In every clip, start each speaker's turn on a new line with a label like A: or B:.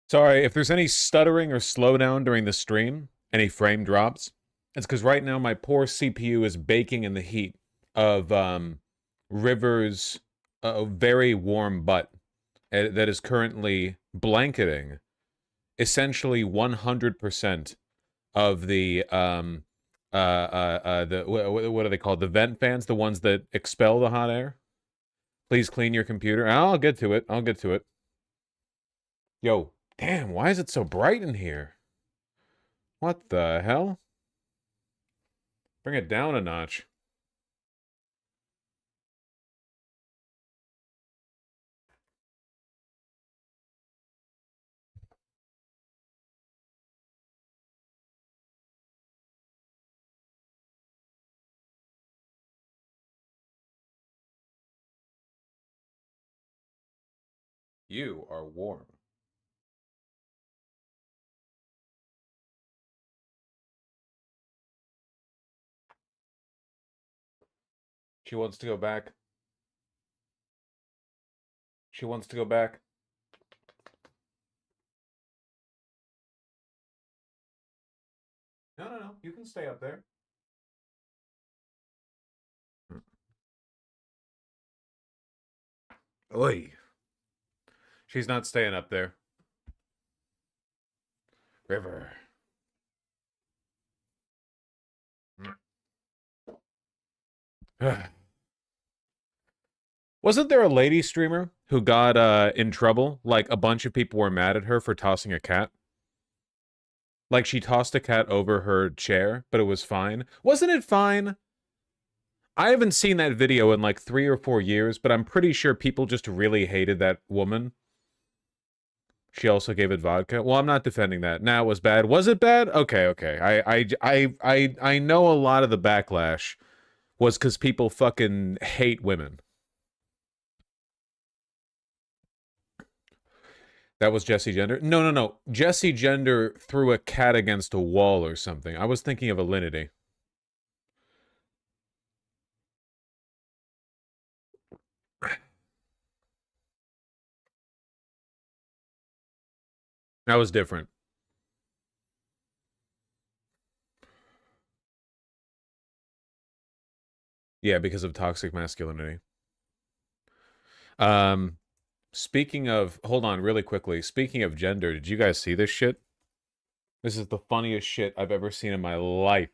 A: Sorry, if there's any stuttering or slowdown during the stream, any frame drops, it's because right now my poor CPU is baking in the heat of River's very warm butt that is currently blanketing essentially 100% of the what are they called? The vent fans, the ones that expel the hot air. Please clean your computer. I'll get to it. I'll get to it. Yo, damn, why is it so bright in here? What the hell? Bring it down a notch. You are warm. She wants to go back. She wants to go back. No, no, no. You can stay up there. Oi. She's not staying up there. River. Wasn't there a lady streamer who got in trouble? Like a bunch of people were mad at her for tossing a cat. Like she tossed a cat over her chair, but it was fine. Wasn't it fine? I haven't seen that video in like 3 or 4 years, but I'm pretty sure people just really hated that woman. She also gave it vodka. Well, I'm not defending that. Now it was bad. Was it bad? Okay, okay. I know a lot of the backlash was because people fucking hate women. That was Jesse Gender? No, no, no. Jesse Gender threw a cat against a wall or something. I was thinking of Alinity. That was different. Yeah, because of toxic masculinity. Speaking of, hold on really quickly. Speaking of gender, did you guys see this shit? This is the funniest shit I've ever seen in my life.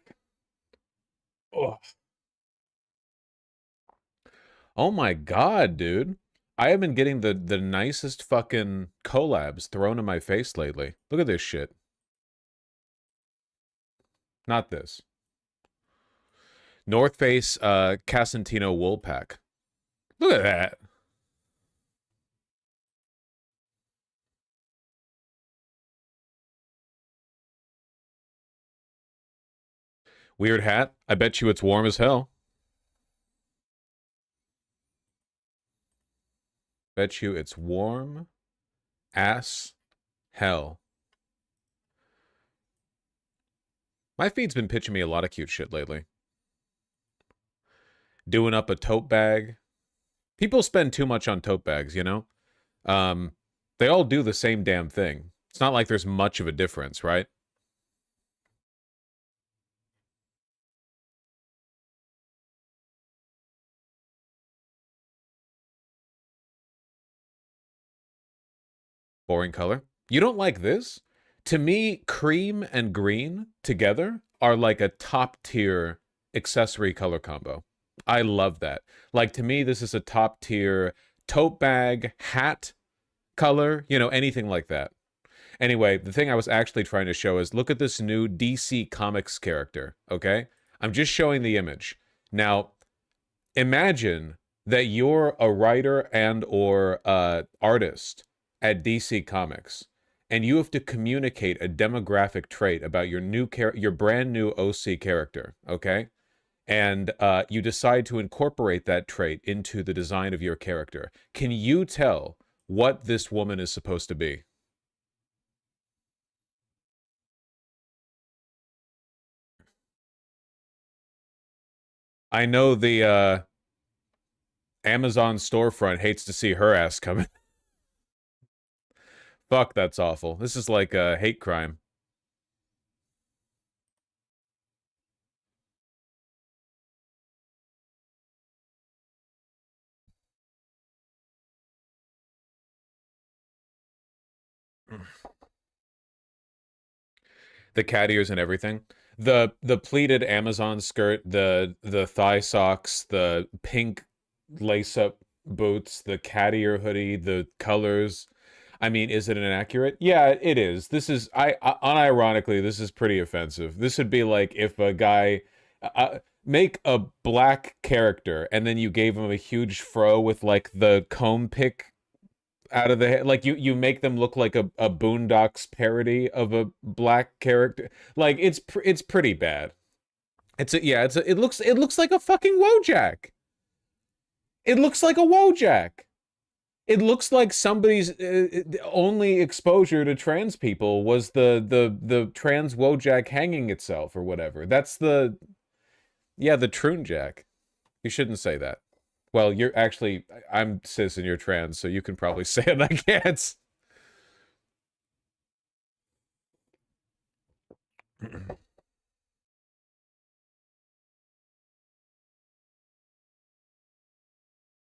A: Ugh. Oh my god, dude. I have been getting the nicest fucking collabs thrown in my face lately. Look at this shit. Not this. North Face Casentino wool pack. Look at that. Weird hat. I bet you it's warm as hell. Bet you it's warm ass hell. My feed's been pitching me a lot of cute shit lately. Doing up a tote bag. People spend too much on tote bags, you know? They all do the same damn thing. It's not like there's much of a difference, right? Boring color. You don't like this? To me, cream and green together are like a top tier accessory color combo. I love that. Like, to me, this is a top tier tote bag, hat color, you know, anything like that. Anyway, the thing I was actually trying to show is look at this new DC Comics character, okay? I'm just showing the image. Now, imagine that you're a writer and or artist at DC Comics, and you have to communicate a demographic trait about your brand new OC character, okay? And you decide to incorporate that trait into the design of your character. Can you tell what this woman is supposed to be? I know the Amazon storefront hates to see her ass coming. Fuck, that's awful. This is like a hate crime. The cat ears and everything. The pleated Amazon skirt, the thigh socks, the pink lace up boots, the cat ear hoodie, the colors. I mean, is it inaccurate? Yeah, it is. This is unironically, this is pretty offensive. This would be like if a guy make a black character and then you gave him a huge fro with like the comb pick out of the head. Like you make them look like a Boondocks parody of a black character. Like it's pretty bad. It looks like a fucking Wojak. It looks like a Wojak. It looks like somebody's only exposure to trans people was the trans Wojak hanging itself or whatever. That's the yeah, the Troon Jack. You shouldn't say that. Well, you're actually I'm cis and you're trans, so you can probably say it. I can't.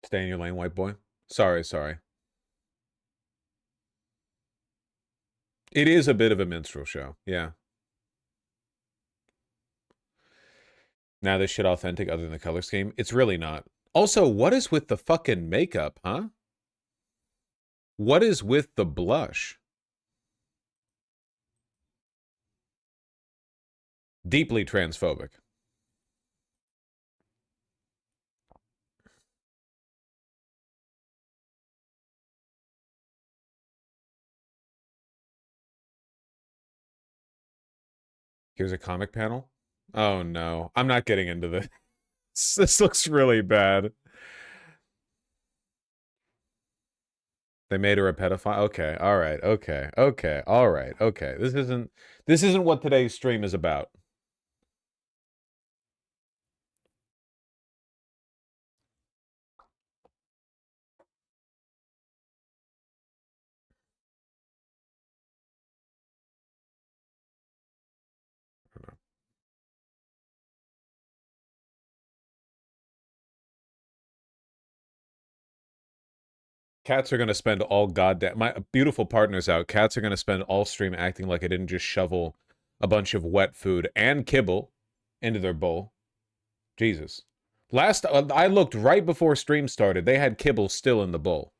A: Stay in your lane, white boy. Sorry, sorry. It is a bit of a minstrel show. Yeah. Now this shit authentic other than the color scheme? It's really not. Also, what is with the fucking makeup, huh? What is with the blush? Deeply transphobic. Here's a comic panel. Oh no. I'm not getting into this. This looks really bad. They made her a pedophile. Okay, all right, okay, okay, all right, okay. This isn't what today's stream is about. Cats are gonna spend all goddamn my beautiful partner's out. Cats are gonna spend all stream acting like I didn't just shovel a bunch of wet food and kibble into their bowl. Jesus. Last I looked right before stream started. They had kibble still in the bowl.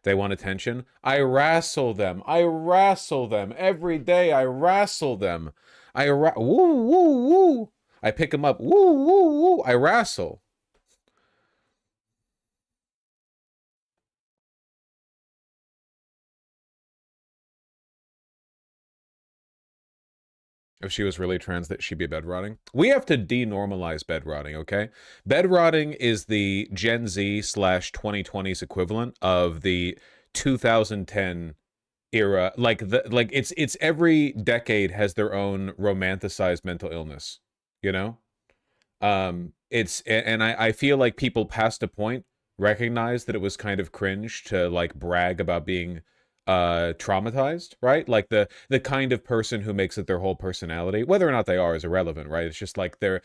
A: They want attention. I wrestle them. I wrestle them every day. I wrestle them. Woo woo woo. I pick them up. Woo woo woo. I wrestle. If she was really trans, that she'd be bed rotting. We have to denormalize bed rotting, okay? Bed rotting is the Gen Z slash 2020s equivalent of the 2010 era. Like it's every decade has their own romanticized mental illness, you know? It's and I feel like people past a point recognized that it was kind of cringe to like brag about being traumatized, right? Like the kind of person who makes it their whole personality, whether or not they are is irrelevant, right? It's just like they're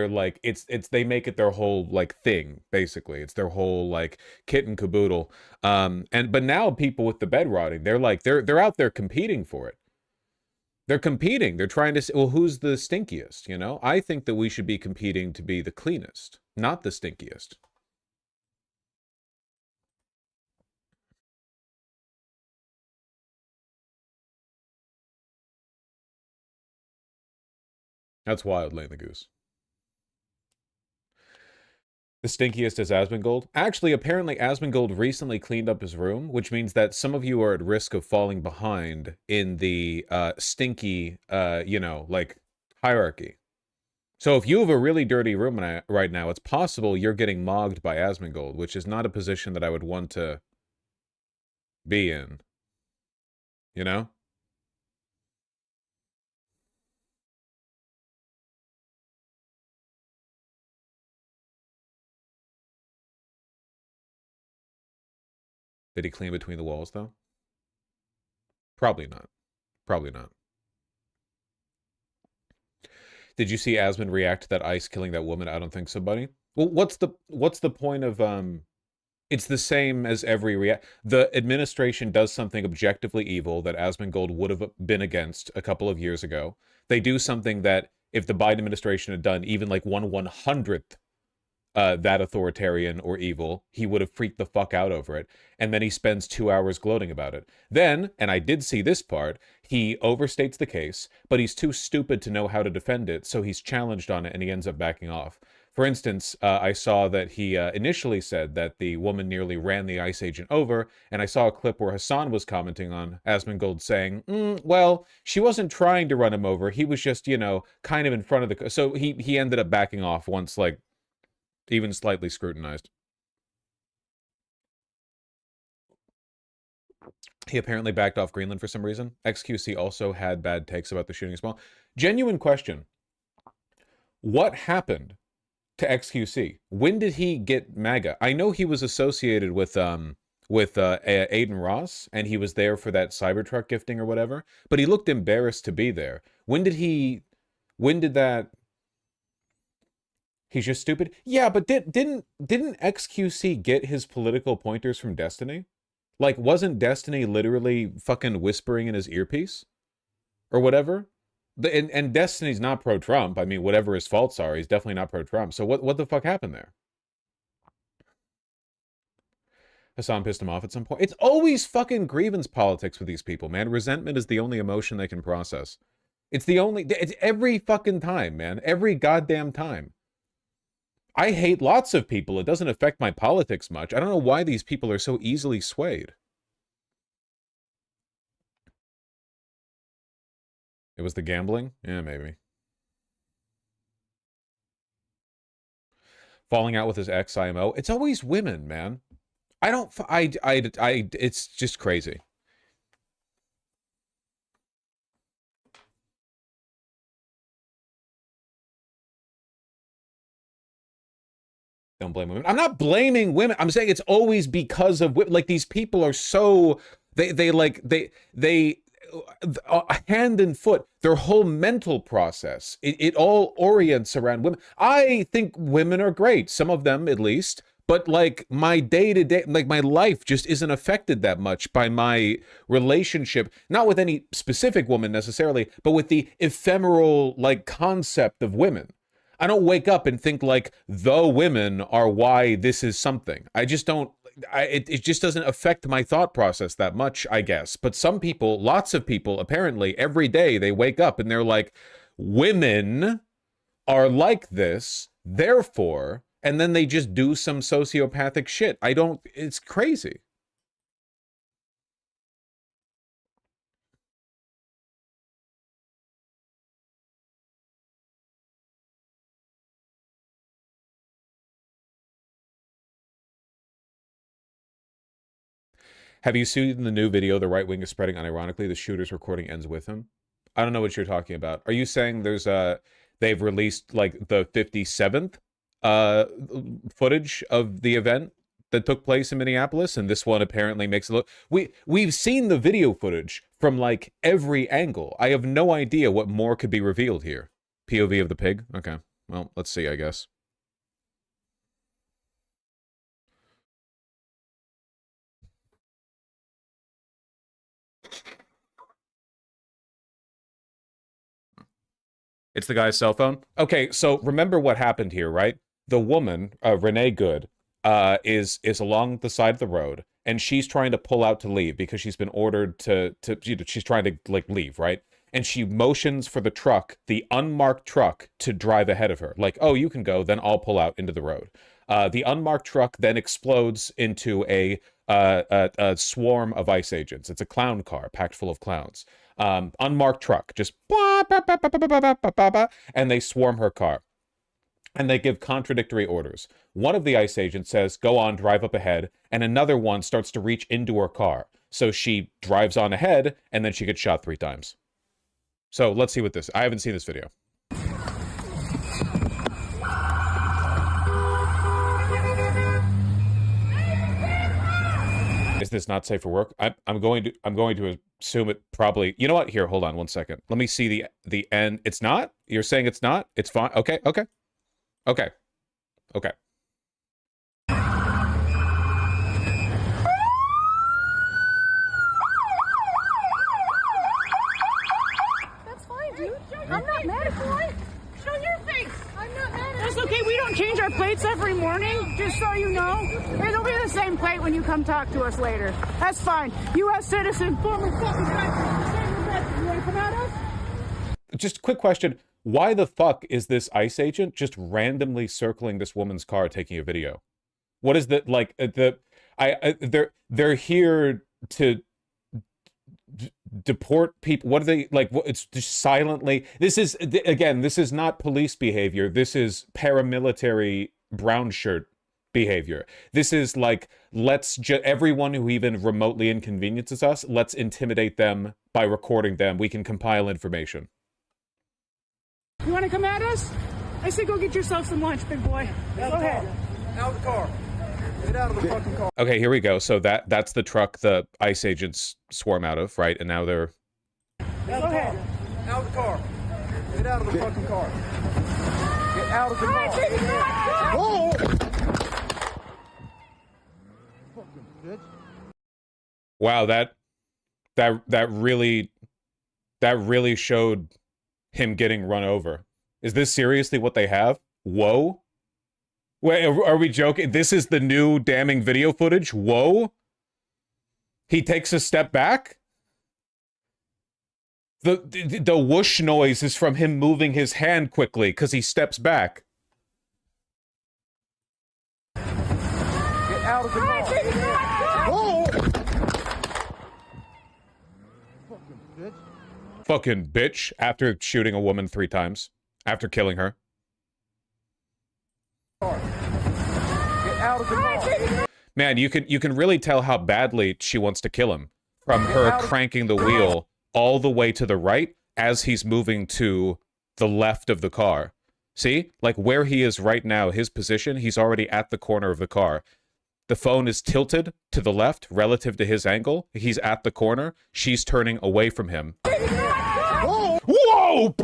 A: like it's they make it their whole like thing, basically. It's their whole like kit and caboodle. And but now people with the bed rotting, they're like they're out there competing for it. They're competing. They're trying to say, well, who's the stinkiest, you know? I think that we should be competing to be the cleanest, not the stinkiest. That's wild, Lane the Goose. The stinkiest is Asmongold. Actually, apparently Asmongold recently cleaned up his room, which means that some of you are at risk of falling behind in the stinky, like hierarchy. So if you have a really dirty room right now, it's possible you're getting mogged by Asmongold, which is not a position that I would want to be in, you know? Did he clean between the walls, though? Probably not. Probably not. Did you see Asmund react to that ICE killing that woman? I don't think so, buddy. Well, what's the point of it's the same as every the administration does something objectively evil that Asmongold would have been against a couple of years ago. They do something that if the Biden administration had done even like 1/100th that authoritarian or evil, he would have freaked the fuck out over it. And then he spends 2 hours gloating about it. Then, and I did see this part, he overstates the case, but he's too stupid to know how to defend it, so he's challenged on it and he ends up backing off. For instance, I saw that he initially said that the woman nearly ran the ICE agent over, and I saw a clip where Hassan was commenting on Asmongold saying, well, she wasn't trying to run him over, he was just, you know, kind of in front of the... So he ended up backing off once, like, even slightly scrutinized. He apparently backed off Greenland for some reason. XQC also had bad takes about the shooting as well. Genuine question. What happened to XQC? When did he get MAGA? I know he was associated with Aiden Ross, and he was there for that Cybertruck gifting or whatever, but he looked embarrassed to be there. When did that... He's just stupid? Yeah, but didn't XQC get his political pointers from Destiny? Like, wasn't Destiny literally fucking whispering in his earpiece? Or whatever? And Destiny's not pro-Trump. I mean, whatever his faults are, he's definitely not pro-Trump. So what the fuck happened there? Hassan pissed him off at some point. It's always fucking grievance politics with these people, man. Resentment is the only emotion they can process. It's every fucking time, man. Every goddamn time. I hate lots of people. It doesn't affect my politics much. I don't know why these people are so easily swayed. It was the gambling? Yeah, maybe. Falling out with his ex-IMO. It's always women, man. It's just crazy. Don't blame women. I'm not blaming women. I'm saying it's always because of women. Like, these people are so... They hand and foot, their whole mental process, it all orients around women. I think women are great, some of them at least, but like my day-to-day, like my life just isn't affected that much by my relationship, not with any specific woman necessarily, but with the ephemeral like concept of women. I don't wake up and think like the women are why this is something. I just don't. It just doesn't affect my thought process that much, I guess. But some people, lots of people, apparently every day they wake up and they're like, women are like this, therefore, and then they just do some sociopathic shit. It's crazy. Have you seen the new video the right wing is spreading unironically? The shooter's recording ends with him. I don't know what you're talking about. Are you saying there's they've released like the 57th footage of the event that took place in Minneapolis, and this one apparently makes it look... We've seen the video footage from like every angle. I have no idea what more could be revealed here. POV of the pig? Okay. Well, let's see, I guess. It's the guy's cell phone? Okay, so remember what happened here, right? The woman, Renee Good, is along the side of the road, and she's trying to pull out to leave because she's been ordered to she's trying to, like, leave, right? And she motions for the truck, the unmarked truck, to drive ahead of her. Like, oh, you can go, then I'll pull out into the road. The unmarked truck then explodes into a swarm of ICE agents. It's a clown car packed full of clowns. Unmarked truck, just and they swarm her car. And they give contradictory orders. One of the ICE agents says, go on, drive up ahead, and another one starts to reach into her car. So she drives on ahead, and then she gets shot 3 times. So let's see what this... I haven't seen this video. Is this not safe for work? I'm going to assume it probably. You know what? Here, hold on one second. Let me see the end. It's not? You're saying it's not? It's fine. Okay, okay. Okay. Okay.
B: That's fine, dude. I'm not mad at you. Show your face. I'm not mad at you. That's okay. We don't change our plates every morning, just so you know. It'll be the same plate when you come talk to us later. That's fine. U.S. citizen, former fucking country. You want to come at us?
A: Just a quick question. Why the fuck is this ICE agent just randomly circling this woman's car taking a video? What is the, like, they're here to deport people. What are they, like, it's just silently. This is, again, this is not police behavior. This is paramilitary brown shirt behavior. This is like, let's just, everyone who even remotely inconveniences us, let's intimidate them by recording them. We can compile information.
B: You want to come at us? I say go get yourself some lunch, big boy. Go ahead.
C: Out of the car. Get out of the fucking car.
A: Okay, here we go. So that's the truck the ICE agents swarm out of, right? And now they're...
B: Go ahead.
C: Out of the car. Get out of the fucking car. Get out of the car. Whoa! Fucking bitch.
A: Wow, that really showed him getting run over. Is this seriously what they have? Whoa. Wait, are we joking? This is the new damning video footage? Whoa. He takes a step back? The whoosh noise is from him moving his hand quickly because he steps back.
C: Get out of the car. Whoa! Fucking bitch.
A: Fucking bitch. After shooting a woman 3 times. After killing her.
C: Get out of the car.
A: Man, you can really tell how badly she wants to kill him from her cranking the wheel all the way to the right as he's moving to the left of the car. See? Like where he is right now, his position, he's already at the corner of the car. The phone is tilted to the left relative to his angle. He's at the corner. She's turning away from him. Whoa!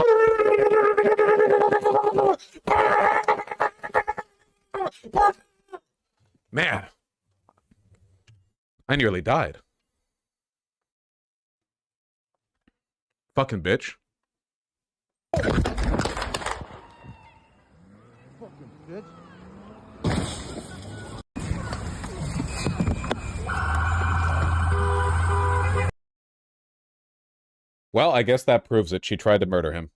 A: Man. I nearly died. Fucking bitch.
C: Fucking bitch.
A: Well, I guess that proves it. She tried to murder him.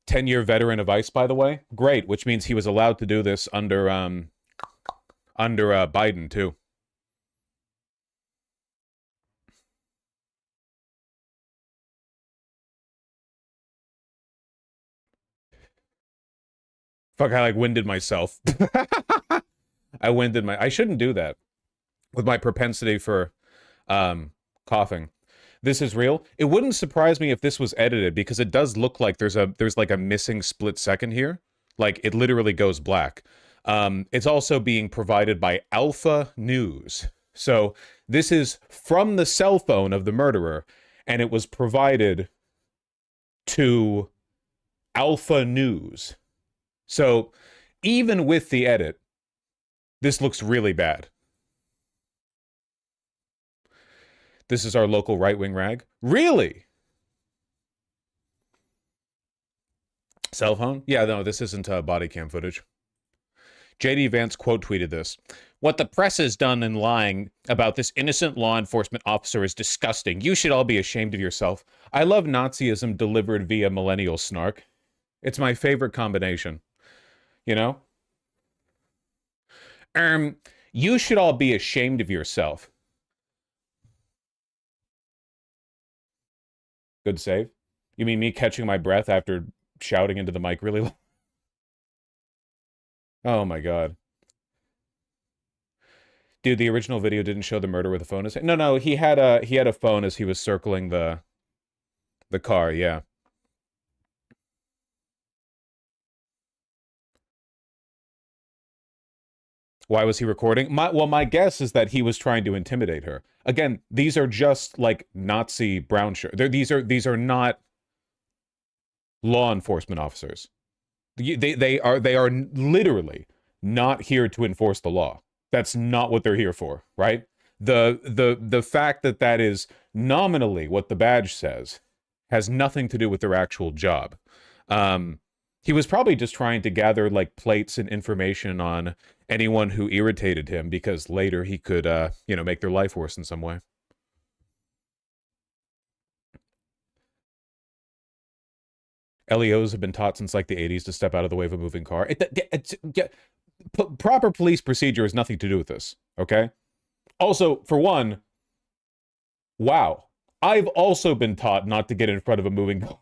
A: 10-year veteran of ICE, by the way. Great, which means he was allowed to do this under Biden, too. Fuck, I like winded myself. I shouldn't do that. With my propensity for coughing. This is real. It wouldn't surprise me if this was edited because it does look like there's like a missing split second here. Like it literally goes black. It's also being provided by Alpha News. So this is from the cell phone of the murderer, and it was provided to Alpha News. So even with the edit, this looks really bad. This is our local right-wing rag. Really? Cell phone? Yeah, no, this isn't body cam footage. JD Vance quote tweeted this. What the press has done in lying about this innocent law enforcement officer is disgusting. You should all be ashamed of yourself. I love Nazism delivered via millennial snark. It's my favorite combination. You know? You should all be ashamed of yourself. Good save. You mean me catching my breath after shouting into the mic really loud? Oh my god. Dude, the original video didn't show the murder with a phone. No, he had a phone as he was circling the car, yeah. Why was he recording? My guess is that he was trying to intimidate her. Again, these are just like Nazi brown shirt. These are not law enforcement officers. They are literally not here to enforce the law. That's not what they're here for, right? The fact that that is nominally what the badge says has nothing to do with their actual job. He was probably just trying to gather like plates and information on anyone who irritated him, because later he could, make their life worse in some way. LEOs have been taught since like the 80s to step out of the way of a moving car. Proper police procedure has nothing to do with this, okay? Also, for one, wow, I've also been taught not to get in front of a moving car.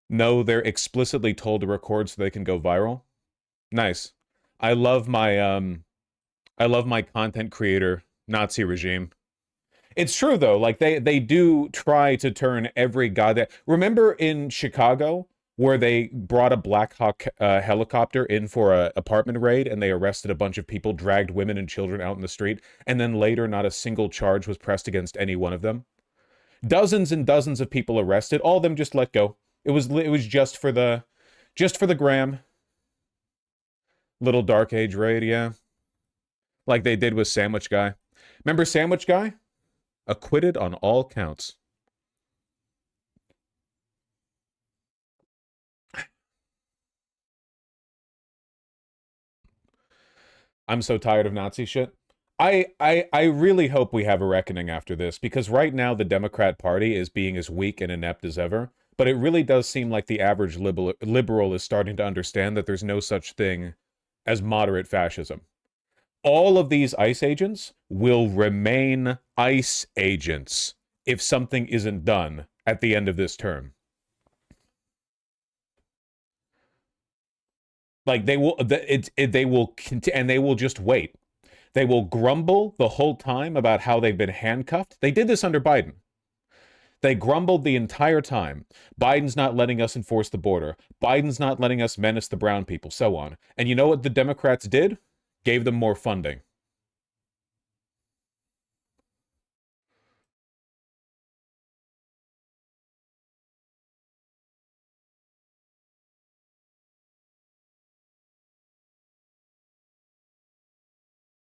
A: No, they're explicitly told to record so they can go viral. Nice. I love my content creator Nazi regime. It's true though, like they do try to turn every goddamn. Remember in Chicago where they brought a Black Hawk helicopter in for a apartment raid, and they arrested a bunch of people, dragged women and children out in the street, and then later not a single charge was pressed against any one of them? Dozens and dozens of people arrested, all of them just let go. It was just for the gram. Little Dark Age raid, yeah. Like they did with Sandwich Guy. Remember Sandwich Guy? Acquitted on all counts. I'm so tired of Nazi shit. I really hope we have a reckoning after this, because right now the Democrat Party is being as weak and inept as ever, but it really does seem like the average liberal is starting to understand that there's no such thing as moderate fascism. All of these ICE agents will remain ICE agents if something isn't done at the end of this term. Like they will just wait. They will grumble the whole time about how they've been handcuffed. They did this under Biden. They grumbled the entire time. Biden's not letting us enforce the border. Biden's not letting us menace the brown people, so on. And you know what the Democrats did? Gave them more funding.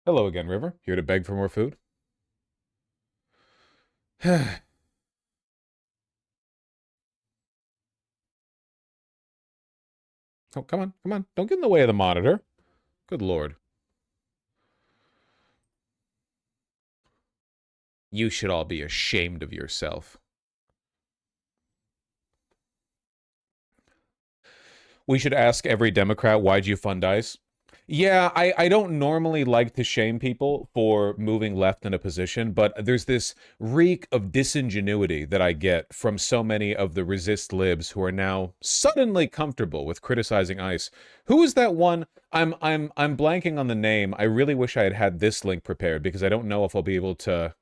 A: Hello again, River. Here to beg for more food? Oh, come on, come on. Don't get in the way of the monitor. Good Lord. You should all be ashamed of yourself. We should ask every Democrat, why'd you fund ICE? Yeah, I don't normally like to shame people for moving left in a position, but there's this reek of disingenuity that I get from so many of the resist libs who are now suddenly comfortable with criticizing ICE. Who is that one? I'm blanking on the name. I really wish I had had this link prepared, because I don't know if I'll be able to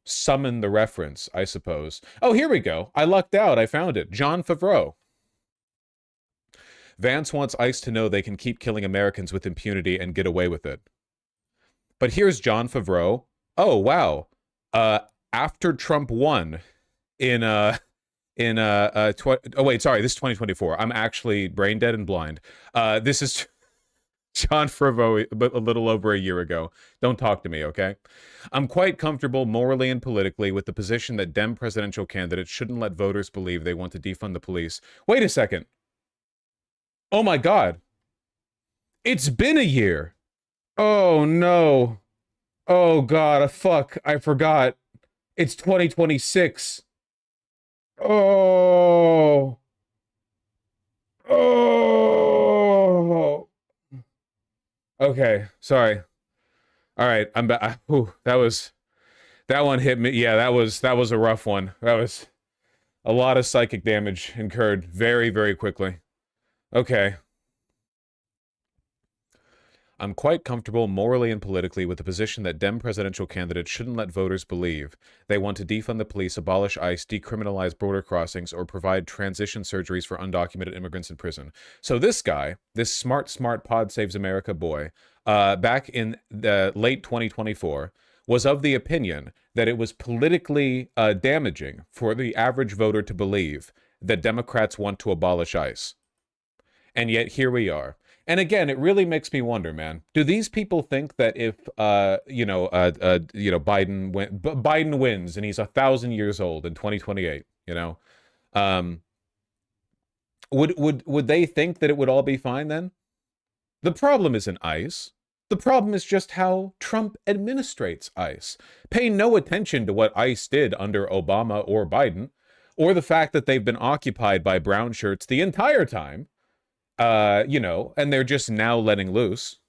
A: summon the reference, I suppose. Oh, here we go. I lucked out. I found it. Jon Favreau. Vance wants ICE to know they can keep killing Americans with impunity and get away with it. But here's Jon Favreau. Oh, wow. After Trump won in oh wait, sorry, this is 2024. I'm actually brain dead and blind. This is Jon Favreau a little over a year ago. Don't talk to me, okay? I'm quite comfortable morally and politically with the position that Dem presidential candidates shouldn't let voters believe they want to defund the police. Wait a second. Oh my God. It's been a year. Oh no. Oh God, fuck. I forgot. It's 2026. Oh. Oh. Okay, sorry. All right, I'm back. That one hit me. Yeah, that was a rough one. That was a lot of psychic damage incurred very, very quickly. Okay. I'm quite comfortable morally and politically with the position that Dem presidential candidates shouldn't let voters believe they want to defund the police, abolish ICE, decriminalize border crossings, or provide transition surgeries for undocumented immigrants in prison. So this guy, this smart Pod Saves America boy, back in the late 2024, was of the opinion that it was politically damaging for the average voter to believe that Democrats want to abolish ICE. And yet here we are. And again, it really makes me wonder, man. Do these people think that if Biden wins and he's 1,000 years old in 2028, would they think that it would all be fine then? The problem isn't ICE. The problem is just how Trump administrates ICE. Pay no attention to what ICE did under Obama or Biden, or the fact that they've been occupied by brown shirts the entire time. And they're just now letting loose.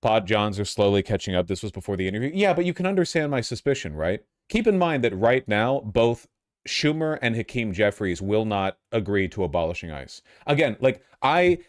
A: Pod Johns are slowly catching up. This was before the interview. Yeah, but you can understand my suspicion, right? Keep in mind that right now, both Schumer and Hakeem Jeffries will not agree to abolishing ICE. Again,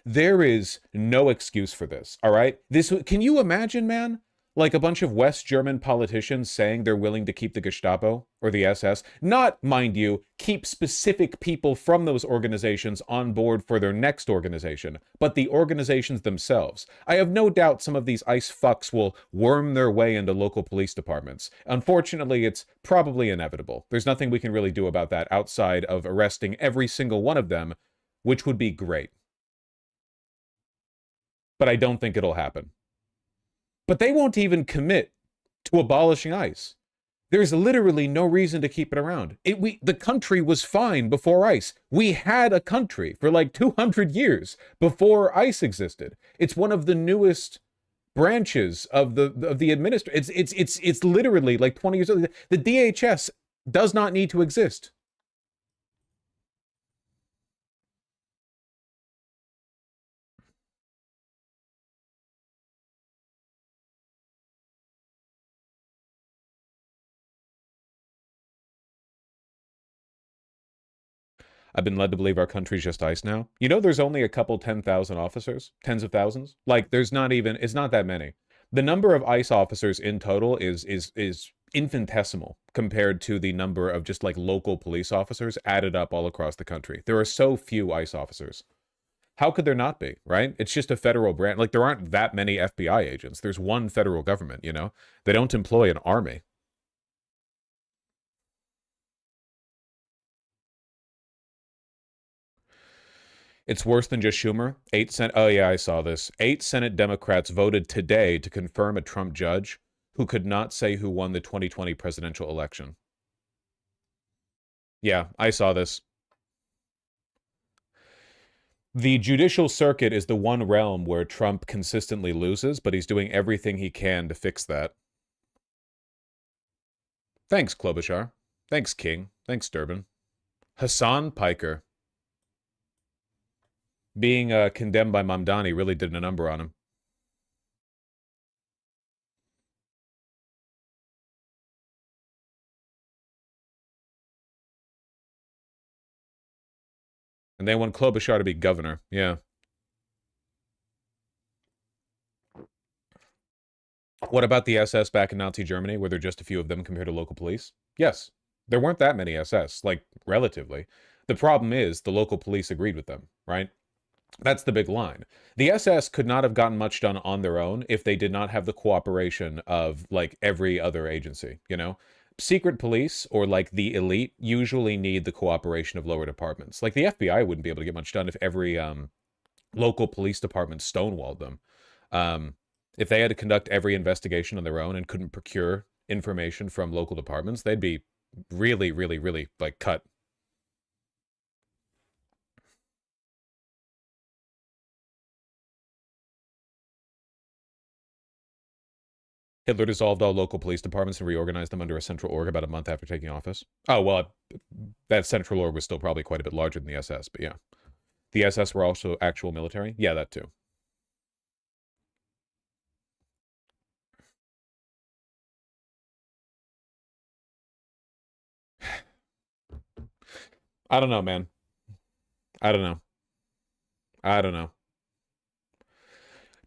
A: there is no excuse for this, all right? Can you imagine, man? Like a bunch of West German politicians saying they're willing to keep the Gestapo or the SS, not, mind you, keep specific people from those organizations on board for their next organization, but the organizations themselves. I have no doubt some of these ICE fucks will worm their way into local police departments. Unfortunately, it's probably inevitable. There's nothing we can really do about that outside of arresting every single one of them, which would be great. But I don't think it'll happen. But they won't even commit to abolishing ICE. There's literally no reason to keep it around. The country was fine before ICE. We had a country for like 200 years before ICE existed. It's one of the newest branches of the administration. It's literally like 20 years old. The DHS does not need to exist. I've been led to believe our country's just ICE now. You know, there's only a couple 10,000 officers, tens of thousands. Like, it's not that many. The number of ICE officers in total is infinitesimal compared to the number of just like local police officers added up all across the country. There are so few ICE officers. How could there not be, right? It's just a federal branch. Like, there aren't that many FBI agents. There's one federal government, They don't employ an army. It's worse than just Schumer. Oh yeah, I saw this. 8 Senate Democrats voted today to confirm a Trump judge who could not say who won the 2020 presidential election. Yeah, I saw this. The judicial circuit is the one realm where Trump consistently loses, but he's doing everything he can to fix that. Thanks, Klobuchar. Thanks, King. Thanks, Durbin. Hassan Piker. Being condemned by Mamdani really did a number on him. And they want Klobuchar to be governor. Yeah. What about the SS back in Nazi Germany? Were there just a few of them compared to local police? Yes. There weren't that many SS, like, relatively. The problem is the local police agreed with them, right? That's the big line. The SS could not have gotten much done on their own if they did not have the cooperation of, like, every other agency, Secret police, or, like, the elite, usually need the cooperation of lower departments. Like, the FBI wouldn't be able to get much done if every local police department stonewalled them. If they had to conduct every investigation on their own and couldn't procure information from local departments, they'd be really, really, really, like, cut. Hitler dissolved all local police departments and reorganized them under a central org about a month after taking office. Oh, well, that central org was still probably quite a bit larger than the SS, but yeah. The SS were also actual military? Yeah, that too. I don't know, man. I don't know.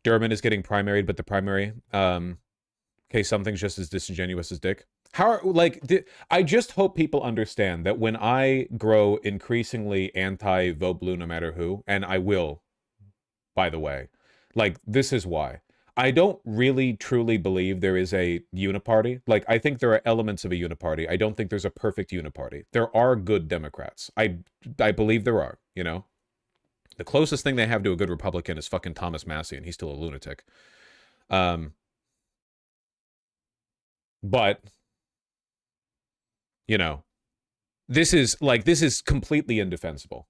A: Durman is getting primaried, but the primary, okay, something's just as disingenuous as Dick. How, like, I just hope people understand that when I grow increasingly anti-vote blue no matter who, and I will, by the way, like, this is why. I don't really truly believe there is a uniparty. Like, I think there are elements of a uniparty. I don't think there's a perfect uniparty. There are good Democrats. I believe there are, you know? The closest thing they have to a good Republican is fucking Thomas Massey, and he's still a lunatic. But, you know, this is completely indefensible.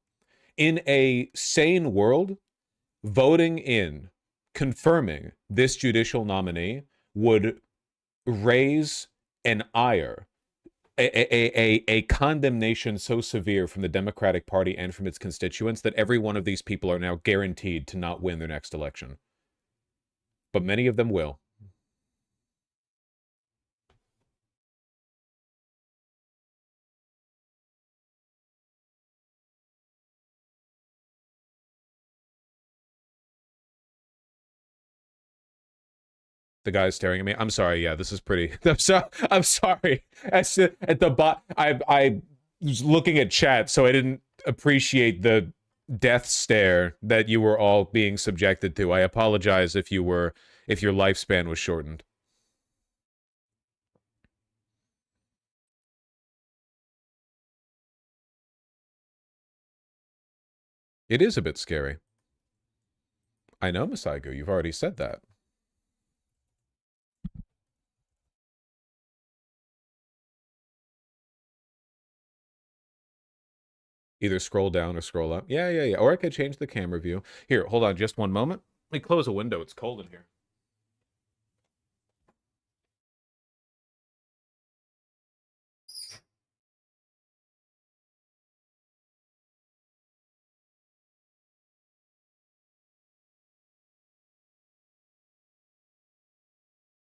A: In a sane world, voting in, confirming this judicial nominee would raise an ire, a condemnation so severe from the Democratic Party and from its constituents that every one of these people are now guaranteed to not win their next election. But many of them will. The guy's staring at me. I'm sorry. Yeah, this is pretty. I'm sorry. At the bot, I was looking at chat, so I didn't appreciate the death stare that you were all being subjected to. I apologize if your lifespan was shortened. It is a bit scary. I know, Masaigu. You've already said that. Either scroll down or scroll up. Yeah. Or I could change the camera view. Here, hold on just one moment. Let me close a window. It's cold in here.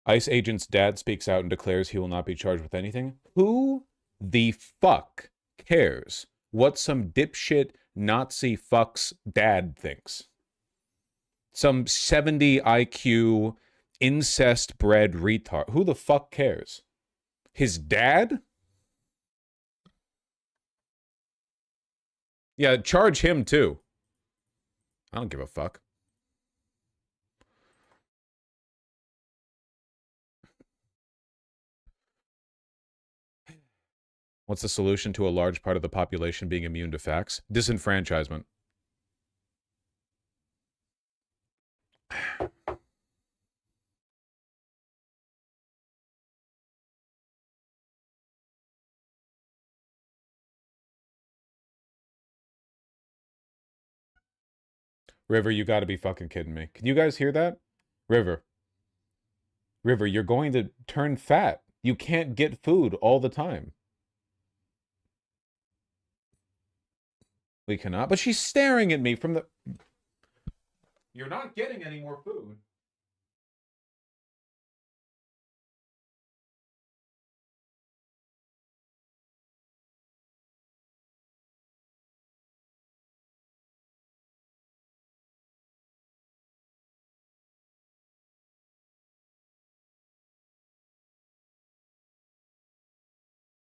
A: ICE agent's dad speaks out and declares he will not be charged with anything. Who the fuck cares what some dipshit Nazi fuck's dad thinks? Some 70 IQ incest-bred retard. Who the fuck cares? His dad? Yeah, charge him too. I don't give a fuck. What's the solution to a large part of the population being immune to facts? Disenfranchisement. River, you gotta be fucking kidding me. Can you guys hear that? River, you're going to turn fat. You can't get food all the time. We cannot. But she's staring at me from the... You're not getting any more food.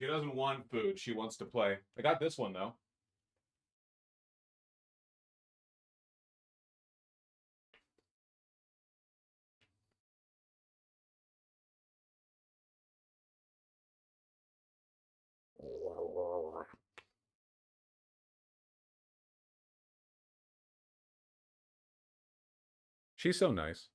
A: She doesn't want food. She wants to play. I got this one, though. She's so nice.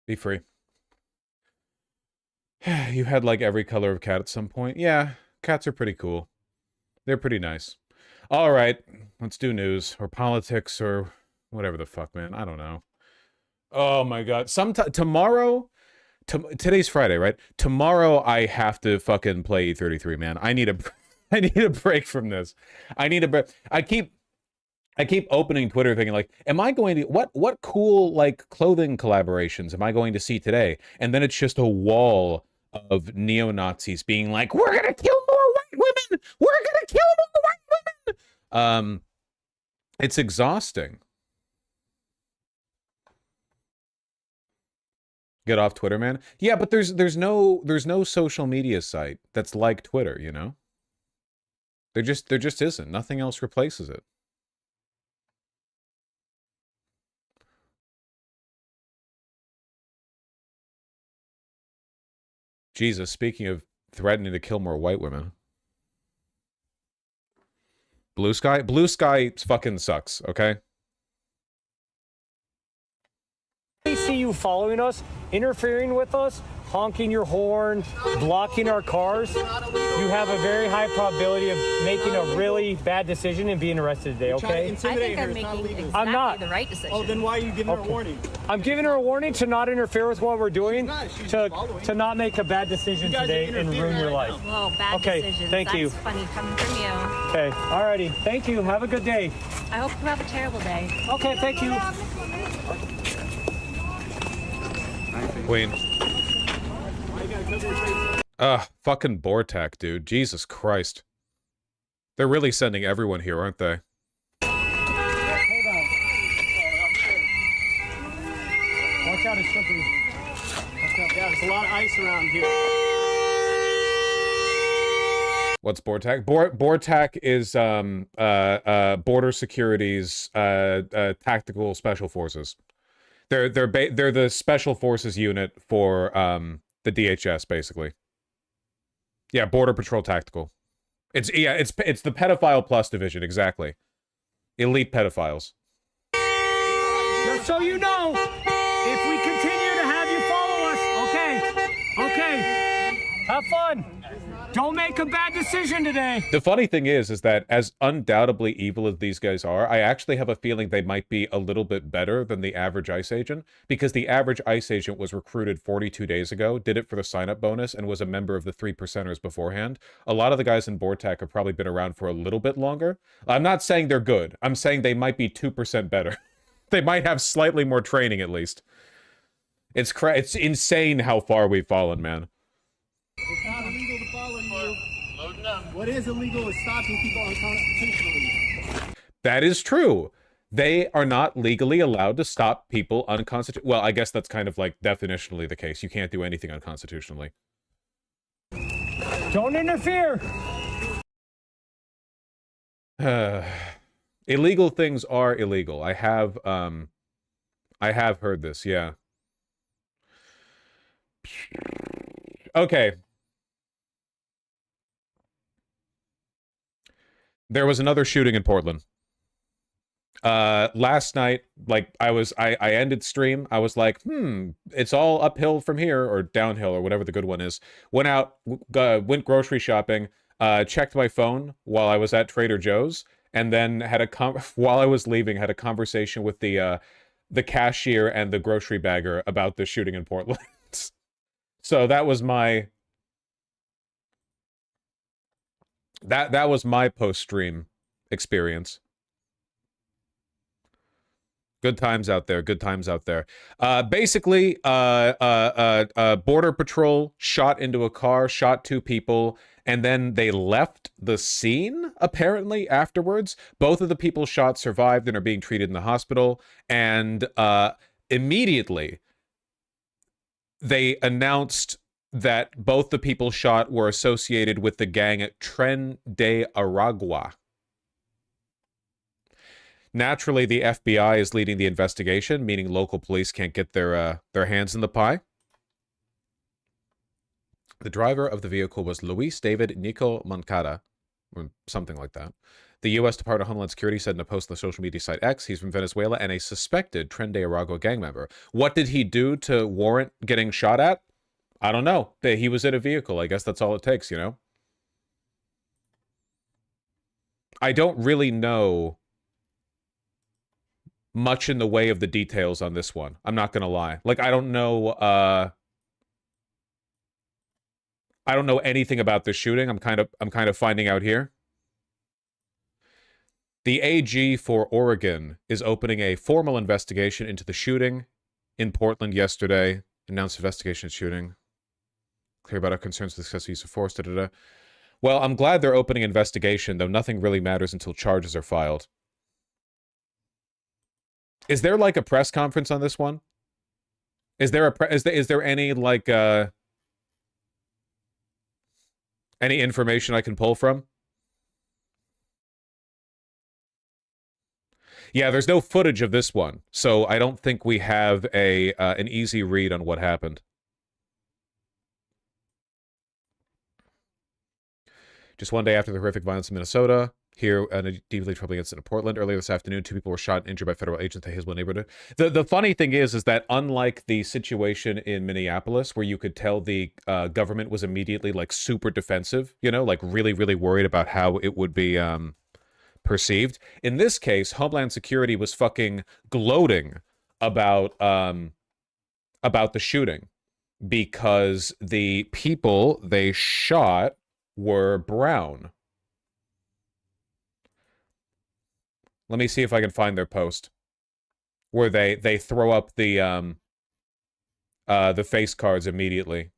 A: Be free. You had like every color of cat at some point. Yeah, cats are pretty cool. They're pretty nice. All right, let's do news or politics or whatever the fuck, man. I don't know. Oh my god. Tomorrow, today's Friday, right? Tomorrow I have to fucking play E33, man. I need a I need a break from this. I need a break. I keep opening Twitter thinking like, am I going to what cool like clothing collaborations am I going to see today? And then it's just a wall of neo-Nazis being like, we're gonna kill more white women! We're gonna kill more white women! It's exhausting. Get off Twitter, man. Yeah, but there's no social media site that's like Twitter, you know? There just isn't. Nothing else replaces it. Jesus, speaking of threatening to kill more white women. Blue Sky fucking sucks, okay?
D: We see you following us, interfering with us, honking your horn, blocking our cars. You have a very high probability of making a really bad decision and being arrested today, okay?
E: I think I'm making exactly
D: I'm not.
E: the right decision.
C: Oh, then why are you giving her a warning?
D: I'm giving her a warning to not interfere with what we're doing, to not make a bad decision today and ruin your life.
E: Whoa, bad decisions.
D: Thank you.
E: That's funny coming from you.
D: Okay, alrighty. Thank you. Have a good day.
E: I hope you have a terrible day.
D: Okay, thank you.
A: Queen. Fucking Bortak, dude. Jesus Christ. They're really sending everyone here, aren't they?
D: Hold on. Watch out, it's slippery.
C: Yeah, there's a lot of ice around here.
A: What's Bortak? Bortak is border security's tactical special forces. They're the special forces unit for the DHS basically. Yeah, Border Patrol Tactical. It's the Pedophile Plus division, exactly. Elite pedophiles.
D: Just so you know, if we continue to have you follow us, okay, have fun. Don't make a bad decision today.
A: The funny thing is that as undoubtedly evil as these guys are, I actually have a feeling they might be a little bit better than the average ICE agent, because the average ICE agent was recruited 42 days ago, did it for the sign-up bonus, and was a member of the 3%ers beforehand. A lot of the guys in Bortak have probably been around for a little bit longer. I'm not saying they're good. I'm saying they might be 2% better. They might have slightly more training, at least. It's insane how far we've fallen, man.
C: It's not illegal to follow you. What is illegal is stopping people unconstitutionally.
A: That is true. They are not legally allowed to stop people unconstitutionally. Well, I guess that's kind of like definitionally the case. You can't do anything unconstitutionally.
D: Don't interfere.
A: Illegal things are illegal. I have heard this, yeah. Okay. There was another shooting in Portland. Last night, like, I ended stream. I was like, it's all uphill from here, or downhill, or whatever the good one is. Went out, went grocery shopping, checked my phone while I was at Trader Joe's, and then while I was leaving, had a conversation with the cashier and the grocery bagger about the shooting in Portland. So that was my that was my post-stream experience. Good times out there. Good times out there. Basically, Border Patrol shot into a car, shot 2 people, and then they left the scene, apparently, afterwards. Both of the people shot survived and are being treated in the hospital. And immediately, they announced that both the people shot were associated with the gang at Tren de Aragua. Naturally, the FBI is leading the investigation, meaning local police can't get their hands in the pie. The driver of the vehicle was Luis David Nico Moncada, or something like that. The U.S. Department of Homeland Security said in a post on the social media site X, he's from Venezuela and a suspected Tren de Aragua gang member. What did he do to warrant getting shot at? I don't know. He was in a vehicle. I guess that's all it takes, you know? I don't really know much in the way of the details on this one. I'm not gonna lie. Like, I don't know, I don't know anything about this shooting. I'm kind of finding out here. The AG for Oregon is opening a formal investigation into the shooting in Portland yesterday. Announced investigation of shooting. Clear about our concerns with excessive use of force. Da, da, da. Well, I'm glad they're opening investigation, though nothing really matters until charges are filed. Is there like a press conference on this one? Is there any like any information I can pull from? Yeah, there's no footage of this one, so I don't think we have an easy read on what happened. Just one day after the horrific violence in Minnesota, here a deeply troubling incident in Portland. Earlier this afternoon, 2 people were shot and injured by federal agents in the Hazelwood neighborhood. The funny thing is that unlike the situation in Minneapolis, where you could tell the government was immediately like super defensive, you know, like really, really worried about how it would be perceived. In this case, Homeland Security was fucking gloating about the shooting because the people they shot were brown. Let me see if I can find their post where they throw up the face cards immediately.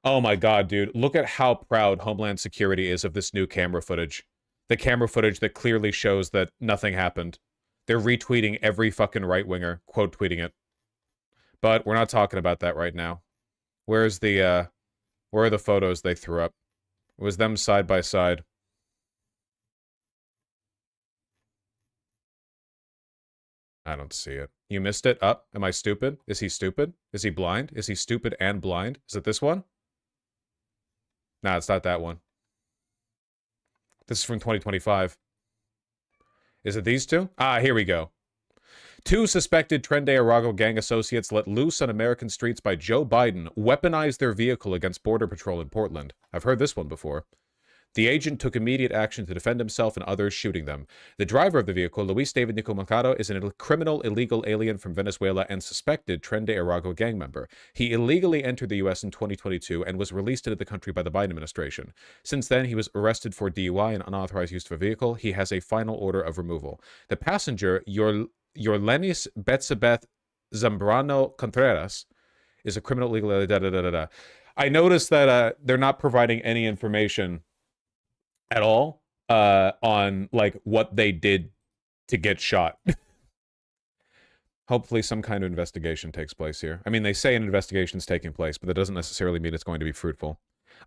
A: Oh my god, dude. Look at how proud Homeland Security is of this new camera footage. The camera footage that clearly shows that nothing happened. They're retweeting every fucking right-winger, quote tweeting it. But we're not talking about that right now. Where's the where are the photos they threw up? It was them side by side. I don't see it. You missed it? Up? Am I stupid? Is he stupid? Is he blind? Is he stupid and blind? Is it this one? Nah, it's not that one. This is from 2025. Is it these two? Ah, here we go. 2 suspected Tren de Aragua gang associates let loose on American streets by Joe Biden weaponized their vehicle against Border Patrol in Portland. I've heard this one before. The agent took immediate action to defend himself and others, shooting them. The driver of the vehicle, Luis David Nico Mercado, is a criminal illegal alien from Venezuela and suspected Tren de Aragua gang member. He illegally entered the U.S. in 2022 and was released into the country by the Biden administration. Since then, he was arrested for DUI and unauthorized use of a vehicle. He has a final order of removal. The passenger, Yorlenis Betsabeth Zambrano Contreras, is a criminal illegal alien. I noticed that they're not providing any information at all on like what they did to get shot. Hopefully some kind of investigation takes place here. I mean, they say an investigation is taking place, but that doesn't necessarily mean it's going to be fruitful.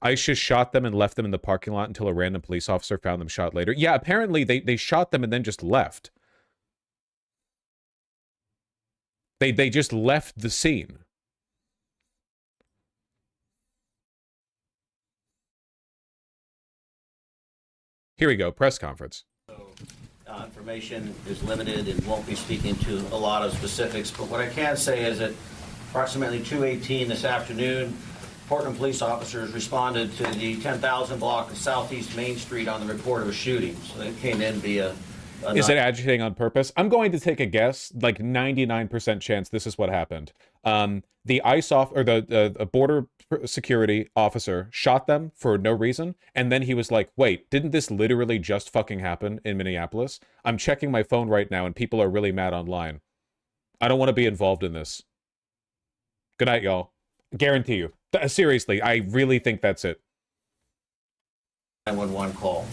A: ICE just shot them and left them in the parking lot until a random police officer found them shot later. Yeah, apparently they shot them and then just left. They just left the scene. Here we go, press conference.
F: Information is limited and won't be speaking to a lot of specifics, but what I can say is that approximately 2:18 this afternoon, Portland police officers responded to the 10,000 block of Southeast Main Street on the report of a shooting. So they came in via...
A: Is it agitating on purpose? I'm going to take a guess, like 99% chance this is what happened. The ICE or the border security officer shot them for no reason, and then he was like, wait, didn't this literally just fucking happen in Minneapolis? I'm checking my phone right now and people are really mad online. I don't want to be involved in this. Good night, y'all. Guarantee you. Seriously, I really think that's it.
F: 911 call.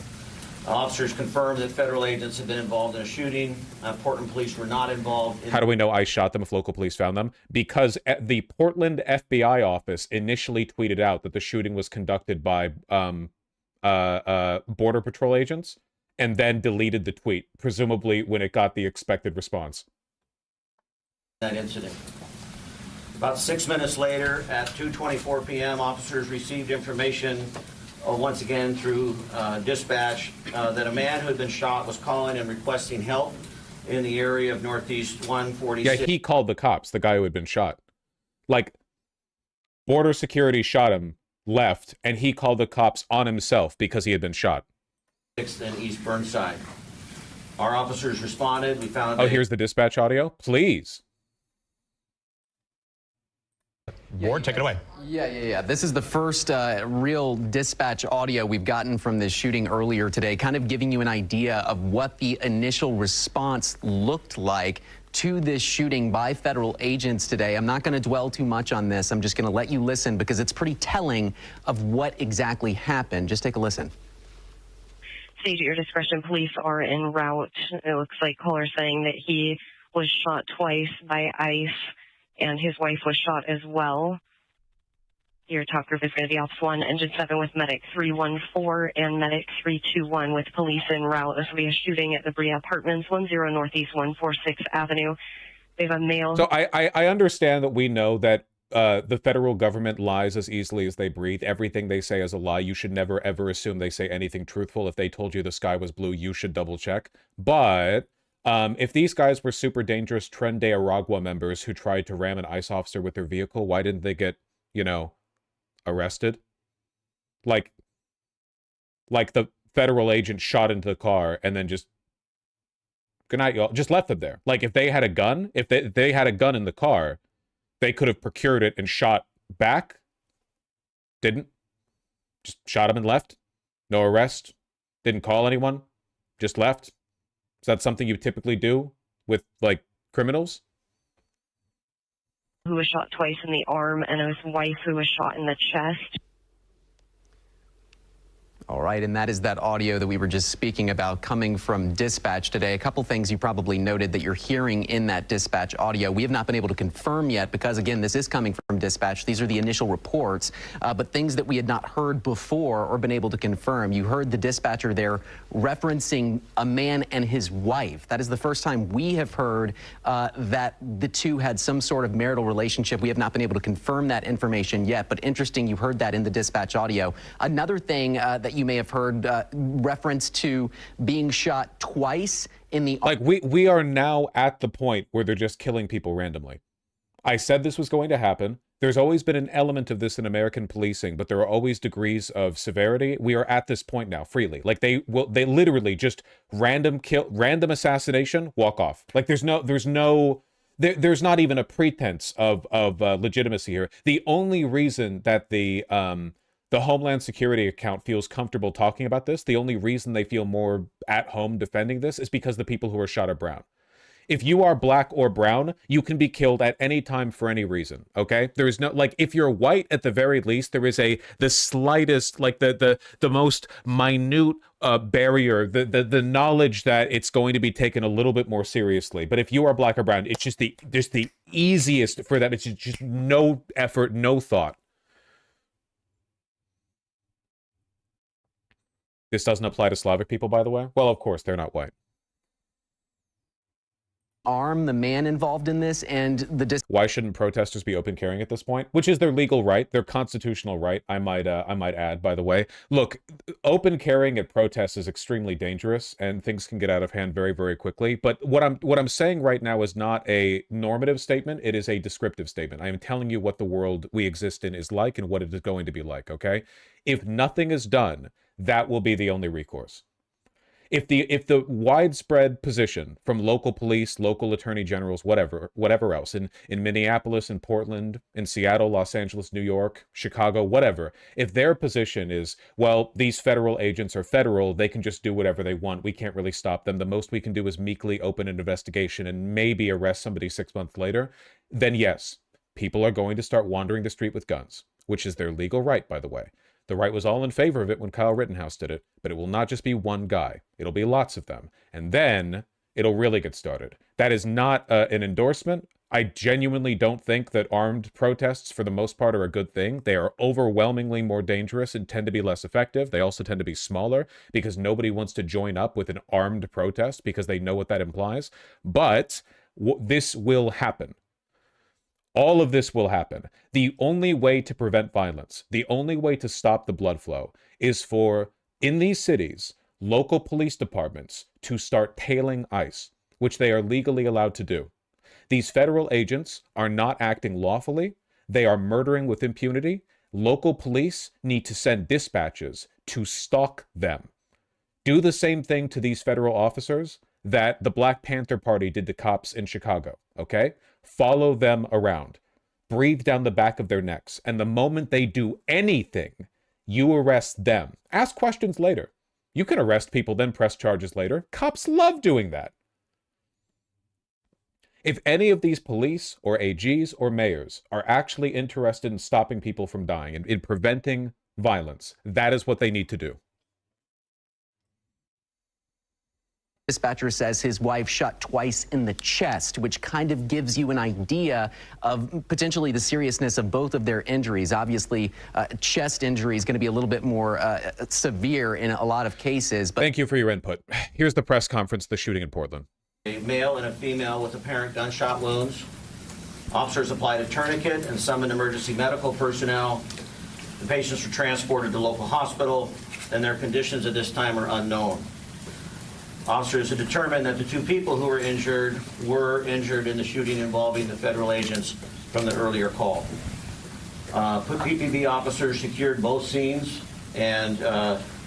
F: Officers confirmed that federal agents had been involved in a shooting. Portland police were not involved.
A: How do we know ICE shot them if local police found them? Because the Portland FBI office initially tweeted out that the shooting was conducted by Border Patrol agents and then deleted the tweet, presumably when it got the expected response.
F: That incident. About 6 minutes later, at 2:24 p.m., officers received information once again through dispatch that a man who had been shot was calling and requesting help in the area of Northeast 146.
A: Yeah, he called the cops, the guy who had been shot. Like, border security shot him, left, and he called the cops on himself because he had been shot.
F: 6th and East Burnside. Our officers responded. We found...
A: Oh, here's the dispatch audio? Please.
G: Ward, take it away.
H: Yeah. This is the first real dispatch audio we've gotten from this shooting earlier today, kind of giving you an idea of what the initial response looked like to this shooting by federal agents today. I'm not going to dwell too much on this. I'm just going to let you listen because it's pretty telling of what exactly happened. Just take a listen.
I: Stage at your discretion, police are en route. It looks like caller saying that he was shot twice by ICE and his wife was shot as well. Your top group is going to be Ops 1, Engine 7 with Medic 314 and Medic 321 with police en route. This will be a shooting at the Bria Apartments, 10 Northeast 146 Avenue. They have a male.
A: So I understand that we know that the federal government lies as easily as they breathe. Everything they say is a lie. You should never, ever assume they say anything truthful. If they told you the sky was blue, you should double check. But if these guys were super dangerous Tren de Aragua members who tried to ram an ICE officer with their vehicle, why didn't they get, you know, arrested? Like the federal agent shot into the car and then just, good night, y'all, just left them there. Like, if they had a gun, if they had a gun in the car, they could have procured it and shot back. Didn't. Just shot him and left. No arrest. Didn't call anyone. Just left. Is that something you typically do with, like, criminals?
I: Who was shot twice in the arm, and his wife who was shot in the chest.
H: All right, and that is that audio that we were just speaking about coming from dispatch today. A couple things you probably noted that you're hearing in that dispatch audio. We have not been able to confirm yet because, again, this is coming from dispatch. These are the initial reports, but things that we had not heard before or been able to confirm. You heard the dispatcher there referencing a man and his wife. That is the first time we have heard that the two had some sort of marital relationship. We have not been able to confirm that information yet, but interesting you heard that in the dispatch audio. Another thing that you may have heard reference to being shot twice in the...
A: Like, we are now at the point where they're just killing people randomly. I said this was going to happen. There's always been an element of this in American policing, but there are always degrees of severity. We are at this point now, freely. Like, they literally just random assassination, walk off. Like, there's not even a pretense of legitimacy here. The only reason that the Homeland Security account feels comfortable talking about this, the only reason they feel more at home defending this is because the people who are shot are brown. If you are black or brown, you can be killed at any time for any reason, okay? There is no, like, if you're white, at the very least, there is the slightest, like, the most minute barrier, the knowledge that it's going to be taken a little bit more seriously. But if you are black or brown, it's just the easiest for them. It's just no effort, no thought. This doesn't apply to Slavic people, by the way. Well, of course, they're not white.
H: Arm the man involved in this, and
A: why shouldn't protesters be open carrying at this point? Which is their legal right, their constitutional right, I might add, by the way. Look, open carrying at protests is extremely dangerous, and things can get out of hand very, very quickly. But what I'm saying right now is not a normative statement, it is a descriptive statement. I am telling you what the world we exist in is like and what it is going to be like, okay? If nothing is done, that will be the only recourse. If the widespread position from local police, local attorney generals, whatever else, in Minneapolis, in Portland, in Seattle, Los Angeles, New York, Chicago, whatever, if their position is, well, these federal agents are federal, they can just do whatever they want, we can't really stop them, the most we can do is meekly open an investigation and maybe arrest somebody 6 months later, then yes, people are going to start wandering the street with guns, which is their legal right, by the way. The right was all in favor of it when Kyle Rittenhouse did it, but it will not just be one guy. It'll be lots of them. And then it'll really get started. That is not an endorsement. I genuinely don't think that armed protests, for the most part, are a good thing. They are overwhelmingly more dangerous and tend to be less effective. They also tend to be smaller because nobody wants to join up with an armed protest because they know what that implies. But this will happen. All of this will happen. The only way to prevent violence, the only way to stop the blood flow is for, in these cities, local police departments to start tailing ICE, which they are legally allowed to do. These federal agents are not acting lawfully. They are murdering with impunity. Local police need to send dispatches to stalk them. Do the same thing to these federal officers that the Black Panther Party did to cops in Chicago, okay? Follow them around. breathe down the back of their necks. And the moment they do anything, you arrest them. Ask questions later. You can arrest people, then press charges later. Cops love doing that. If any of these police or AGs or mayors are actually interested in stopping people from dying and in preventing violence, that is what they need to do.
H: Dispatcher says his wife shot twice in the chest, which kind of gives you an idea of potentially the seriousness of both of their injuries. Obviously, chest injury is going to be a little bit more severe in a lot of cases. But
A: thank you for your input. Here's the press conference, the shooting in Portland.
F: A male and a female with apparent gunshot wounds. Officers applied a tourniquet and summoned emergency medical personnel. The patients were transported to local hospital, and their conditions at this time are unknown. Officers have determined that the two people who were injured in the shooting involving the federal agents from the earlier call. PPV officers secured both scenes, and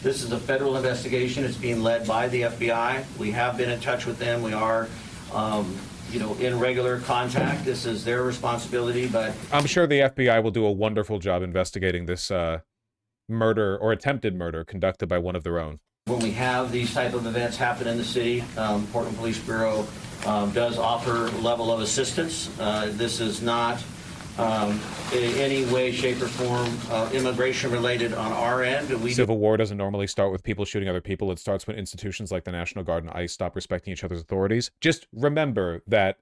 F: this is a federal investigation. It's being led by the FBI. We have been in touch with them. We are, in regular contact. This is their responsibility, but
A: I'm sure the FBI will do a wonderful job investigating this murder or attempted murder conducted by one of their own.
F: When we have these type of events happen in the city, Portland Police Bureau does offer a level of assistance. This is not in any way, shape, or form immigration related on our end.
A: Civil war doesn't normally start with people shooting other people. It starts when institutions like the National Guard and ICE stop respecting each other's authorities. Just remember that,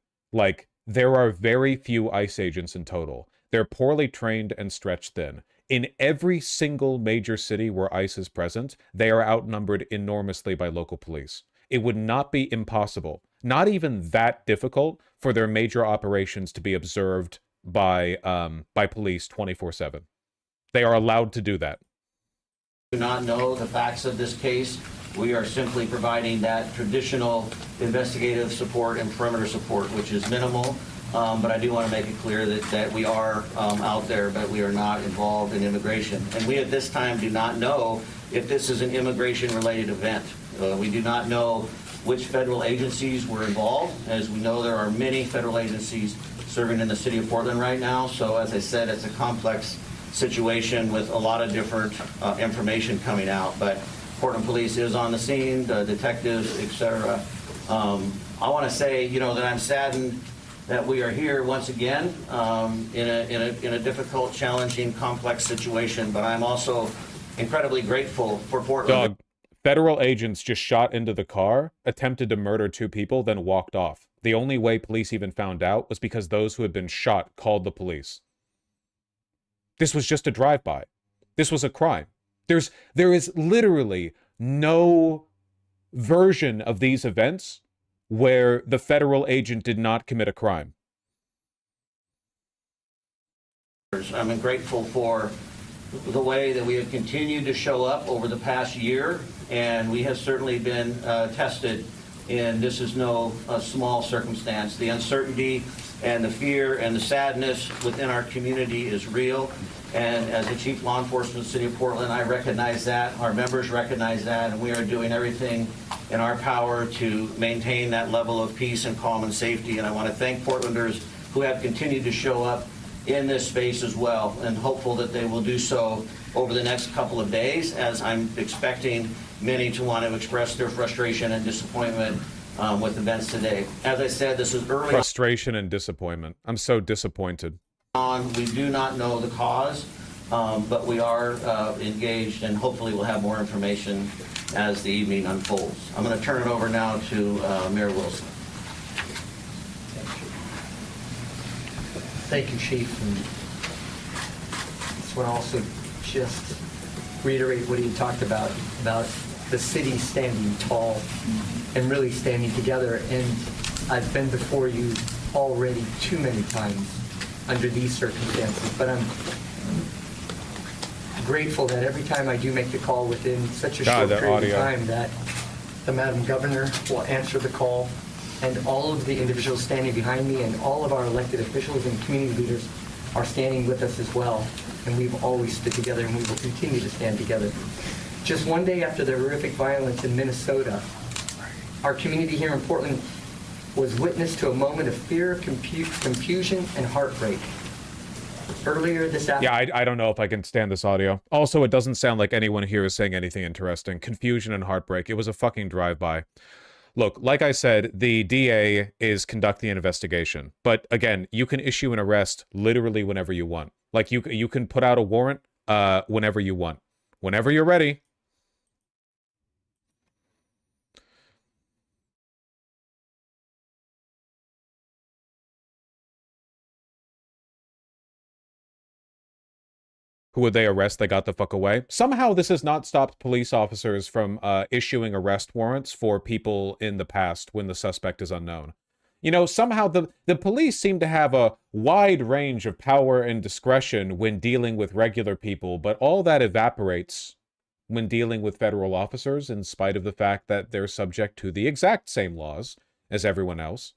A: there are very few ICE agents in total. They're poorly trained and stretched thin. In every single major city where ICE is present, they are outnumbered enormously by local police. It would not be impossible, not even that difficult, for their major operations to be observed by police 24/7. They are allowed to do that.
F: Do not know the facts of this case. We are simply providing that traditional investigative support and perimeter support, which is minimal. But I do want to make it clear that we are out there, but we are not involved in immigration. And we at this time do not know if this is an immigration-related event. We do not know which federal agencies were involved. As we know, there are many federal agencies serving in the city of Portland right now. So as I said, it's a complex situation with a lot of different information coming out. But Portland Police is on the scene, the detectives, etc. I want to say, that I'm saddened that we are here once again in a difficult, challenging, complex situation. But I'm also incredibly grateful for Portland.
A: Dog, federal agents just shot into the car, attempted to murder two people, then walked off. The only way police even found out was because those who had been shot called the police. This was just a drive-by. This was a crime. There is literally no version of these events where the federal agent did not commit a crime.
F: I'm grateful for the way that we have continued to show up over the past year, and we have certainly been tested, and this is no small circumstance. The uncertainty and the fear and the sadness within our community is real, and as the Chief Law Enforcement of the City of Portland, I recognize that, our members recognize that, and we are doing everything in our power to maintain that level of peace and calm and safety. And I want to thank Portlanders who have continued to show up in this space as well, and hopeful that they will do so over the next couple of days, as I'm expecting many to want to express their frustration and disappointment with events today. As I said, this is early.
A: Frustration and disappointment. I'm so disappointed.
F: We do not know the cause, but we are engaged, and hopefully we'll have more information as the evening unfolds. I'm going to turn it over now to Mayor Wilson.
G: Thank you, Chief. And I just want to also just reiterate what he talked about the city standing tall and really standing together. And I've been before you already too many times under these circumstances, but I'm grateful that every time I do make the call within such a short period of time, that the Madam Governor will answer the call, and all of the individuals standing behind me and all of our elected officials and community leaders are standing with us as well. And we've always stood together, and we will continue to stand together. Just one day after the horrific violence in Minnesota, our community here in Portland was witness to a moment of fear, confusion, and heartbreak. Earlier this afternoon.
A: Yeah, I don't know if I can stand this audio. Also, it doesn't sound like anyone here is saying anything interesting. Confusion and heartbreak. It was a fucking drive-by. Look, like I said, the DA is conducting an investigation. But again, you can issue an arrest literally whenever you want. Like, you can put out a warrant whenever you want. Whenever you're ready. Who would they arrest? They got the fuck away. Somehow this has not stopped police officers from issuing arrest warrants for people in the past when the suspect is unknown. You know, somehow the police seem to have a wide range of power and discretion when dealing with regular people, but all that evaporates when dealing with federal officers, in spite of the fact that they're subject to the exact same laws as everyone else.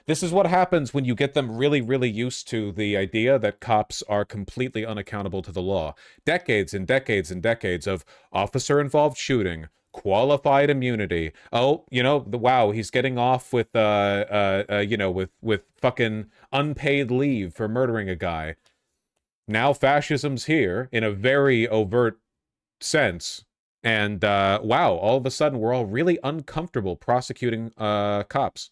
A: This is what happens when you get them really, really used to the idea that cops are completely unaccountable to the law. Decades and decades and decades of officer-involved shooting, qualified immunity. Oh, you know, wow, he's getting off with, you know, with fucking unpaid leave for murdering a guy. Now fascism's here in a very overt sense. And, wow, all of a sudden we're all really uncomfortable prosecuting cops.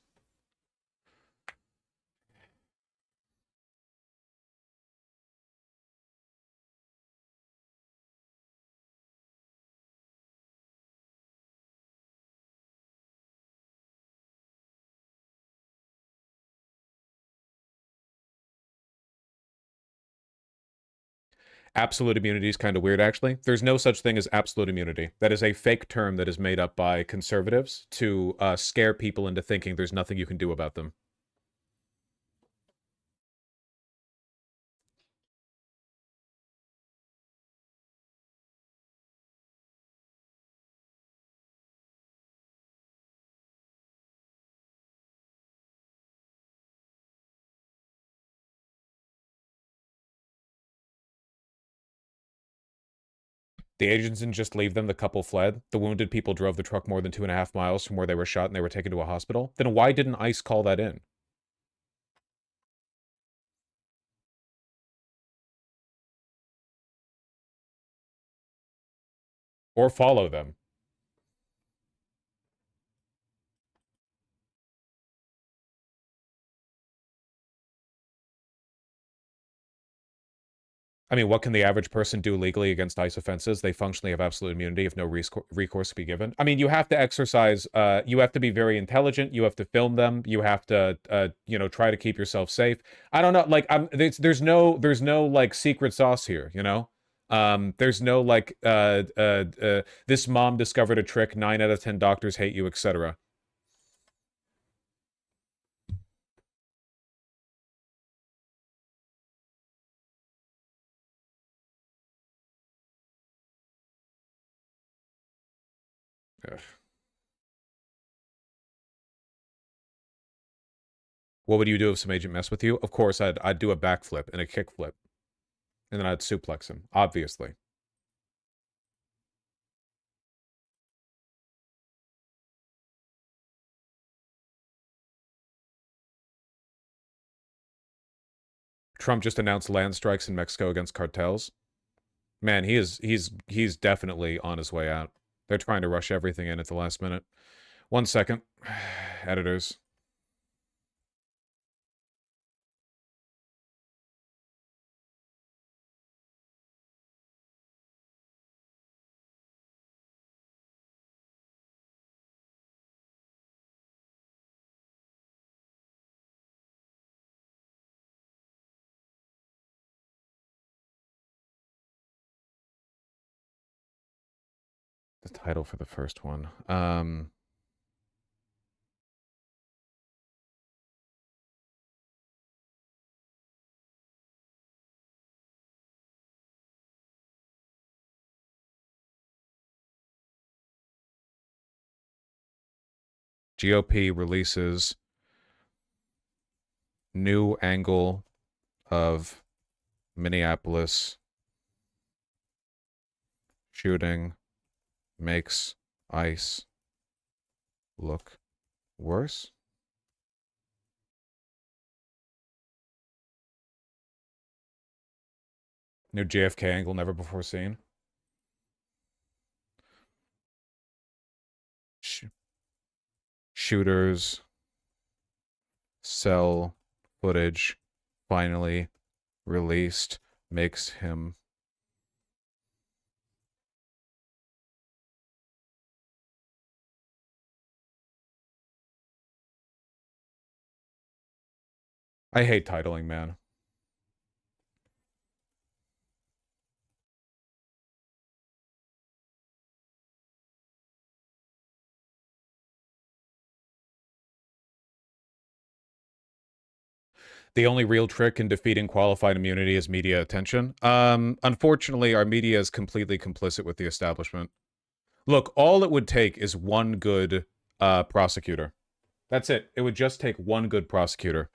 A: Absolute immunity is kind of weird, actually. There's no such thing as absolute immunity. That is a fake term that is made up by conservatives to scare people into thinking there's nothing you can do about them. The agents didn't just leave them, the couple fled. The wounded people drove the truck more than 2.5 miles from where they were shot and they were taken to a hospital. Then why didn't ICE call that in? Or follow them? I mean, what can the average person do legally against ICE offenses? They functionally have absolute immunity if no recourse to be given. I mean, you have to exercise, you have to be very intelligent, you have to film them, you have to, you know, try to keep yourself safe. I don't know, like, there's no, like, secret sauce here, you know? There's no, like, this mom discovered a trick, 9 out of 10 doctors hate you, etc. Ugh. What would you do if some agent messed with you? Of course, I'd do a backflip and a kickflip. And then I'd suplex him, obviously. Trump just announced land strikes in Mexico against cartels. Man, he's definitely on his way out. They're trying to rush everything in at the last minute. 1 second. Editors. The title for the first one. GOP releases new angle of Minneapolis shooting makes ICE look worse. New JFK angle never before seen. Shooters. Cell footage finally released makes him I hate titling, man. The only real trick in defeating qualified immunity is media attention. Unfortunately, our media is completely complicit with the establishment. Look, all it would take is one good prosecutor. That's it. It would just take one good prosecutor.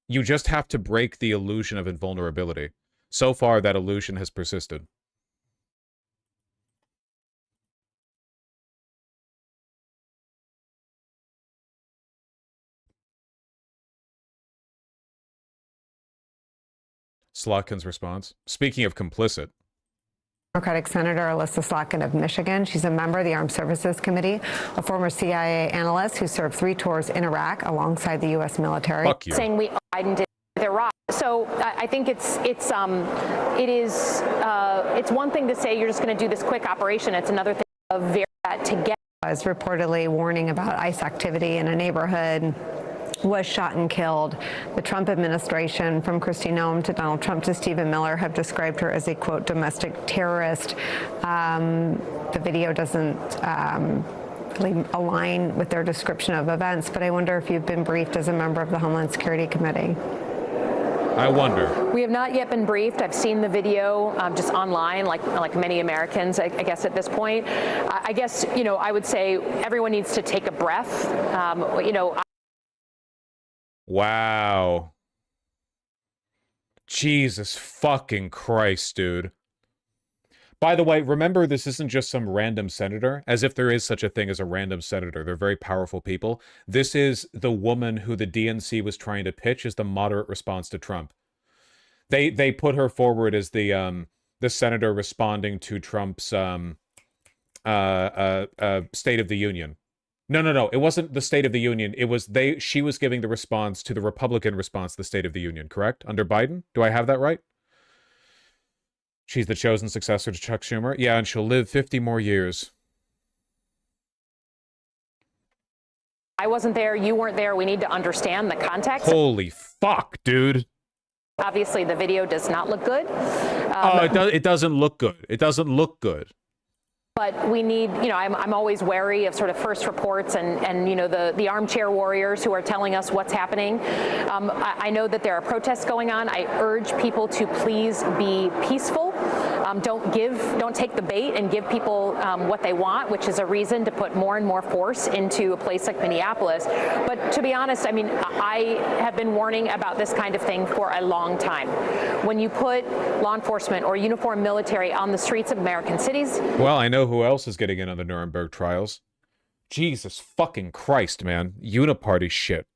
A: You just have to break the illusion of invulnerability. So far, that illusion has persisted. Slotkin's response. Speaking of complicit.
J: Democratic Senator Alyssa Slotkin of Michigan. She's a member of the Armed Services Committee, a former CIA analyst who served 3 tours in Iraq alongside the U.S. military.
A: Fuck you.
K: Saying Biden did with Iraq. So I think it's one thing to say you're just going to do this quick operation. It's another thing to verify that together.
J: Was reportedly warning about ICE activity in a neighborhood. Was shot and killed. The Trump administration, from Kristi Noem to Donald Trump to Stephen Miller, have described her as a, quote, domestic terrorist. The video doesn't really align with their description of events, but I wonder if you've been briefed as a member of the Homeland Security Committee.
A: I wonder.
K: We have not yet been briefed. I've seen the video just online, like many Americans, I guess, at this point. I guess, I would say everyone needs to take a breath.
A: Wow. Jesus fucking Christ, dude. By the way, remember, this isn't just some random senator, as if there is such a thing as a random senator. They're very powerful people. This is the woman who the DNC was trying to pitch as the moderate response to Trump. They put her forward as the senator responding to Trump's State of the Union. No. It wasn't the State of the Union. It was she was giving the response to the Republican response to the State of the Union, correct? Under Biden? Do I have that right? She's the chosen successor to Chuck Schumer. Yeah, and she'll live 50 more years.
K: I wasn't there. You weren't there. We need to understand the context.
A: Holy fuck, dude.
K: Obviously, the video does not look good.
A: It doesn't look good. It doesn't look good.
K: But we need, I'm always wary of sort of first reports and the armchair warriors who are telling us what's happening. I know that there are protests going on. I urge people to please be peaceful. Don't take the bait and give people what they want, which is a reason to put more and more force into a place like Minneapolis. But to be honest, I have been warning about this kind of thing for a long time. When you put law enforcement or uniformed military on the streets of American cities.
A: Well, I know who else is getting in on the Nuremberg trials. Jesus fucking Christ, man. Uniparty shit.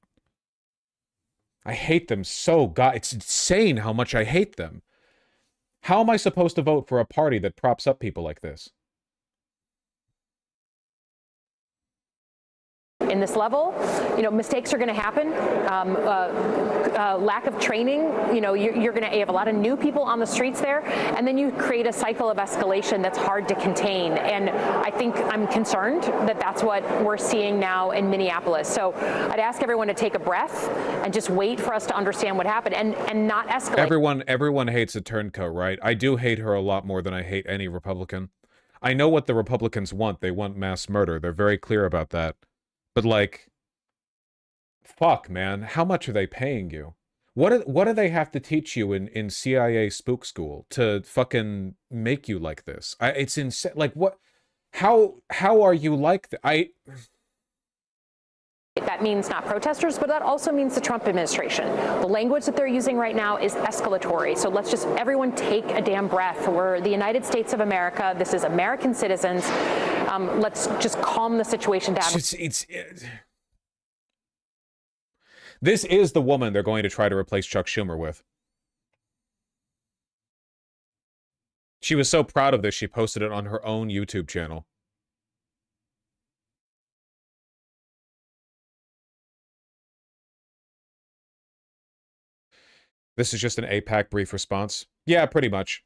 A: I hate them so it's insane how much I hate them. How am I supposed to vote for a party that props up people like this?
K: In this level, mistakes are going to happen. Lack of training, you're going to have a lot of new people on the streets there, and then you create a cycle of escalation that's hard to contain. And I think I'm concerned that that's what we're seeing now in Minneapolis. So I'd ask everyone to take a breath and just wait for us to understand what happened and not escalate.
A: Everyone hates a turncoat, right? I do hate her a lot more than I hate any Republican. I know what the Republicans want. They want mass murder. They're very clear about that. But fuck, man, how much are they paying you? What do they have to teach you in CIA spook school to fucking make you like this? It's insane. What? How are you like that?
K: That means not protesters, but that also means the Trump administration. The language that they're using right now is escalatory. So let's just everyone take a damn breath. We're the United States of America. This is American citizens. Let's just calm the situation down.
A: This is the woman they're going to try to replace Chuck Schumer with. She was so proud of this, she posted it on her own YouTube channel. This is just an AIPAC brief response. Yeah, pretty much.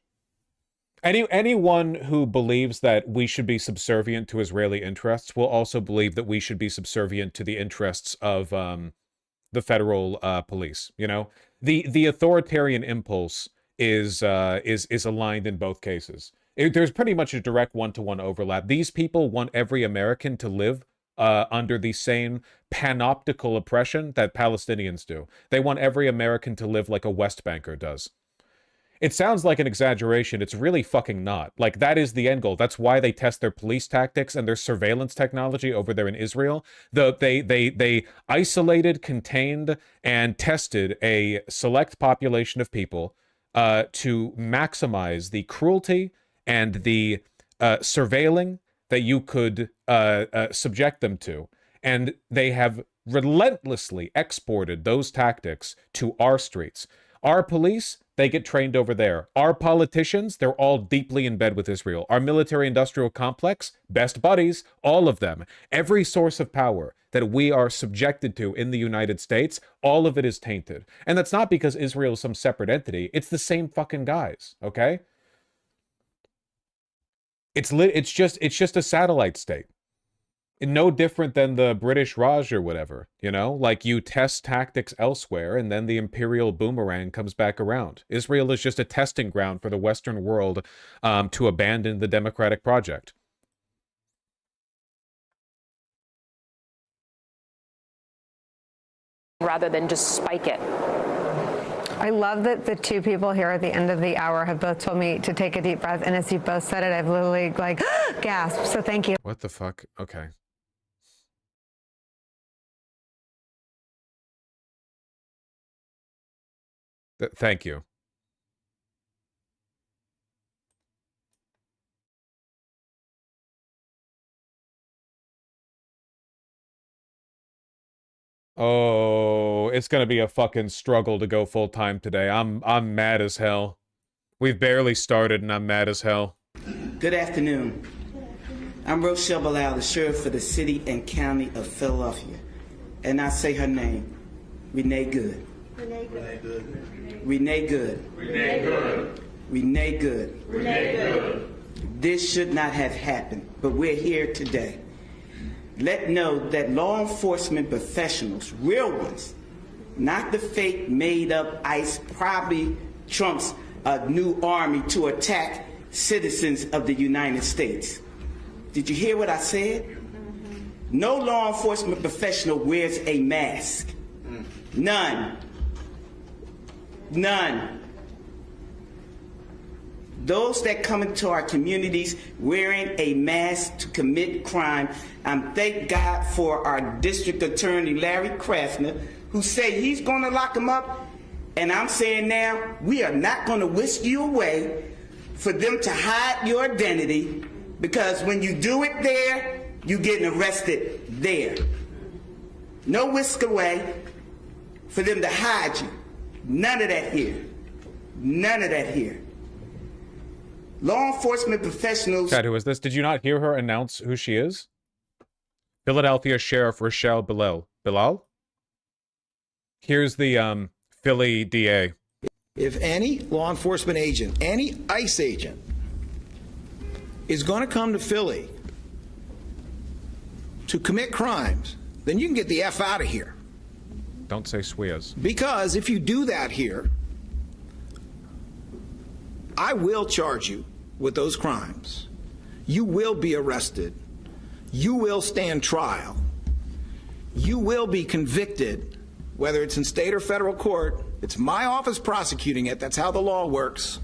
A: Anyone who believes that we should be subservient to Israeli interests will also believe that we should be subservient to the interests of the federal police. You know, the authoritarian impulse is aligned in both cases. There's pretty much a direct one-to-one overlap. These people want every American to live under the same panoptical oppression that Palestinians do. They want every American to live like a West Banker does. It sounds like an exaggeration. It's really fucking not. Like, that is the end goal. That's why they test their police tactics and their surveillance technology over there in Israel. They isolated, contained, and tested a select population of people to maximize the cruelty and the surveilling that you could subject them to. And they have relentlessly exported those tactics to our streets. Our police, they get trained over there. Our politicians, they're all deeply in bed with Israel. Our military-industrial complex, best buddies, all of them. Every source of power that we are subjected to in the United States, all of it is tainted. And that's not because Israel is some separate entity. It's the same fucking guys, okay? It's just a satellite state. No different than the British Raj or whatever, you know? Like, you test tactics elsewhere, and then the imperial boomerang comes back around. Israel is just a testing ground for the Western world to abandon the democratic project.
K: Rather than just spike it.
J: I love that the two people here at the end of the hour have both told me to take a deep breath, and as you both said it, I've literally, like, gasped, so thank you.
A: What the fuck? Okay. Thank you. Oh, it's gonna be a fucking struggle to go full time today. I'm mad as hell. We've barely started and I'm mad as hell.
L: Good afternoon. I'm Rochelle Bilal, the sheriff for the city and county of Philadelphia. And I say her name, Renee Good. Renee Good. Renee Good. Renee Good. Renee Good. Renee Good. This should not have happened, but we're here today. Let know that law enforcement professionals, real ones, not the fake made up ICE, probably Trump's new army to attack citizens of the United States. Did you hear what I said? No law enforcement professional wears a mask. None. None. Those that come into our communities wearing a mask to commit crime, thank God for our district attorney, Larry Krasner, who said he's going to lock them up. And I'm saying now, we are not going to whisk you away for them to hide your identity, because when you do it there, you're getting arrested there. No whisk away for them to hide you. None of that here. None of that here. Law enforcement professionals...
A: Chad, who is this? Did you not hear her announce who she is? Philadelphia Sheriff Rochelle Bilal. Bilal? Here's the Philly DA.
M: If any law enforcement agent, any ICE agent, is going to come to Philly to commit crimes, then you can get the F out of here.
A: Don't say swears.
M: Because if you do that here, I will charge you with those crimes. You will be arrested. You will stand trial. You will be convicted, whether it's in state or federal court. It's my office prosecuting it. That's how the law works.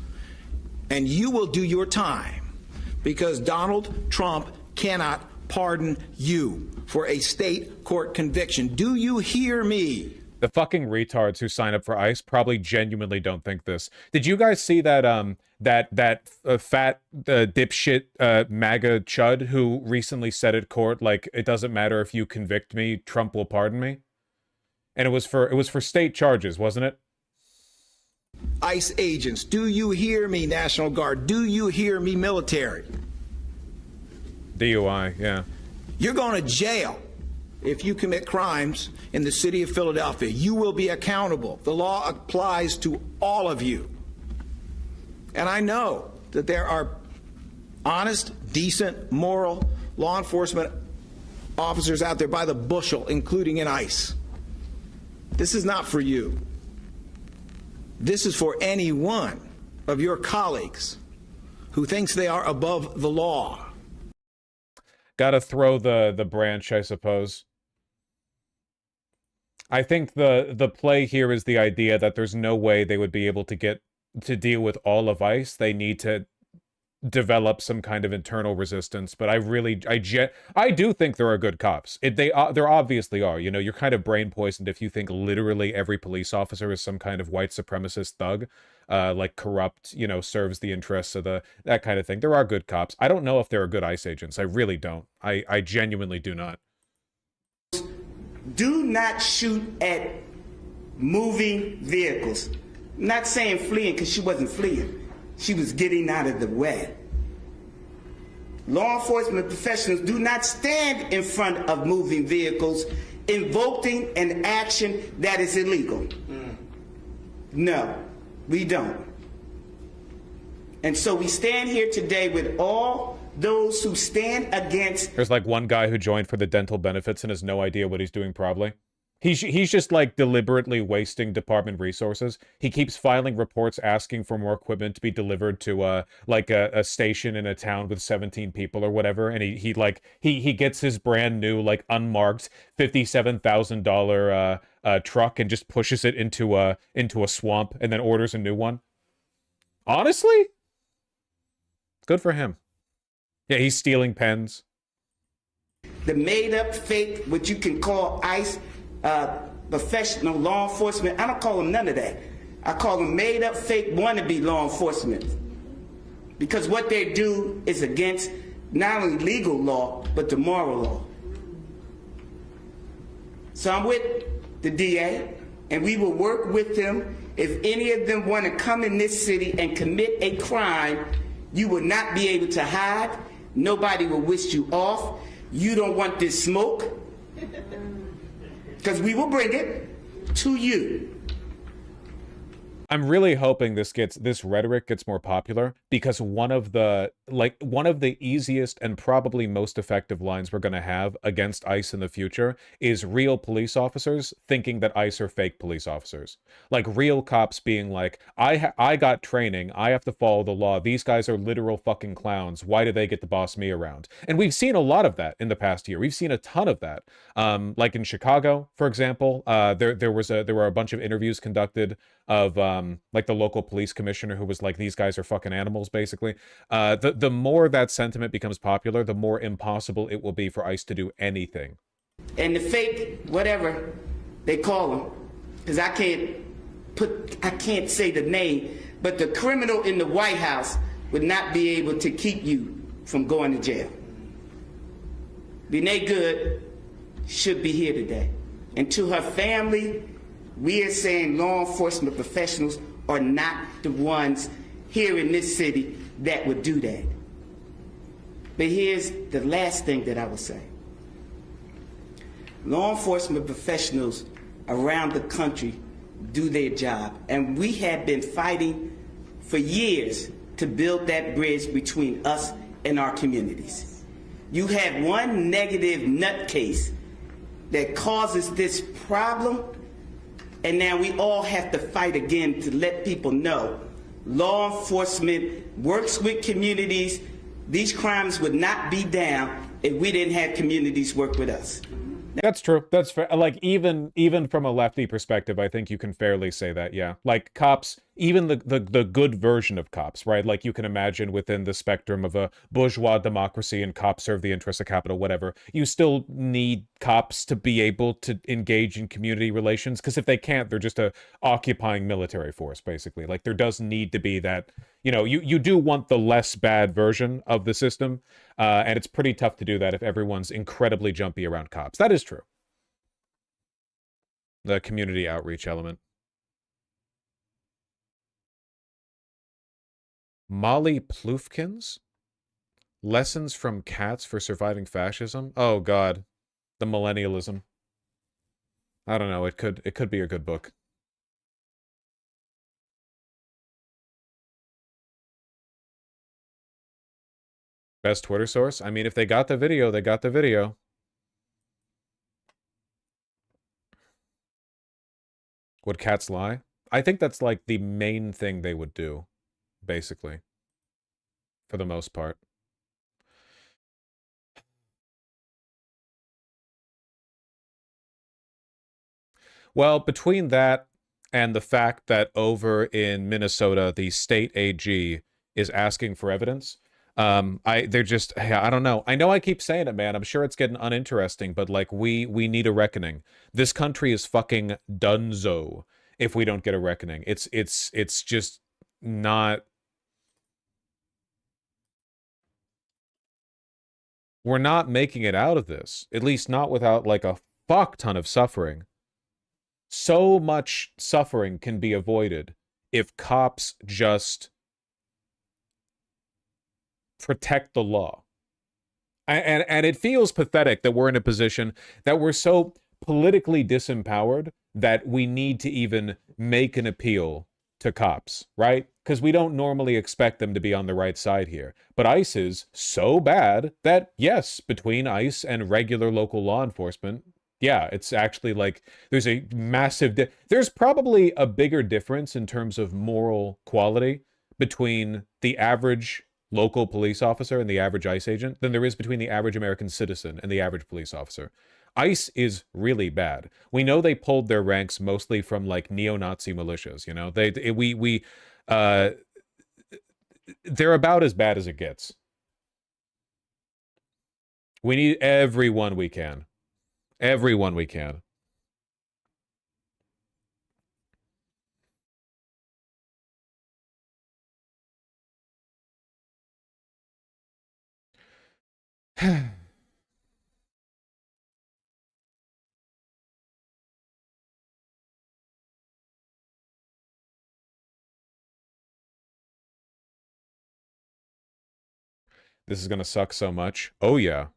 M: And you will do your time, because Donald Trump cannot pardon you for a state court conviction. Do you hear me?
A: The fucking retards who sign up for ICE probably genuinely don't think this. Did you guys see that fat dipshit MAGA chud who recently said at court, like, it doesn't matter if you convict me, Trump will pardon me? And it was for state charges, wasn't it?
M: ICE agents? Do you hear me, National Guard? Do you hear me, military?
A: DUI, yeah.
M: You're going to jail if you commit crimes in the city of Philadelphia. You will be accountable. The law applies to all of you. And I know that there are honest, decent, moral law enforcement officers out there by the bushel, including in ICE. This is not for you. This is for any one of your colleagues who thinks they are above the law.
A: Gotta throw the branch, I suppose. I think the play here is the idea that there's no way they would be able to get to deal with all of ICE. They need to develop some kind of internal resistance, but I do think there are good cops. There obviously are. You know, you're kind of brain poisoned if you think literally every police officer is some kind of white supremacist thug, like corrupt, you know, serves the interests of that kind of thing. There are good cops. I don't know if there are good ICE agents. I really don't. I genuinely do not.
L: Do not shoot at moving vehicles. I'm not saying fleeing, because she wasn't fleeing. She was getting out of the way. Law enforcement professionals do not stand in front of moving vehicles invoking an action that is illegal. No, we don't. And so we stand here today with all those who stand against.
A: There's like one guy who joined for the dental benefits and has no idea what he's doing probably. He's just like deliberately wasting department resources. He keeps filing reports asking for more equipment to be delivered to like a station in a town with 17 people or whatever, and he gets his brand new like unmarked $57,000 truck and just pushes it into a swamp and then orders a new one. Honestly, good for him. Yeah, he's stealing pens.
L: The made up fake, what you can call ICE, professional law enforcement. I don't call them none of that. I call them made up fake wannabe law enforcement. Because what they do is against not only legal law, but the moral law. So I'm with the DA, and we will work with them. If any of them want to come in this city and commit a crime, you will not be able to hide. Nobody will wish you off. You don't want this smoke, because we will bring it to you.
A: I'm really hoping this rhetoric gets more popular, because one of the easiest and probably most effective lines we're going to have against ICE in the future is real police officers thinking that ICE are fake police officers. Like real cops being like, I got training, I have to follow the law, these guys are literal fucking clowns, why do they get to boss me around? And we've seen a lot of that in the past year. We've seen a ton of that. Like in Chicago, for example, there were a bunch of interviews conducted of like the local police commissioner who was like, these guys are fucking animals, basically. The more that sentiment becomes popular, the more impossible it will be for ICE to do anything.
L: And the fake, whatever they call them, because I can't say the name, but the criminal in the White House would not be able to keep you from going to jail. Renee Good should be here today. And to her family, we are saying law enforcement professionals are not the ones here in this city that would do that. But here's the last thing that I will say. Law enforcement professionals around the country do their job, and we have been fighting for years to build that bridge between us and our communities. You have one negative nutcase that causes this problem, and now we all have to fight again to let people know law enforcement works with communities. These crimes would not be down if we didn't have communities work with us.
A: That's true. That's fair. Like, even from a lefty perspective, I think you can fairly say that, yeah. Like, cops, even the good version of cops, right? Like, you can imagine within the spectrum of a bourgeois democracy and cops serve the interests of capital, whatever, you still need cops to be able to engage in community relations, because if they can't, they're just a occupying military force, basically. Like, there does need to be that, you know, you do want the less bad version of the system, and it's pretty tough to do that if everyone's incredibly jumpy around cops. That is true. The community outreach element. Molly Ploufkins? Lessons from Cats for Surviving Fascism? Oh, God. The millennialism. I don't know. It could be a good book. Best Twitter source? I mean, if they got the video, they got the video. Would cats lie? I think that's like the main thing they would do, basically. For the most part. Well, between that and the fact that over in Minnesota, the state AG is asking for evidence, I don't know. I know I keep saying it, man. I'm sure it's getting uninteresting, but like we need a reckoning. This country is fucking dunzo if we don't get a reckoning. It's just not. We're not making it out of this, at least not without like a fuck ton of suffering. So much suffering can be avoided if cops just protect the law. And it feels pathetic that we're in a position that we're so politically disempowered that we need to even make an appeal to cops, right? Because we don't normally expect them to be on the right side here. But ICE is so bad that, yes, between ICE and regular local law enforcement, yeah, it's actually like there's a massive... There's probably a bigger difference in terms of moral quality between the average local police officer and the average ICE agent than there is between the average American citizen and the average police officer. ICE is really bad. We know they pulled their ranks mostly from like neo-Nazi militias, you know? They're about as bad as it gets. We need everyone we can. Everyone we can. This is gonna suck so much. Oh, yeah.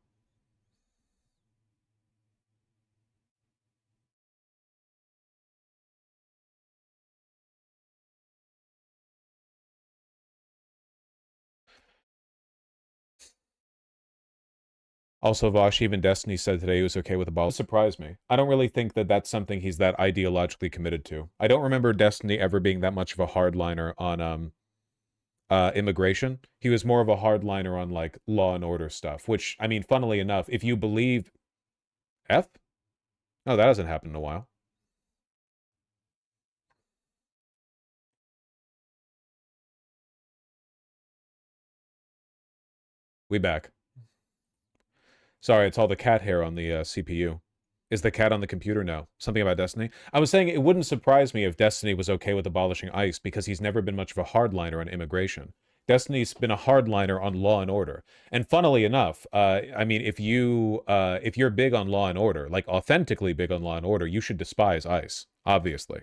A: Also, Vosh, even Destiny said today he was okay with the ball. It surprised me. I don't really think that that's something he's that ideologically committed to. I don't remember Destiny ever being that much of a hardliner on immigration. He was more of a hardliner on like law and order stuff, which, I mean, funnily enough, if you believe... F? No, that hasn't happened in a while. We back. Sorry, it's all the cat hair on the CPU. Is the cat on the computer? No. Something about Destiny? I was saying it wouldn't surprise me if Destiny was okay with abolishing ICE because he's never been much of a hardliner on immigration. Destiny's been a hardliner on law and order. And funnily enough, I mean, if you're big on law and order, like authentically big on law and order, you should despise ICE, obviously.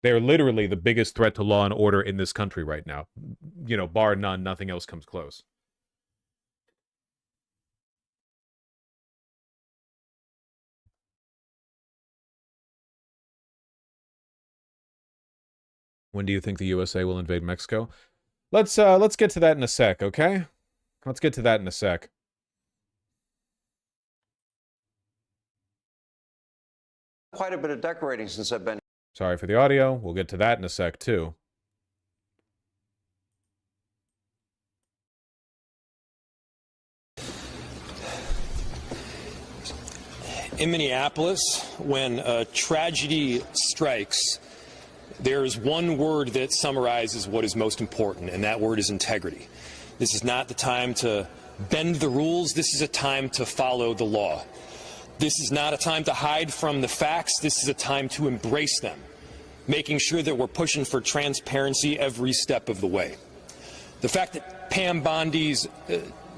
A: They're literally the biggest threat to law and order in this country right now. You know, bar none, nothing else comes close. When do you think the USA will invade Mexico? Let's get to that in a sec, okay? Let's get to that in a sec.
N: Quite a bit of decorating since I've been...
A: Sorry for the audio. We'll get to that in a sec, too.
O: In Minneapolis, when a tragedy strikes, there's one word that summarizes what is most important, and that word is integrity. This is not the time to bend the rules. This is a time to follow the law. This is not a time to hide from the facts. This is a time to embrace them, making sure that we're pushing for transparency every step of the way. The fact that Pam Bondi's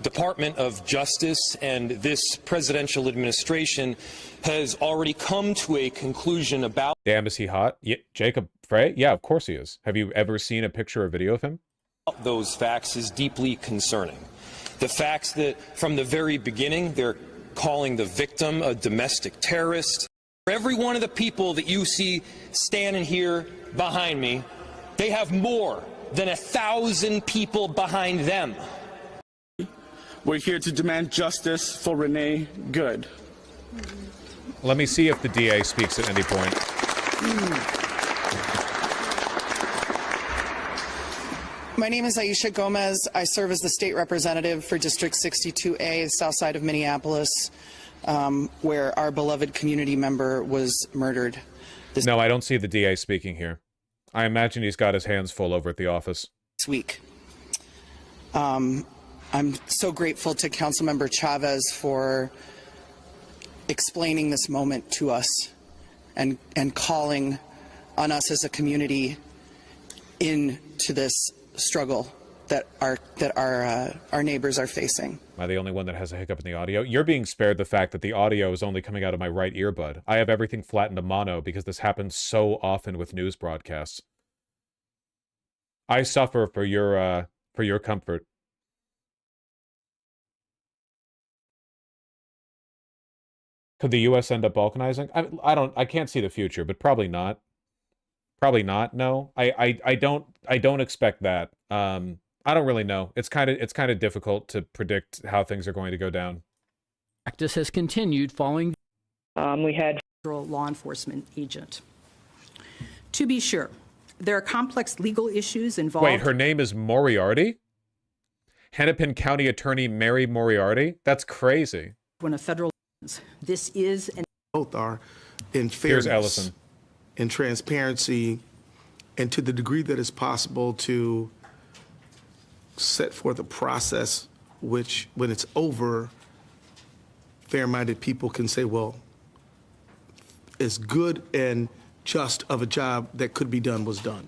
O: Department of Justice and this presidential administration has already come to a conclusion about...
A: Damn, is he hot? Yeah, Jacob Frey? Yeah, of course he is. Have you ever seen a picture or video of him?
O: Those facts is deeply concerning. The facts that from the very beginning they're calling the victim a domestic terrorist. Every one of the people that you see standing here behind me, they have more than 1,000 people behind them.
P: We're here to demand justice for Renee Good.
A: Let me see if the DA speaks at any point.
Q: My name is Aisha Gomez. I serve as the state representative for District 62A, south side of Minneapolis, where our beloved community member was murdered.
A: No, I don't see the DA speaking here. I imagine he's got his hands full over at the office.
Q: This week. I'm so grateful to Councilmember Chavez for explaining this moment to us and calling on us as a community into this struggle that our neighbors are facing.
A: Am I the only one that has a hiccup in the audio? You're being spared the fact that the audio is only coming out of my right earbud. I have everything flattened to mono because this happens so often with news broadcasts. I suffer for your comfort. Could the U.S. end up balkanizing? I can't see the future, but probably not. Probably not. No, I don't expect that. I don't really know. It's kind of difficult to predict how things are going to go down.
R: Practice has continued following.
S: We had federal law enforcement agent. To be sure, there are complex legal issues involved.
A: Wait, her name is Moriarty? Hennepin County Attorney Mary Moriarty? That's crazy.
S: When a federal, this is an
T: both are in
A: Here's
T: fairness,
A: Ellison.
T: in transparency, and to the degree that is possible to set forth a process which, when it's over, fair-minded people can say, well, as good and just of a job that could be done was done.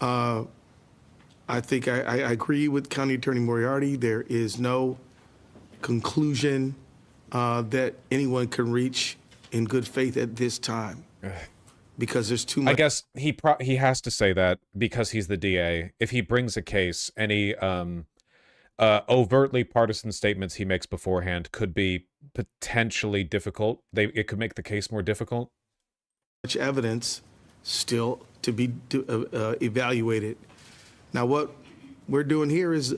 T: I think I agree with County Attorney Moriarty. There is no conclusion that anyone can reach in good faith at this time. Because there's too much.
A: I guess he has to say that because he's the DA. If he brings a case, any overtly partisan statements he makes beforehand could be potentially difficult. It could make the case more difficult.
T: Much evidence still to be evaluated. Now, what we're doing here is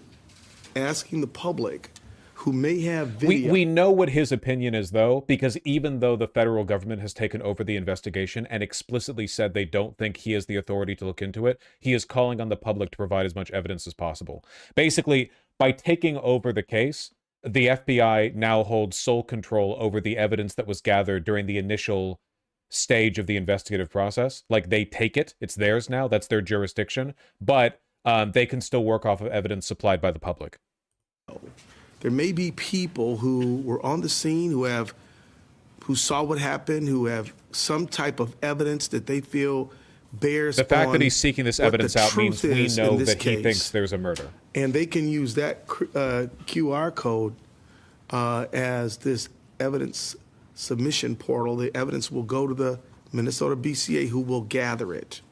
T: asking the public who may have video.
A: We know what his opinion is, though, because even though the federal government has taken over the investigation and explicitly said they don't think he has the authority to look into it, he is calling on the public to provide as much evidence as possible. Basically, by taking over the case, the FBI now holds sole control over the evidence that was gathered during the initial stage of the investigative process. Like, they take it, it's theirs now, that's their jurisdiction, but they can still work off of evidence supplied by the public.
T: There may be people who were on the scene, who saw what happened, who have some type of evidence that they feel bears.
A: The fact
T: on
A: that he's seeking this
T: what
A: evidence
T: the
A: out means
T: truth
A: we
T: is
A: know
T: in this
A: that he
T: case.
A: thinks there's a murder.
T: And they can use that QR code as this evidence submission portal. The evidence will go to the Minnesota BCA, who will gather it.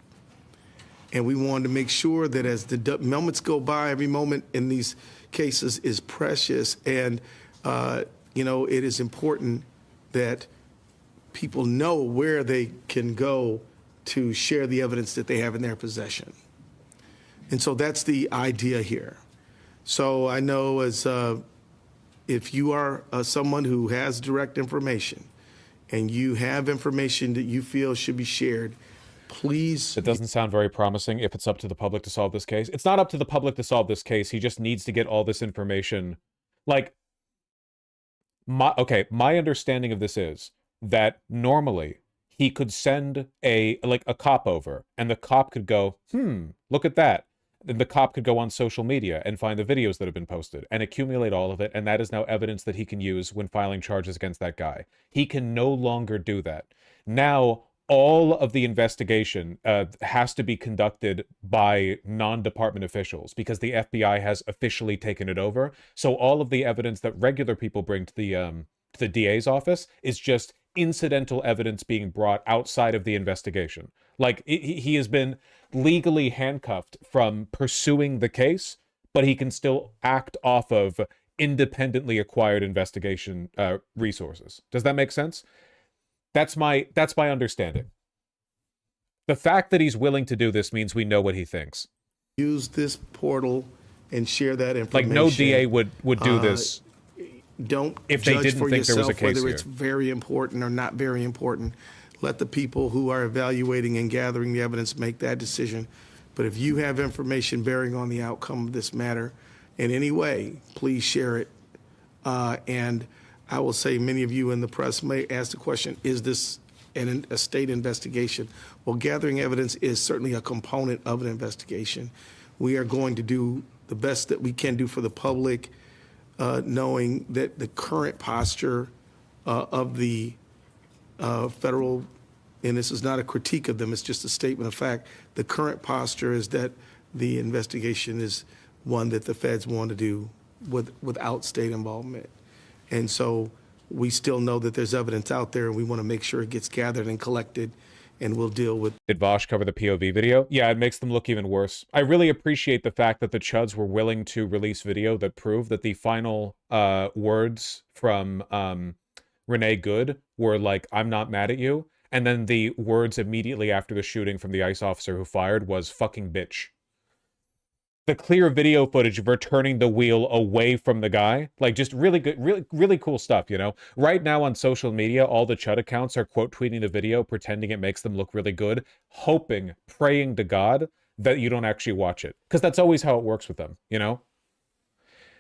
T: And we wanted to make sure that as the moments go by, every moment in these cases is precious, and it is important that people know where they can go to share the evidence that they have in their possession. And so that's the idea here. So I know if you are someone who has direct information and you have information that you feel should be shared, please.
A: It doesn't sound very promising if it's up to the public to solve this case. It's not up to the public to solve this case. He just needs to get all this information. Like, my understanding of this is that normally he could send a cop over, and the cop could go, look at that. Then the cop could go on social media and find the videos that have been posted and accumulate all of it, and that is now evidence that he can use when filing charges against that guy. He can no longer do that. Now, all of the investigation has to be conducted by non-department officials because the FBI has officially taken it over. So all of the evidence that regular people bring to the DA's office is just incidental evidence being brought outside of the investigation. Like, he has been legally handcuffed from pursuing the case, but he can still act off of independently acquired investigation resources. Does that make sense? That's my understanding. The fact that he's willing to do this means we know what he thinks.
T: Use this portal and share that information.
A: Like, no DA would do this.
T: Don't
A: if they
T: judge
A: didn't
T: for
A: think there was
T: yourself
A: a case
T: whether
A: here.
T: it's very important or not very important. Let the people who are evaluating and gathering the evidence make that decision. But if you have information bearing on the outcome of this matter in any way, please share it. And I will say many of you in the press may ask the question, is this a state investigation? Well, gathering evidence is certainly a component of an investigation. We are going to do the best that we can do for the public, knowing that the current posture of the federal, and this is not a critique of them, it's just a statement of fact, the current posture is that the investigation is one that the feds want to do without state involvement. And so we still know that there's evidence out there, and we want to make sure it gets gathered and collected, and we'll deal with.
A: Did Vosh cover the POV video? Yeah, it makes them look even worse. I really appreciate the fact that the Chuds were willing to release video that proved that the final words from Renee Good were like, "I'm not mad at you," and then the words immediately after the shooting from the ICE officer who fired was "fucking bitch." The clear video footage of her turning the wheel away from the guy, like, just really good, really cool stuff, you know? Right now on social media, all the Chud accounts are quote tweeting the video, pretending it makes them look really good, hoping, praying to God that you don't actually watch it. Because that's always how it works with them, you know?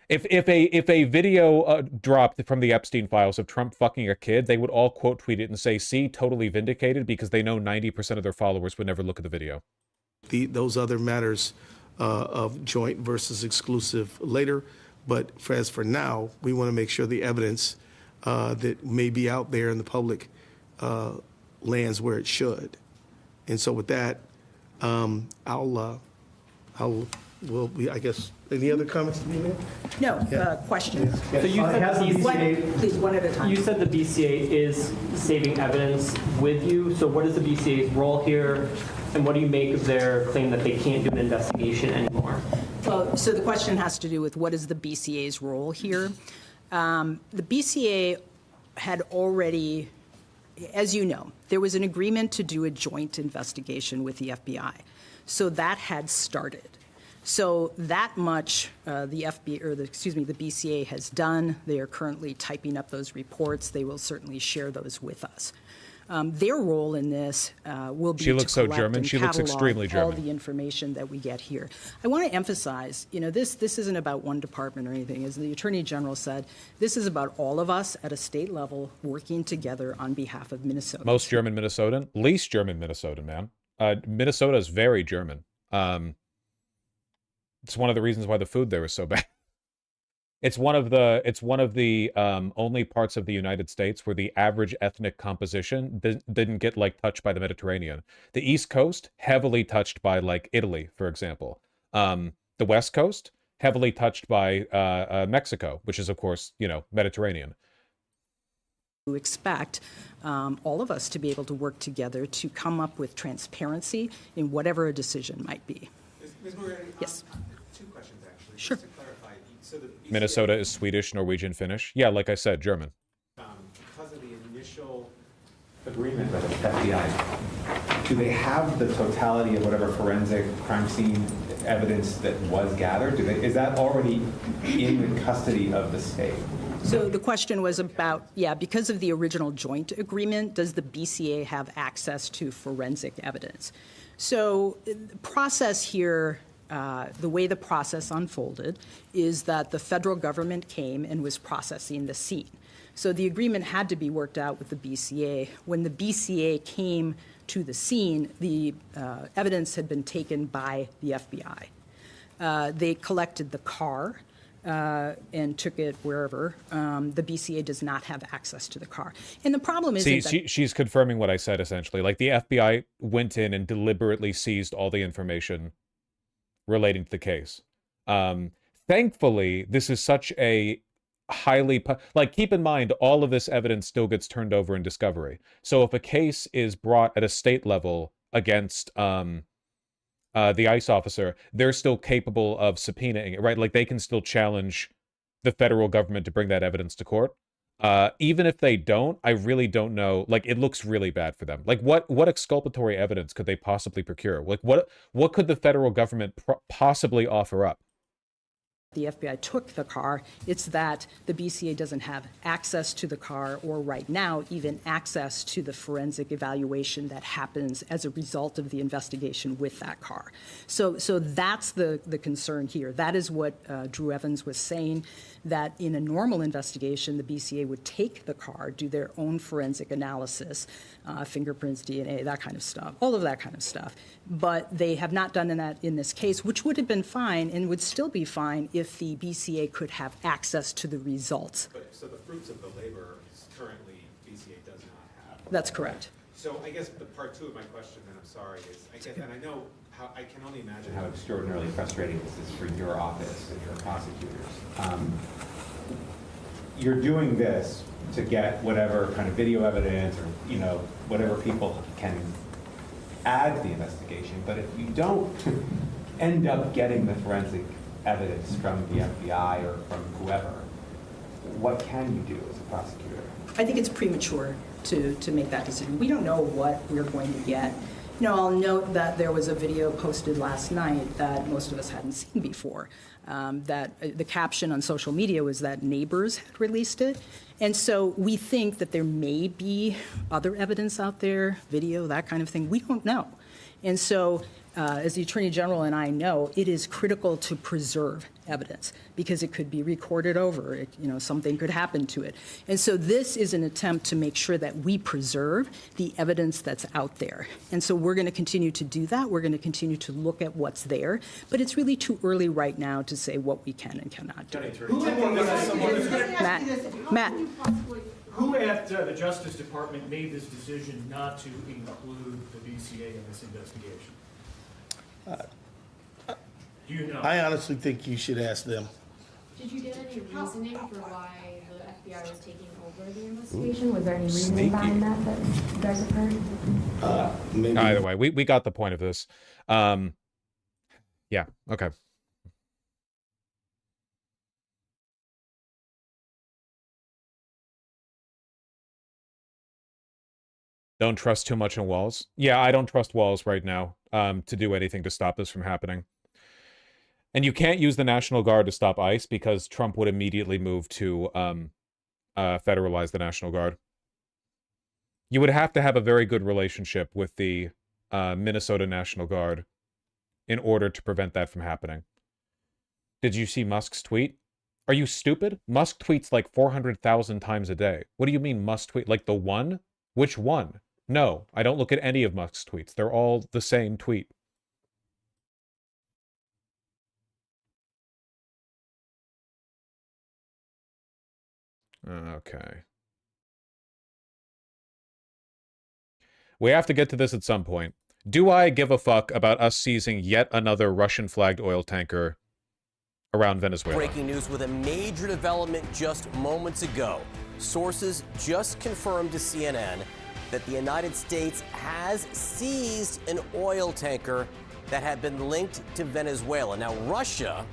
A: If a video dropped from the Epstein files of Trump fucking a kid, they would all quote tweet it and say, "See, totally vindicated," because they know 90% of their followers would never look at the video.
T: Those other matters of joint versus exclusive later, but as for now, we want to make sure the evidence that may be out there in the public lands where it should. And so with that, I guess, any other comments to be made?
S: No, questions.
D: So you said the BCA,
S: please, one at a time.
D: You said the BCA is saving evidence with you. So what is the BCA's role here, and what do you make of their claim that they can't do an investigation anymore?
S: Well, so the question has to do with what is the BCA's role here. The BCA had already, as you know, there was an agreement to do a joint investigation with the FBI. So that had started. So that much the BCA has done. They are currently typing up those reports. They will certainly share those with us. Their role in this will be
A: She looks
S: to
A: so
S: collect
A: German.
S: and
A: She looks extremely
S: catalog all
A: German.
S: the information that we get here. I want to emphasize, you know, this isn't about one department or anything. As the Attorney General said, this is about all of us at a state level working together on behalf of Minnesota.
A: Most German Minnesotan, least German Minnesotan, man. Minnesota is very German. It's one of the reasons why the food there is so bad. It's one of the only parts of the United States where the average ethnic composition didn't get like touched by the Mediterranean. The East Coast, heavily touched by like Italy, for example. The West Coast, heavily touched by Mexico, which is of course, you know, Mediterranean.
S: We expect all of us to be able to work together to come up with transparency in whatever a decision might be.
U: Ms. Moran,
S: yes.
U: Two questions actually.
S: Sure.
U: Just to clarify, so the BCA,
A: Minnesota is Swedish, Norwegian, Finnish. Yeah, like I said, German.
U: because of the initial agreement with the FBI, do they have the totality of whatever forensic crime scene evidence that was gathered? Is that already in the custody of the state?
S: So the question was about, because of the original joint agreement, does the BCA have access to forensic evidence? So the process here, the way the process unfolded is that the federal government came and was processing the scene. So the agreement had to be worked out with the BCA. When the BCA came to the scene, the evidence had been taken by the FBI. They collected the car and took it wherever. The BCA does not have access to the car. And the problem is
A: she's confirming what I said, essentially. Like, the FBI went in and deliberately seized all the information relating to the case. Thankfully, this is such a highly... Like, keep in mind, all of this evidence still gets turned over in discovery. So if a case is brought at a state level against the ICE officer, they're still capable of subpoenaing it, right? Like, they can still challenge the federal government to bring that evidence to court. Even if they don't, I really don't know. Like, it looks really bad for them. Like, what exculpatory evidence could they possibly procure? Like, what could the federal government possibly offer up?
S: The FBI took the car, it's that the BCA doesn't have access to the car or right now even access to the forensic evaluation that happens as a result of the investigation with that car. So that's the concern here. That is what Drew Evans was saying, that in a normal investigation, the BCA would take the car, do their own forensic analysis, fingerprints, DNA, that kind of stuff, all of that kind of stuff. But they have not done that in this case, which would have been fine and would still be fine if the BCA could have access to the results.
U: But, so the fruits of the labor currently BCA does not have.
S: That's correct.
U: So I guess the part two of my question, then I'm sorry, is I guess, and I know how I can only imagine how extraordinarily frustrating this is for your office and your prosecutors. You're doing this to get whatever kind of video evidence or whatever people can add to the investigation, but if you don't end up getting the forensic evidence from the FBI or from whoever, what can you do as a prosecutor?
S: I think it's premature to make that decision. We don't know what we're going to get. I'll note that there was a video posted last night that most of us hadn't seen before. That the caption on social media was that neighbors had released it. And so we think that there may be other evidence out there, video, that kind of thing. We don't know. And so as the Attorney General and I know, it is critical to preserve evidence because it could be recorded over, something could happen to it. And so this is an attempt to make sure that we preserve the evidence that's out there. And so we're going to continue to do that. We're going to continue to look at what's there. But it's really too early right now to say what we can and cannot do. Matt.
B: Who at the Justice Department made this decision not to include the BCA in this investigation? Do you know?
T: I honestly think you should ask them.
V: Did you get any reasoning for why the FBI was taking over the investigation? Was there any reasoning behind that you guys have heard?
T: Maybe.
A: Either way, we got the point of this. Yeah, okay. Don't trust too much in walls. Yeah, I don't trust walls right now to do anything to stop this from happening. And you can't use the National Guard to stop ICE because Trump would immediately move to federalize the National Guard. You would have to have a very good relationship with the Minnesota National Guard in order to prevent that from happening. Did you see Musk's tweet? Are you stupid? Musk tweets like 400,000 times a day. What do you mean Musk tweet? Like the one? Which one? No, I don't look at any of Musk's tweets. They're all the same tweet. Okay. We have to get to this at some point. Do I give a fuck about us seizing yet another Russian-flagged oil tanker around Venezuela?
W: Breaking news with a major development just moments ago. Sources just confirmed to CNN that the United States has seized an oil tanker that had been linked to Venezuela. Now, Russia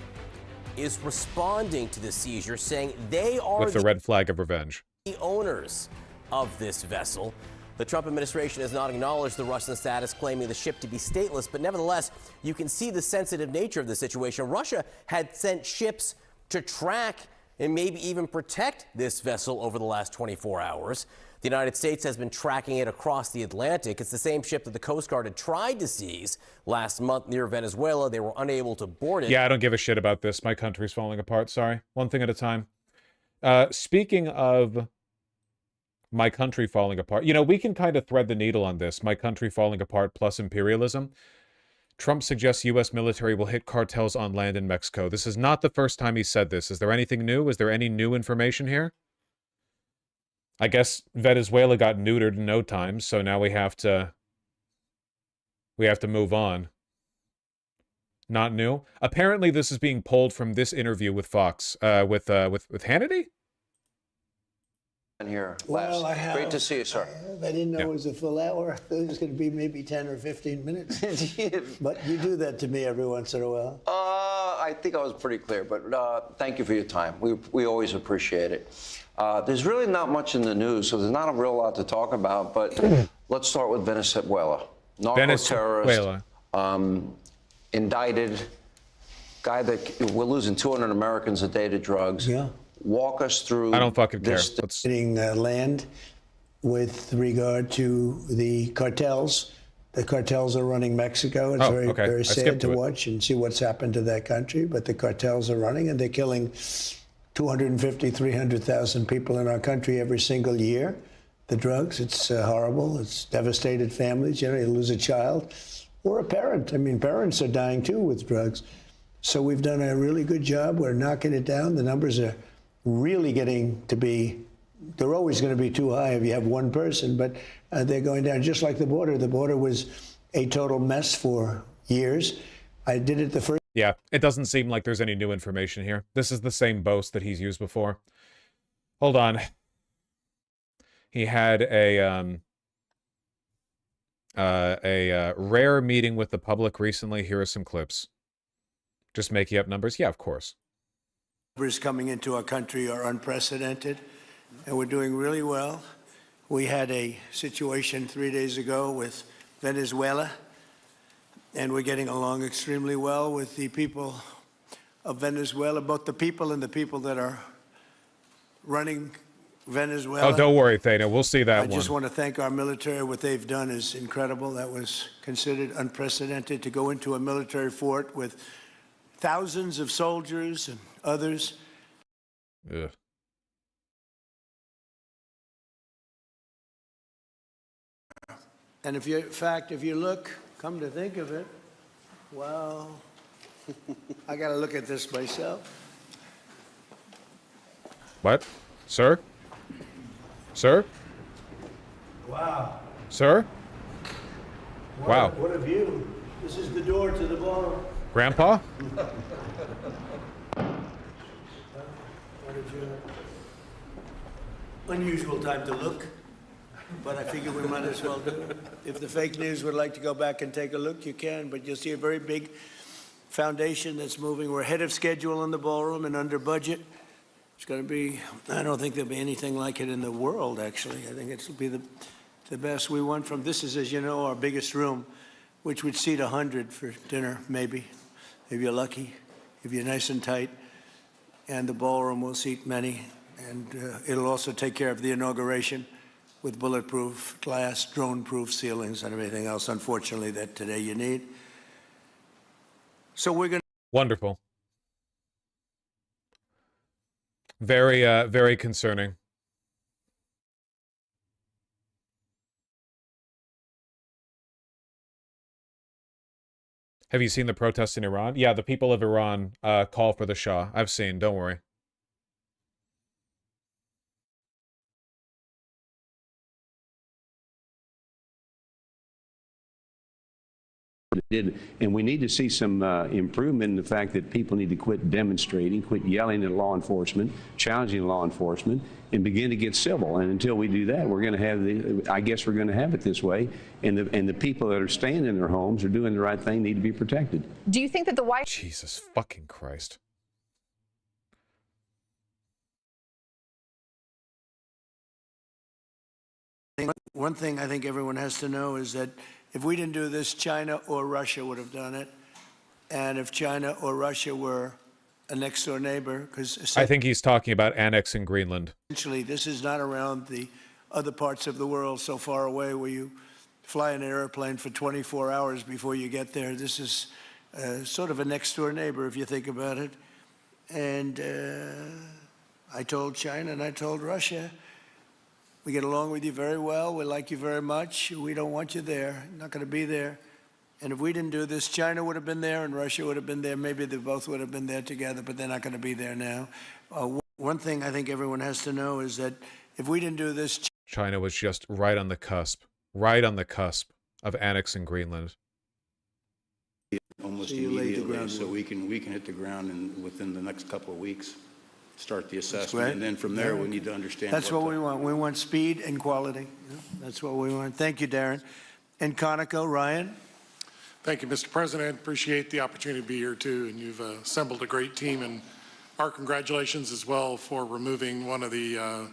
W: is responding to the seizure, saying they are
A: with the red flag of revenge.
W: The owners of this vessel. The Trump administration has not acknowledged the Russian status, claiming the ship to be stateless, but nevertheless, you can see the sensitive nature of the situation. Russia had sent ships to track and maybe even protect this vessel over the last 24 hours. The United States has been tracking it across the Atlantic. It's the same ship that the Coast Guard had tried to seize last month near Venezuela. They were unable to board it.
A: Yeah, I don't give a shit about this. My country's falling apart. Sorry. One thing at a time. Speaking of my country falling apart, we can kind of thread the needle on this. My country falling apart plus imperialism. Trump suggests U.S. military will hit cartels on land in Mexico. This is not the first time he said this. Is there anything new? Is there any new information here? I guess Venezuela got neutered in no time, so now we have to move on. Not new. Apparently, this is being pulled from this interview with Fox, with Hannity.
N: here
C: Well,
N: last.
C: I have.
N: Great to see you, sir.
C: I didn't know it was a full hour. I thought it was going to be maybe 10 or 15 minutes. But you do that to me every once in a while.
N: I think I was pretty clear, but thank you for your time. We always appreciate it. There's really not much in the news, so there's not a real lot to talk about, but let's start with Venezuela. Narco-terrorist, indicted, guy that we're losing 200 Americans a day to drugs.
C: Yeah.
N: Walk us through.
A: I don't fucking care.
C: Getting land with regard to the cartels. The cartels are running Mexico. It's very sad to watch and see what's happened to that country. But the cartels are running, and they're killing 250, 300,000 people in our country every single year. The drugs, it's horrible. It's devastated families. You know, you lose a child or a parent. I mean, parents are dying too with drugs. So we've done a really good job. We're knocking it down. The numbers are really getting to be, they're always going to be too high if you have one person, but they're going down just like the border. The border was a total mess for years. I did it the first.
A: Yeah, it doesn't seem like there's any new information here. This is the same boast that he's used before. Hold on. He had a rare meeting with the public recently. Here are some clips. Just making up numbers? Yeah, of course.
C: Numbers coming into our country are unprecedented, and we're doing really well. We had a situation 3 days ago with Venezuela, and we're getting along extremely well with the people of Venezuela, both the people and the people that are running Venezuela.
A: Oh, don't worry, Thana. We'll see that one.
C: I just want to thank our military. What they've done is incredible. That was considered unprecedented to go into a military fort with thousands of soldiers and others.
A: Ugh.
C: And if you, in fact, if you look, come to think of it, well, I got to look at this myself.
A: What? Sir? Sir?
C: Wow.
A: Sir? Wow.
C: What a view. This is the door to the ballroom.
A: Grandpa?
C: Unusual time to look, but I figure we might as well do it. If the fake news would like to go back and take a look, you can, but you'll see a very big foundation that's moving. We're ahead of schedule in the ballroom and under budget. It's going to be, I don't think there'll be anything like it in the world, actually. I think it'll be the best. We went from, this is, as you know, our biggest room, which would seat 100 for dinner, maybe, if you're lucky, if you're nice and tight. And the ballroom will seat many. And it'll also take care of the inauguration with bulletproof glass, drone-proof ceilings, and everything else, unfortunately, that today you need. So we're going to...
A: Wonderful. Very, very concerning. Have you seen the protests in Iran? Yeah, the people of Iran call for the Shah. I've seen, don't worry.
E: And we need to see some improvement in the fact that people need to quit demonstrating, quit yelling at law enforcement, challenging law enforcement, and begin to get civil. And until we do that, we're going to have I guess we're going to have it this way. And the people that are staying in their homes are doing the right thing, need to be protected.
I: Do you think that the White...
A: Jesus fucking Christ.
C: One thing I think everyone has to know is that if we didn't do this, China or Russia would have done it. And if China or Russia were a next-door neighbor, because
A: I think he's talking about annexing Greenland.
C: essentially this is not around the other parts of the world so far away where you fly an airplane for 24 hours before you get there. This is sort of a next-door neighbor, if you think about it. And I told China and I told Russia, we get along with you very well. We like you very much. We don't want you there. Not going to be there. And if we didn't do this, China would have been there and Russia would have been there. Maybe they both would have been there together, but they're not going to be there now. One thing I think everyone has to know is that if we didn't do this...
A: China was just right on the cusp of annexing Greenland.
E: Almost
C: So you laid the
E: immediately,
C: groundwork.
E: so we can hit the ground within the next couple of weeks.
F: start the assessment. And then from there, we need to understand.
C: That's what we want. We want speed and quality. Yeah, that's what we want. Thank you, Darren. And Conoco, Ryan.
H: Thank you, Mr. President. Appreciate the opportunity to be here, too. And you've assembled a great team. And our congratulations as well for removing one of the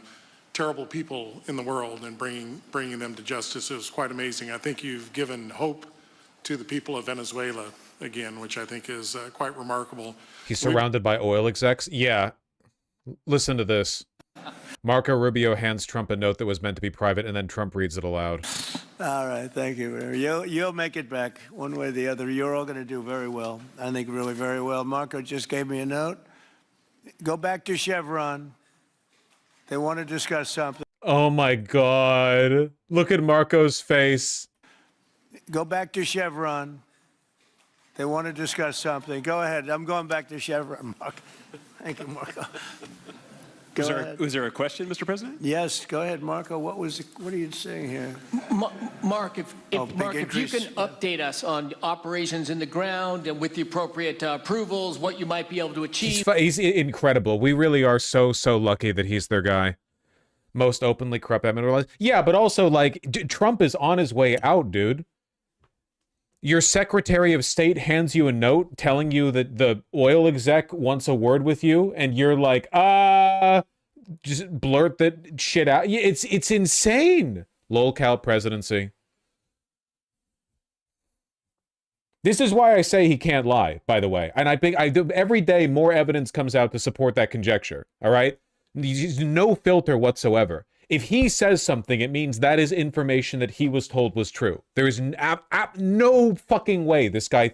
H: terrible people in the world and bringing them to justice. It was quite amazing. I think you've given hope to the people of Venezuela again, which I think is quite remarkable.
A: He's surrounded by oil execs. Yeah. Listen to this. Marco Rubio hands Trump a note that was meant to be private, and then Trump reads it aloud.
C: All right, thank you. You'll make it back one way or the other. You're all going to do very well. I think really very well. Marco just gave me a note. Go back to Chevron. They want to discuss something.
A: Oh my God. Look at Marco's face.
C: Go back to Chevron. They want to discuss something. Go ahead. I'm going back to Chevron, Marco. Thank you, Marco.
I: Was there a question, Mr. President?
C: Yes, go ahead, Marco. What are you saying here?
X: Mark, if you can update us on operations in the ground and with the appropriate approvals, what you might be able to achieve.
A: He's incredible. We really are so lucky that he's their guy. Most openly corrupt admin. Yeah, but also, like, Trump is on his way out, dude. Your Secretary of State hands you a note telling you that the oil exec wants a word with you, and you're like, just blurt that shit out. It's insane. Lolcow presidency. This is why I say he can't lie, by the way. And I think every day more evidence comes out to support that conjecture, all right? There's no filter whatsoever. If he says something, it means that is information that he was told was true. There is no fucking way this guy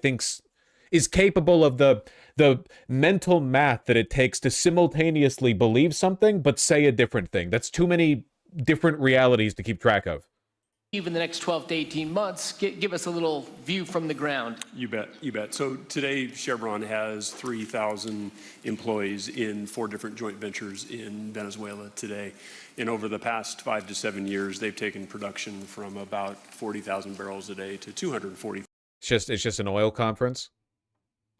A: is capable of the mental math that it takes to simultaneously believe something but say a different thing. That's too many different realities to keep track of.
X: Even the next 12 to 18 months, give us a little view from the ground.
I: You bet. So today, Chevron has 3,000 employees in 4 different joint ventures in Venezuela today. And over the past 5 to 7 years, they've taken production from about 40,000 barrels a day to 240.
A: It's just an oil conference.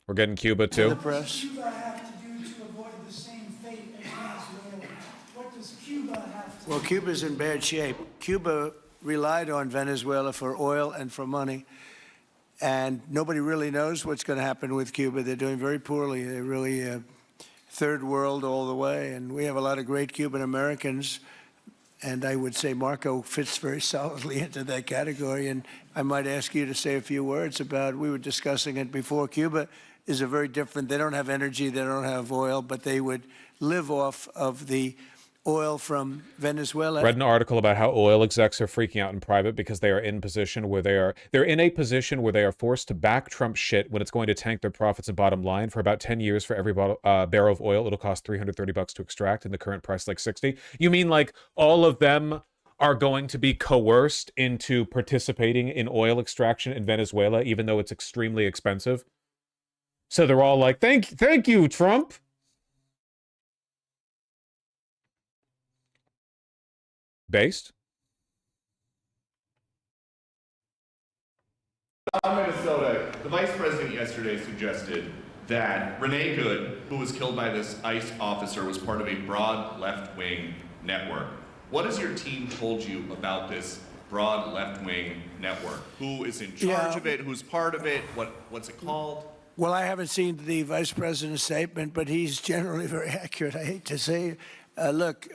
A: We're getting Cuba too.
C: The press.
Y: Cuba have to do to avoid the same fate as Venezuela? What does Cuba have to do?
C: Well, Cuba's in bad shape. Cuba relied on Venezuela for oil and for money, and nobody really knows what's going to happen with Cuba. They're doing very poorly. They're really third world all the way, and we have a lot of great Cuban Americans, and I would say Marco fits very solidly into that category. And I might ask you to say a few words about, we were discussing it before, Cuba is a very different, they don't have energy, they don't have oil, but they would live off of the oil from Venezuela.
A: Read an article about how oil execs are freaking out in private because they are in position where they're in a position where they are forced to back Trump shit when it's going to tank their profits and bottom line. For about 10 years, for every barrel of oil, it'll cost $330 to extract, and the current price like 60. You mean like all of them are going to be coerced into participating in oil extraction in Venezuela, even though it's extremely expensive? So they're all like, thank you, Trump. Based?
Z: Minnesota, the vice president yesterday suggested that Renee Good, who was killed by this ICE officer, was part of a broad left-wing network. What has your team told you about this broad left-wing network? Who is in charge of it? Who's part of it? What's it called?
C: Well, I haven't seen the vice president's statement, but he's generally very accurate. I hate to say, look,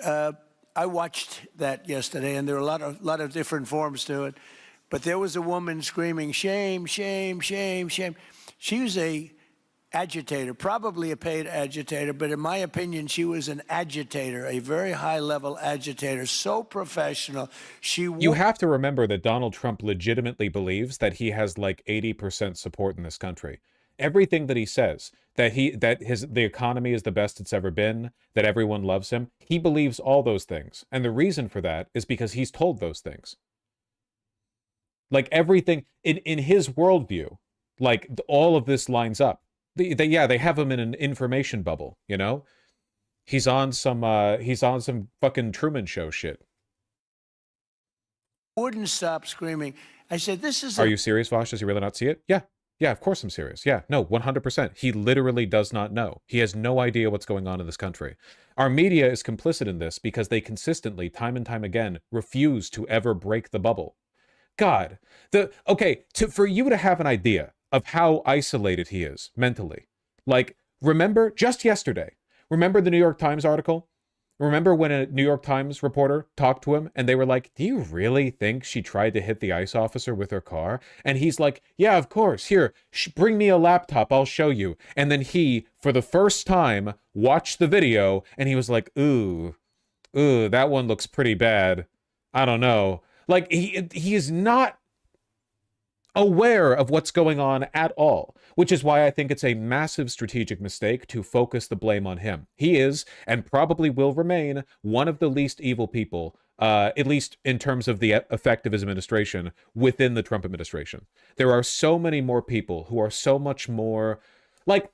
C: I watched that yesterday, and there are a lot of different forms to it. But there was a woman screaming, shame, shame, shame, shame. She was a agitator, probably a paid agitator, but in my opinion, she was an agitator, a very high-level agitator, so professional.
A: You have to remember that Donald Trump legitimately believes that he has like 80% support in this country. Everything that he says, that the economy is the best it's ever been, that everyone loves him, he believes all those things. And the reason for that is because he's told those things. Like everything in his worldview, like all of this lines up. They have him in an information bubble, you know? He's on some fucking Truman Show shit.
C: Wouldn't stop screaming. I said, this is
A: Are you serious, Vosh? Does he really not see it? Yeah. Yeah, of course I'm serious. Yeah, no, 100%. He literally does not know. He has no idea what's going on in this country. Our media is complicit in this because they consistently, time and time again, refuse to ever break the bubble. God, for you to have an idea of how isolated he is mentally, like, remember just yesterday, remember the New York Times article? Remember when a New York Times reporter talked to him and they were like, do you really think she tried to hit the ICE officer with her car? And he's like, yeah, of course. Here, bring me a laptop. I'll show you. And then he, for the first time, watched the video and he was like, ooh, that one looks pretty bad. I don't know. Like, he is not aware of what's going on at all, which is why I think it's a massive strategic mistake to focus the blame on him. He is, and probably will remain, one of the least evil people, at least in terms of the effect of his administration, within the Trump administration. There are so many more people who are so much more... Like,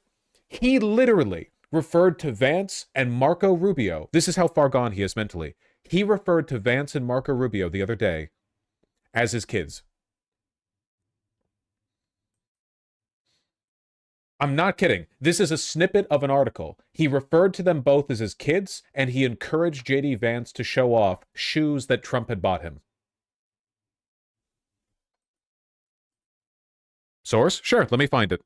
A: he literally referred to Vance and Marco Rubio. This is how far gone he is mentally. He referred to Vance and Marco Rubio the other day as his kids. I'm not kidding. This is a snippet of an article. He referred to them both as his kids, and he encouraged J.D. Vance to show off shoes that Trump had bought him. Source? Sure, let me find it.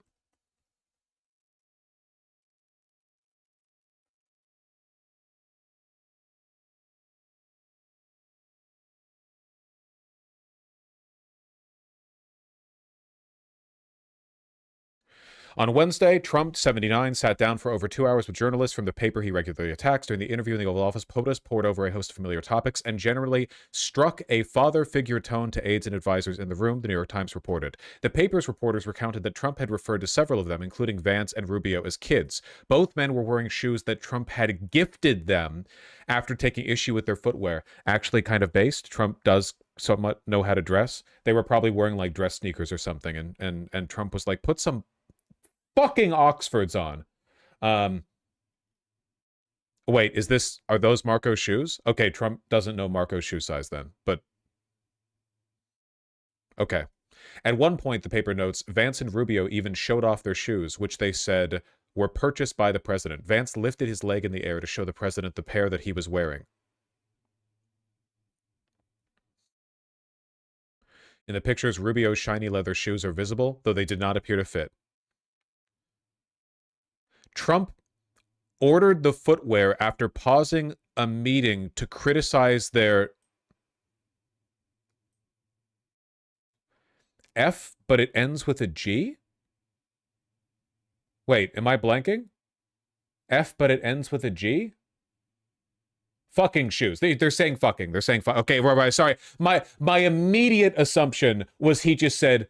A: On Wednesday, Trump, 79, sat down for over 2 hours with journalists from the paper he regularly attacks. During the interview in the Oval Office, POTUS poured over a host of familiar topics and generally struck a father figure tone to aides and advisors in the room, the New York Times reported. The paper's reporters recounted that Trump had referred to several of them, including Vance and Rubio, as kids. Both men were wearing shoes that Trump had gifted them after taking issue with their footwear. Actually kind of based. Trump does somewhat know how to dress. They were probably wearing like dress sneakers or something, and Trump was like, put some fucking Oxfords on. Wait, are those Marco's shoes? Okay, Trump doesn't know Marco's shoe size then, but okay. At one point, the paper notes, Vance and Rubio even showed off their shoes, which they said were purchased by the president. Vance lifted his leg in the air to show the president the pair that he was wearing. In the pictures, Rubio's shiny leather shoes are visible, though they did not appear to fit. Trump ordered the footwear after pausing a meeting to criticize their F, but it ends with a G? Wait, am I blanking? F, but it ends with a G? Fucking shoes. They're saying fucking. They're saying okay, right, sorry. My immediate assumption was he just said,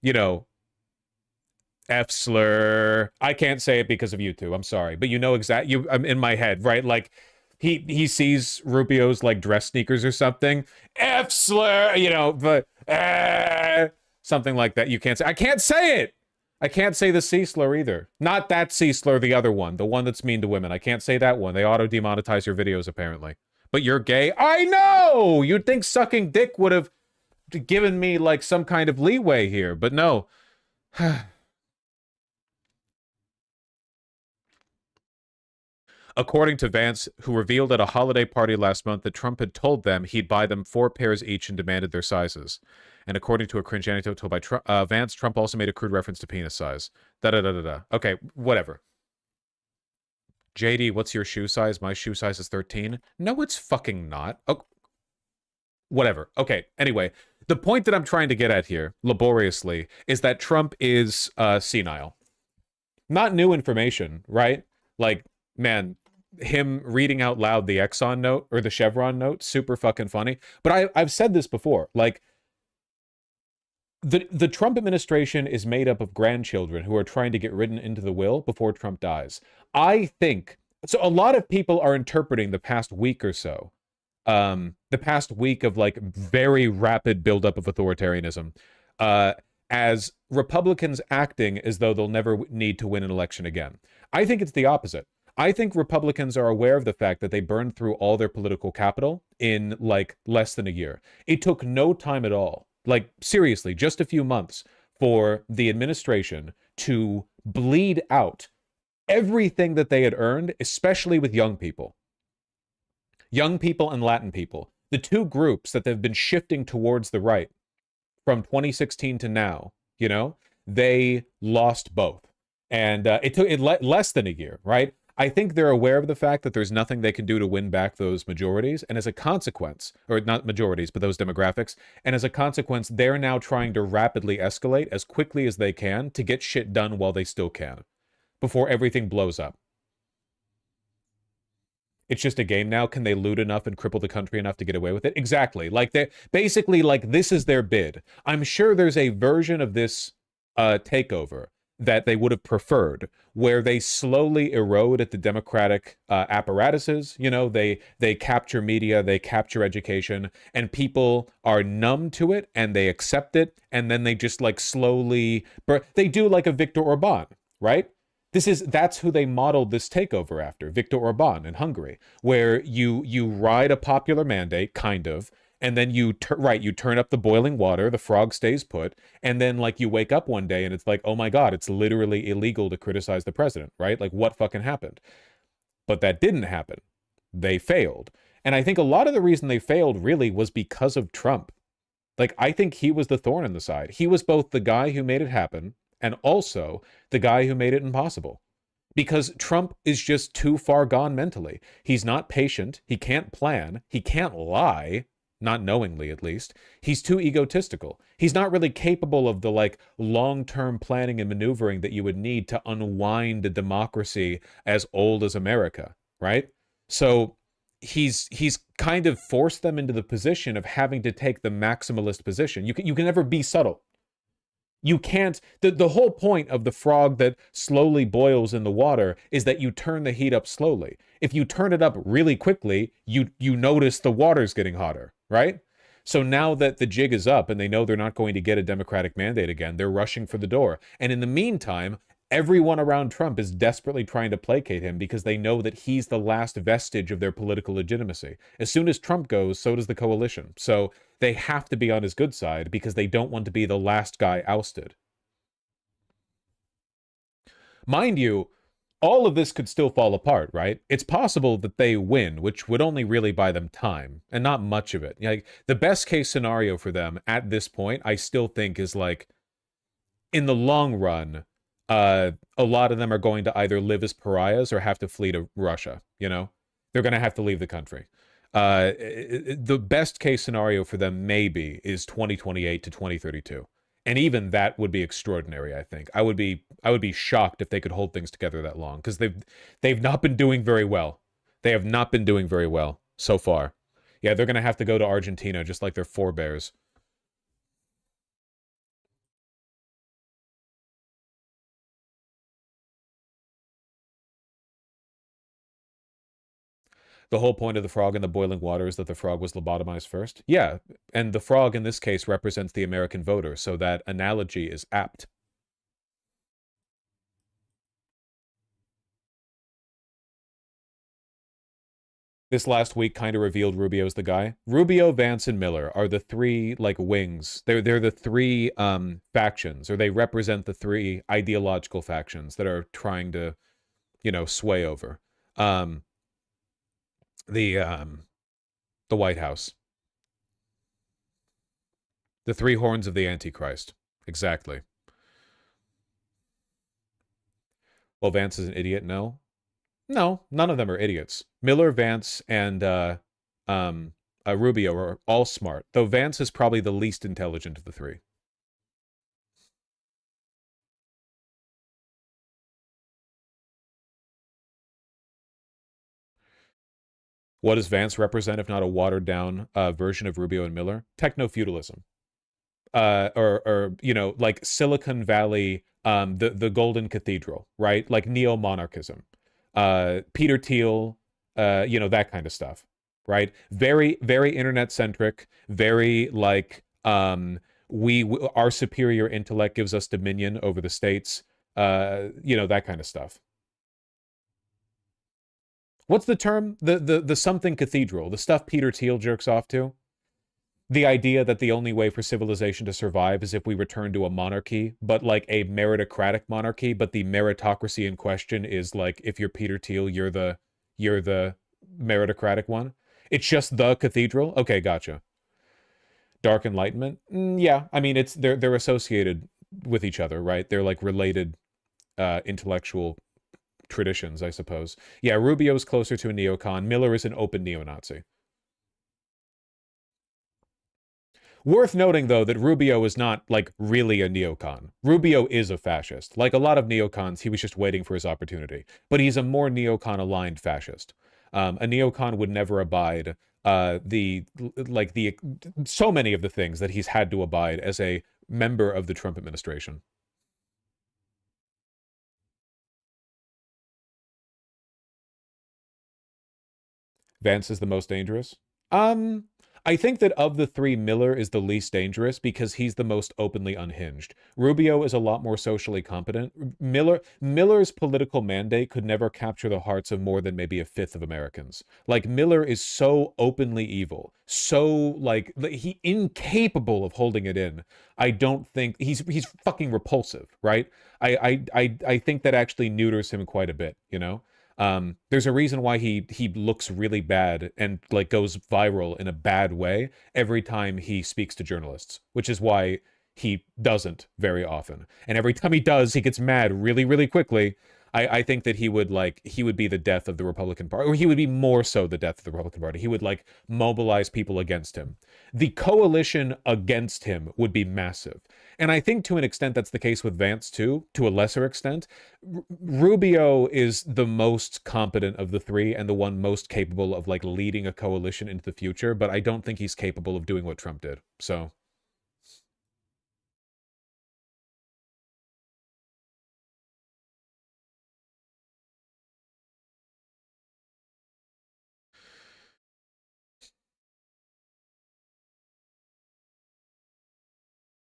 A: you know, F slur. I can't say it because of YouTube. I'm sorry, but you know exactly. I'm in my head, right? Like he sees Rubio's like dress sneakers or something. F slur, you know, but something like that. You can't say. I can't say it. I can't say the C slur either. Not that C slur, the other one, the one that's mean to women. I can't say that one. They auto demonetize your videos apparently. But you're gay. I know. You'd think sucking dick would have given me like some kind of leeway here, but no. According to Vance, who revealed at a holiday party last month that Trump had told them he'd buy them 4 pairs each and demanded their sizes. And according to a cringe anecdote told by Vance, Trump also made a crude reference to penis size. Da-da-da-da-da. Okay, whatever. JD, what's your shoe size? My shoe size is 13. No, it's fucking not. Oh, whatever. Okay, anyway. The point that I'm trying to get at here, laboriously, is that Trump is senile. Not new information, right? Like, man, him reading out loud the Exxon note or the Chevron note, super fucking funny. But I've said this before, like the Trump administration is made up of grandchildren who are trying to get written into the will before Trump dies. I think so. A lot of people are interpreting the past week or so, the past week of like very rapid buildup of authoritarianism, as Republicans acting as though they'll never need to win an election again. I think it's the opposite. I think Republicans are aware of the fact that they burned through all their political capital in like less than a year. It took no time at all, like seriously, just a few months for the administration to bleed out everything that they had earned, especially with young people. Young people and Latin people, the two groups that they've been shifting towards the right from 2016 to now, you know, they lost both. And it took less than a year, right? I think they're aware of the fact that there's nothing they can do to win back those majorities. And as a consequence, or not majorities, but those demographics, and as a consequence, they're now trying to rapidly escalate as quickly as they can to get shit done while they still can, before everything blows up. It's just a game now. Can they loot enough and cripple the country enough to get away with it? Exactly. Like, they basically, like, this is their bid. I'm sure there's a version of this takeover that they would have preferred, where they slowly erode at the democratic apparatuses. You know, they capture media, they capture education, and people are numb to it and they accept it, and then they just like slowly they do like a Viktor Orban, right? That's who they modeled this takeover after, Viktor Orban in Hungary, where you ride a popular mandate, kind of, and then you turn up the boiling water, the frog stays put, and then like you wake up one day and it's like, oh my God, it's literally illegal to criticize the president, right? Like, what fucking happened? But that didn't happen. They failed. And I think a lot of the reason they failed really was because of Trump. Like, I think he was the thorn in the side. He was both the guy who made it happen and also the guy who made it impossible. Because Trump is just too far gone mentally. He's not patient. He can't plan. He can't lie. Not knowingly, at least. He's too egotistical. He's not really capable of the like long-term planning and maneuvering that you would need to unwind a democracy as old as America, right? So he's kind of forced them into the position of having to take the maximalist position. You can never be subtle. You can't, the whole point of the frog that slowly boils in the water is that you turn the heat up slowly. If you turn it up really quickly, you notice the water's getting hotter, right? So now that the jig is up and they know they're not going to get a Democratic mandate again, they're rushing for the door. And in the meantime, everyone around Trump is desperately trying to placate him because they know that he's the last vestige of their political legitimacy. As soon as Trump goes, so does the coalition. So they have to be on his good side because they don't want to be the last guy ousted. Mind you, all of this could still fall apart, right? It's possible that they win, which would only really buy them time, and not much of it. Like, the best case scenario for them at this point, I still think is like, in the long run, a lot of them are going to either live as pariahs or have to flee to Russia, you know? They're going to have to leave the country. The best case scenario for them maybe is 2028 to 2032. And even that would be extraordinary, I think. I would be shocked if they could hold things together that long, because they've not been doing very well. They have not been doing very well so far. Yeah, they're going to have to go to Argentina just like their forebears. The whole point of the frog in the boiling water is that the frog was lobotomized first? Yeah, and the frog in this case represents the American voter, so that analogy is apt. This last week kind of revealed Rubio's the guy. Rubio, Vance, and Miller are the three, like, wings. They're the three factions, or they represent the three ideological factions that are trying to, you know, sway over the White House. The three horns of the Antichrist. Exactly. Well, Vance is an idiot? No. No, none of them are idiots. Miller, Vance, and Rubio are all smart, though Vance is probably the least intelligent of the three. What does Vance represent if not a watered-down version of Rubio and Miller? Techno-feudalism. Or you know, like Silicon Valley, the Golden Cathedral, right? Like neo-monarchism. Peter Thiel, you know, that kind of stuff, right? Very, very internet-centric, very, like, our superior intellect gives us dominion over the states, you know, that kind of stuff. What's the term? The something cathedral, the stuff Peter Thiel jerks off to? the idea that the only way for civilization to survive is if we return to a monarchy, but like a meritocratic monarchy, but the meritocracy in question is like, if you're Peter Thiel, you're the meritocratic one. It's just the cathedral? Okay, gotcha. Dark Enlightenment? Yeah, I mean, they're associated with each other, right? They're like related intellectual traditions, I suppose. Yeah, Rubio's closer to a neocon. Miller is an open neo-Nazi. Worth noting, though, that Rubio is not, like, really a neocon. Rubio is a fascist. Like a lot of neocons, he was just waiting for his opportunity. But he's a more neocon-aligned fascist. A neocon would never abide so many of the things that he's had to abide as a member of the Trump administration. Vance is the most dangerous? I think that of the three, Miller is the least dangerous because he's the most openly unhinged. Rubio is a lot more socially competent. Miller's political mandate could never capture the hearts of more than maybe a fifth of Americans. Like, Miller is so openly evil, so, like, he incapable of holding it in. I don't think he's fucking repulsive, right? I think that actually neuters him quite a bit, you know? There's a reason why he looks really bad and like goes viral in a bad way every time he speaks to journalists, which is why he doesn't very often. And every time he does, he gets mad really, really quickly. I think that he would be the death of the Republican Party, or he would be more so the death of the Republican Party. He would like mobilize people against him. The coalition against him would be massive. And I think to an extent that's the case with Vance too, to a lesser extent. Rubio is the most competent of the three and the one most capable of like leading a coalition into the future, but I don't think he's capable of doing what Trump did. So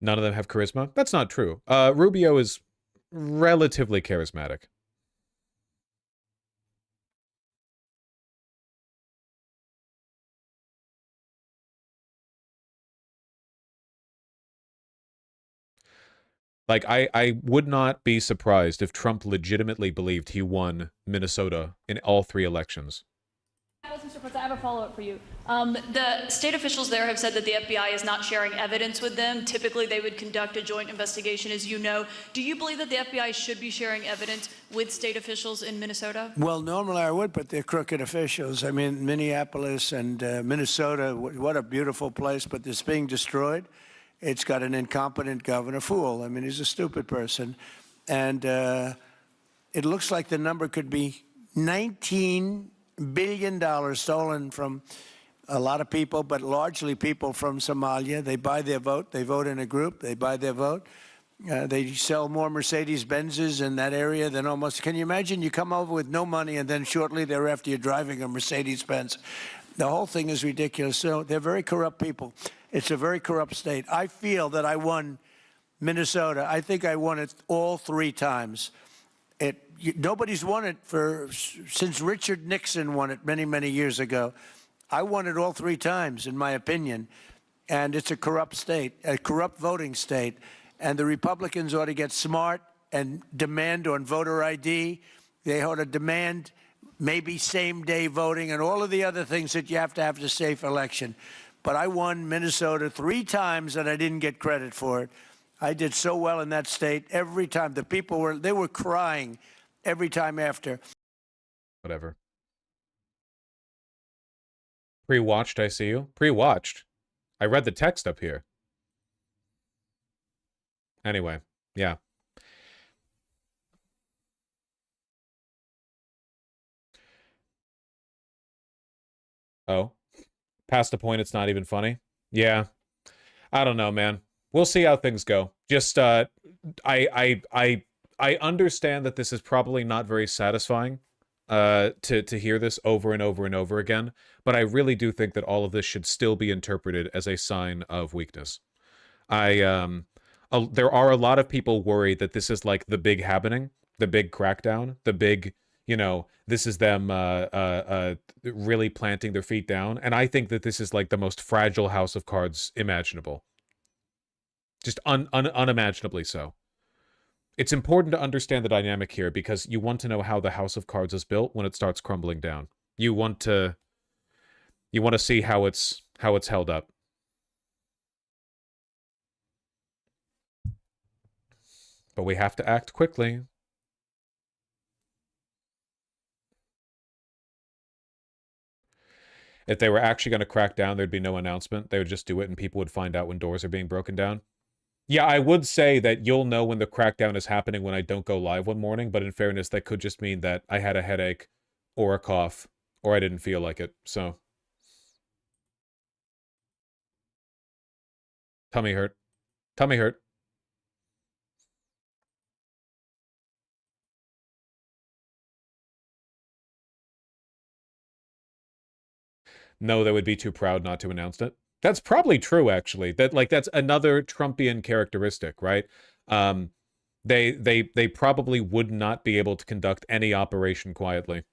A: none of them have charisma? That's not true. Rubio is relatively charismatic. Like, I would not be surprised if Trump legitimately believed he won Minnesota in all three elections.
G: Mr. President, I have a follow-up for you. The state officials there have said that the FBI is not sharing evidence with them. Typically, they would conduct a joint investigation, as you know. Do you believe that the FBI should be sharing evidence with state officials in Minnesota?
C: Well, normally I would, but they're crooked officials. I mean, Minneapolis and Minnesota, what a beautiful place, but it's being destroyed. It's got an incompetent governor, fool. I mean, he's a stupid person. And it looks like the number could be $19 billion stolen from a lot of people, but largely people from Somalia. They buy their vote. They vote in a group. They buy their vote. They sell more Mercedes-Benzes in that area than almost. Can you imagine you come over with no money and then shortly thereafter you're driving a Mercedes-Benz? The whole thing is ridiculous. So they're very corrupt people. It's a very corrupt state. I feel that I won Minnesota. I think I won it all three times. Nobody's won it since Richard Nixon won it many, many years ago. I won it all three times, in my opinion. And it's a corrupt state, a corrupt voting state. And the Republicans ought to get smart and demand on voter ID. They ought to demand maybe same-day voting and all of the other things that you have to have a safe election. But I won Minnesota three times and I didn't get credit for it. I did so well in that state every time. The people were crying every time after.
A: Whatever. Pre-watched, I see you. Pre-watched. I read the text up here. Anyway, yeah. Oh. Past the point, it's not even funny. Yeah. I don't know, man. We'll see how things go. Just, I understand that this is probably not very satisfying to hear this over and over and over again, but I really do think that all of this should still be interpreted as a sign of weakness. There are a lot of people worried that this is like the big happening, the big crackdown, the big, You know, this is them really planting their feet down. And I think that this is like the most fragile house of cards imaginable. Just unimaginably so. It's important to understand the dynamic here because you want to know how the house of cards is built when it starts crumbling down. You want to see how it's held up. But we have to act quickly. If they were actually going to crack down, there'd be no announcement. They would just do it and people would find out when doors are being broken down. Yeah, I would say that you'll know when the crackdown is happening when I don't go live one morning, but in fairness, that could just mean that I had a headache or a cough or I didn't feel like it, so. Tummy hurt. Tummy hurt. No, they would be too proud not to announce it. That's probably true, actually. That's another Trumpian characteristic, right? They probably would not be able to conduct any operation quietly.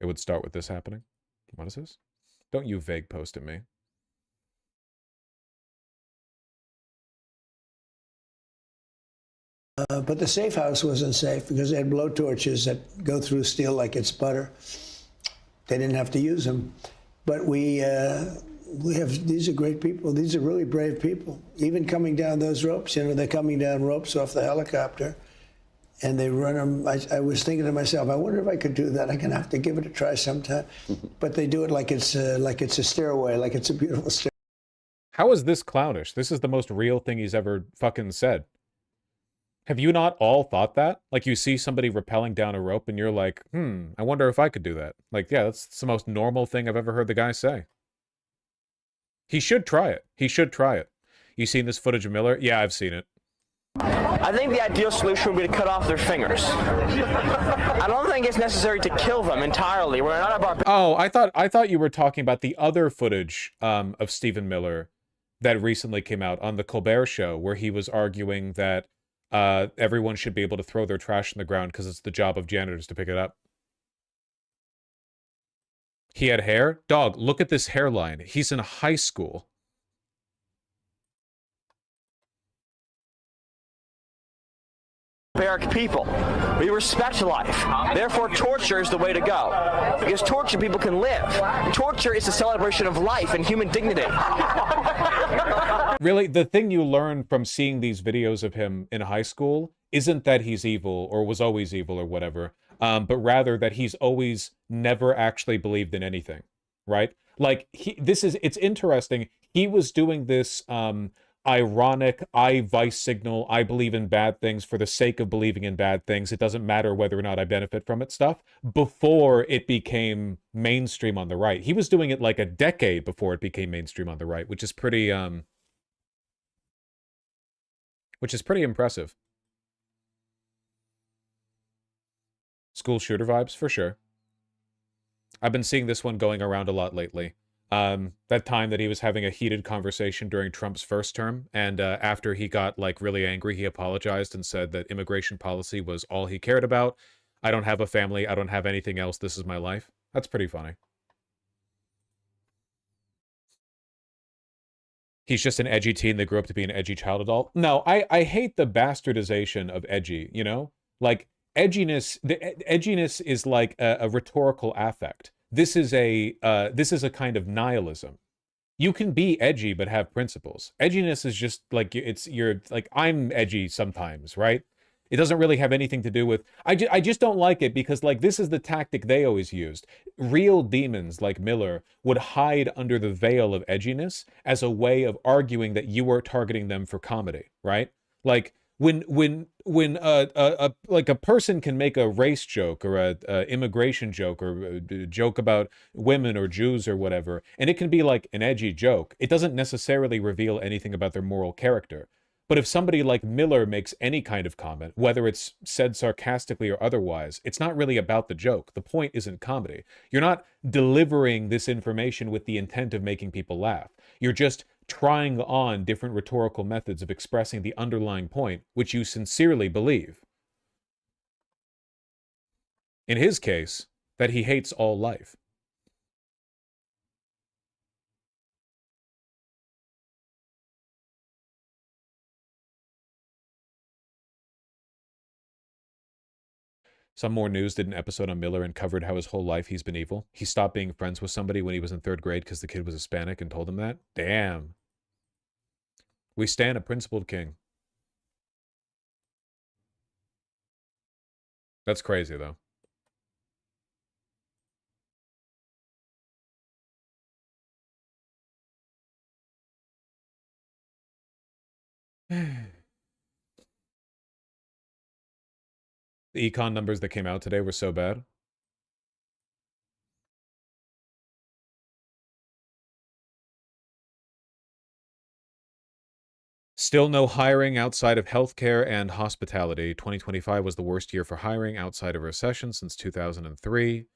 A: It would start with this happening. What is this? Don't you vague post at me.
C: But the safe house wasn't safe because they had blowtorches that go through steel like it's butter. They didn't have to use them. But we have, these are great people. These are really brave people. Even coming down those ropes, you know, they're coming down ropes off the helicopter and they run them. I was thinking to myself, I wonder if I could do that. I'm going to have to give it a try sometime. But they do it like it's a stairway, like it's a beautiful stairway.
A: How is this clownish? This is the most real thing he's ever fucking said. Have you not all thought that? Like, you see somebody rappelling down a rope and you're like, I wonder if I could do that. Like, yeah, that's the most normal thing I've ever heard the guy say. He should try it. He should try it. You seen this footage of Miller? Yeah, I've seen it.
J: I think the ideal solution would be to cut off their fingers. I don't think it's necessary to kill them entirely. We're not a barbarian.
A: Oh, I thought you were talking about the other footage of Stephen Miller that recently came out on the Colbert Show, where he was arguing that everyone should be able to throw their trash in the ground because it's the job of janitors to pick it up. He had hair? Dog, look at this hairline. He's in high school.
J: Barbaric people. We respect life. Therefore, torture is the way to go. Because torture people can live. Torture is a celebration of life and human dignity.
A: Really, the thing you learn from seeing these videos of him in high school isn't that he's evil or was always evil or whatever, but rather that he's always never actually believed in anything, right? Like, it's interesting. He was doing this ironic, I vice signal, I believe in bad things for the sake of believing in bad things. It doesn't matter whether or not I benefit from it stuff before it became mainstream on the right. He was doing it like a decade before it became mainstream on the right, which is pretty impressive. School shooter vibes, for sure. I've been seeing this one going around a lot lately. That time that he was having a heated conversation during Trump's first term, and after he got, like, really angry, he apologized and said that immigration policy was all he cared about. I don't have a family. I don't have anything else. This is my life. That's pretty funny. He's just an edgy teen that grew up to be an edgy child adult. No, I hate the bastardization of edgy, you know? Like, edginess is like a rhetorical affect. This is a kind of nihilism. You can be edgy but have principles. Edginess is just like, you're like, I'm edgy sometimes, right? It doesn't really have anything to do with, I just don't like it because, like, this is the tactic they always used. Real demons like Miller would hide under the veil of edginess as a way of arguing that you were targeting them for comedy, right? Like, when like a person can make a race joke or a immigration joke or a joke about women or Jews or whatever, and it can be like an edgy joke, it doesn't necessarily reveal anything about their moral character. But if somebody like Miller makes any kind of comment, whether it's said sarcastically or otherwise, it's not really about the joke. The point isn't comedy. You're not delivering this information with the intent of making people laugh. You're just trying on different rhetorical methods of expressing the underlying point, which you sincerely believe. In his case, that he hates all life. Some More News did an episode on Miller and covered how his whole life he's been evil. He stopped being friends with somebody when he was in 3rd grade because the kid was Hispanic and told him that. Damn. We stand a principled king. That's crazy, though. The econ numbers that came out today were so bad. Still no hiring outside of healthcare and hospitality. 2025 was the worst year for hiring outside of recession since 2003.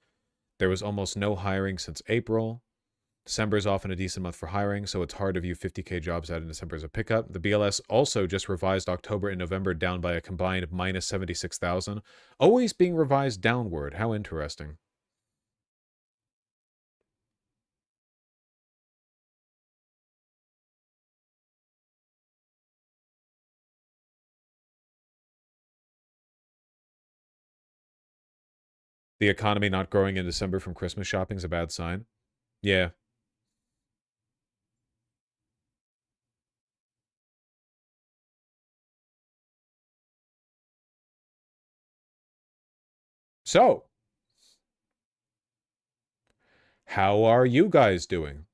A: There was almost no hiring since April. December is often a decent month for hiring, so it's hard to view 50K jobs out in December as a pickup. The BLS also just revised October and November down by a combined minus 76,000. Always being revised downward. How interesting. The economy not growing in December from Christmas shopping is a bad sign. Yeah. So, how are you guys doing?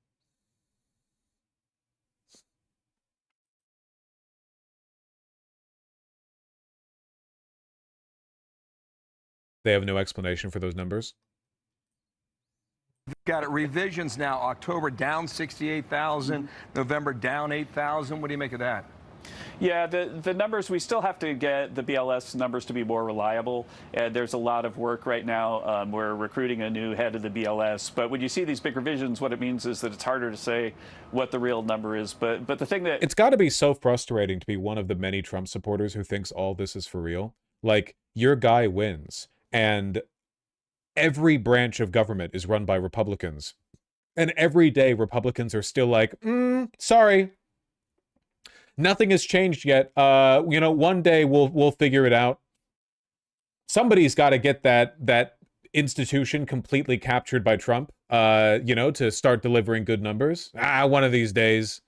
A: They have no explanation for those numbers.
K: Got it. Revisions now. October down 68,000. November down 8,000. What do you make of that?
L: Yeah, the numbers, we still have to get the BLS numbers to be more reliable. There's a lot of work right now. We're recruiting a new head of the BLS. But when you see these big revisions, what it means is that it's harder to say what the real number is. But the thing that...
A: It's got to be so frustrating to be one of the many Trump supporters who thinks all this is for real. Like, your guy wins, and every branch of government is run by Republicans. And every day, Republicans are still like, sorry. Nothing has changed yet. You know, one day we'll figure it out. Somebody's got to get that institution completely captured by Trump, you know, to start delivering good numbers. One of these days.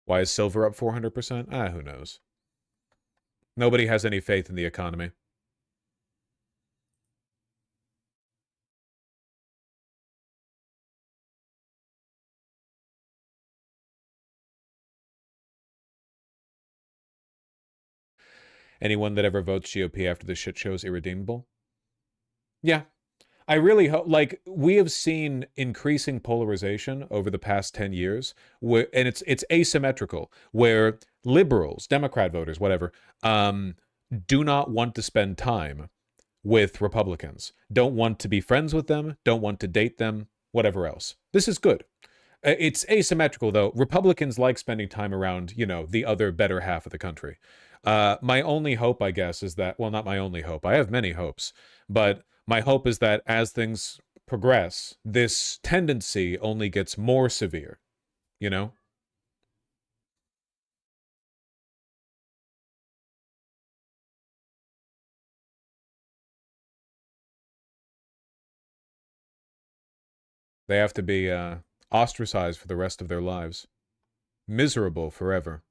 A: Why is silver up 400%? Who knows? Nobody has any faith in the economy. Anyone that ever votes GOP after this shit show is irredeemable? Yeah. I really hope, like, we have seen increasing polarization over the past 10 years, where, and it's asymmetrical, where liberals, Democrat voters, whatever, do not want to spend time with Republicans, don't want to be friends with them, don't want to date them, whatever else. This is good. It's asymmetrical, though. Republicans like spending time around, you know, the other better half of the country. My only hope, I guess, is that, well, not my only hope. I have many hopes, but my hope is that as things progress, this tendency only gets more severe, you know? They have to be ostracized for the rest of their lives. Miserable forever.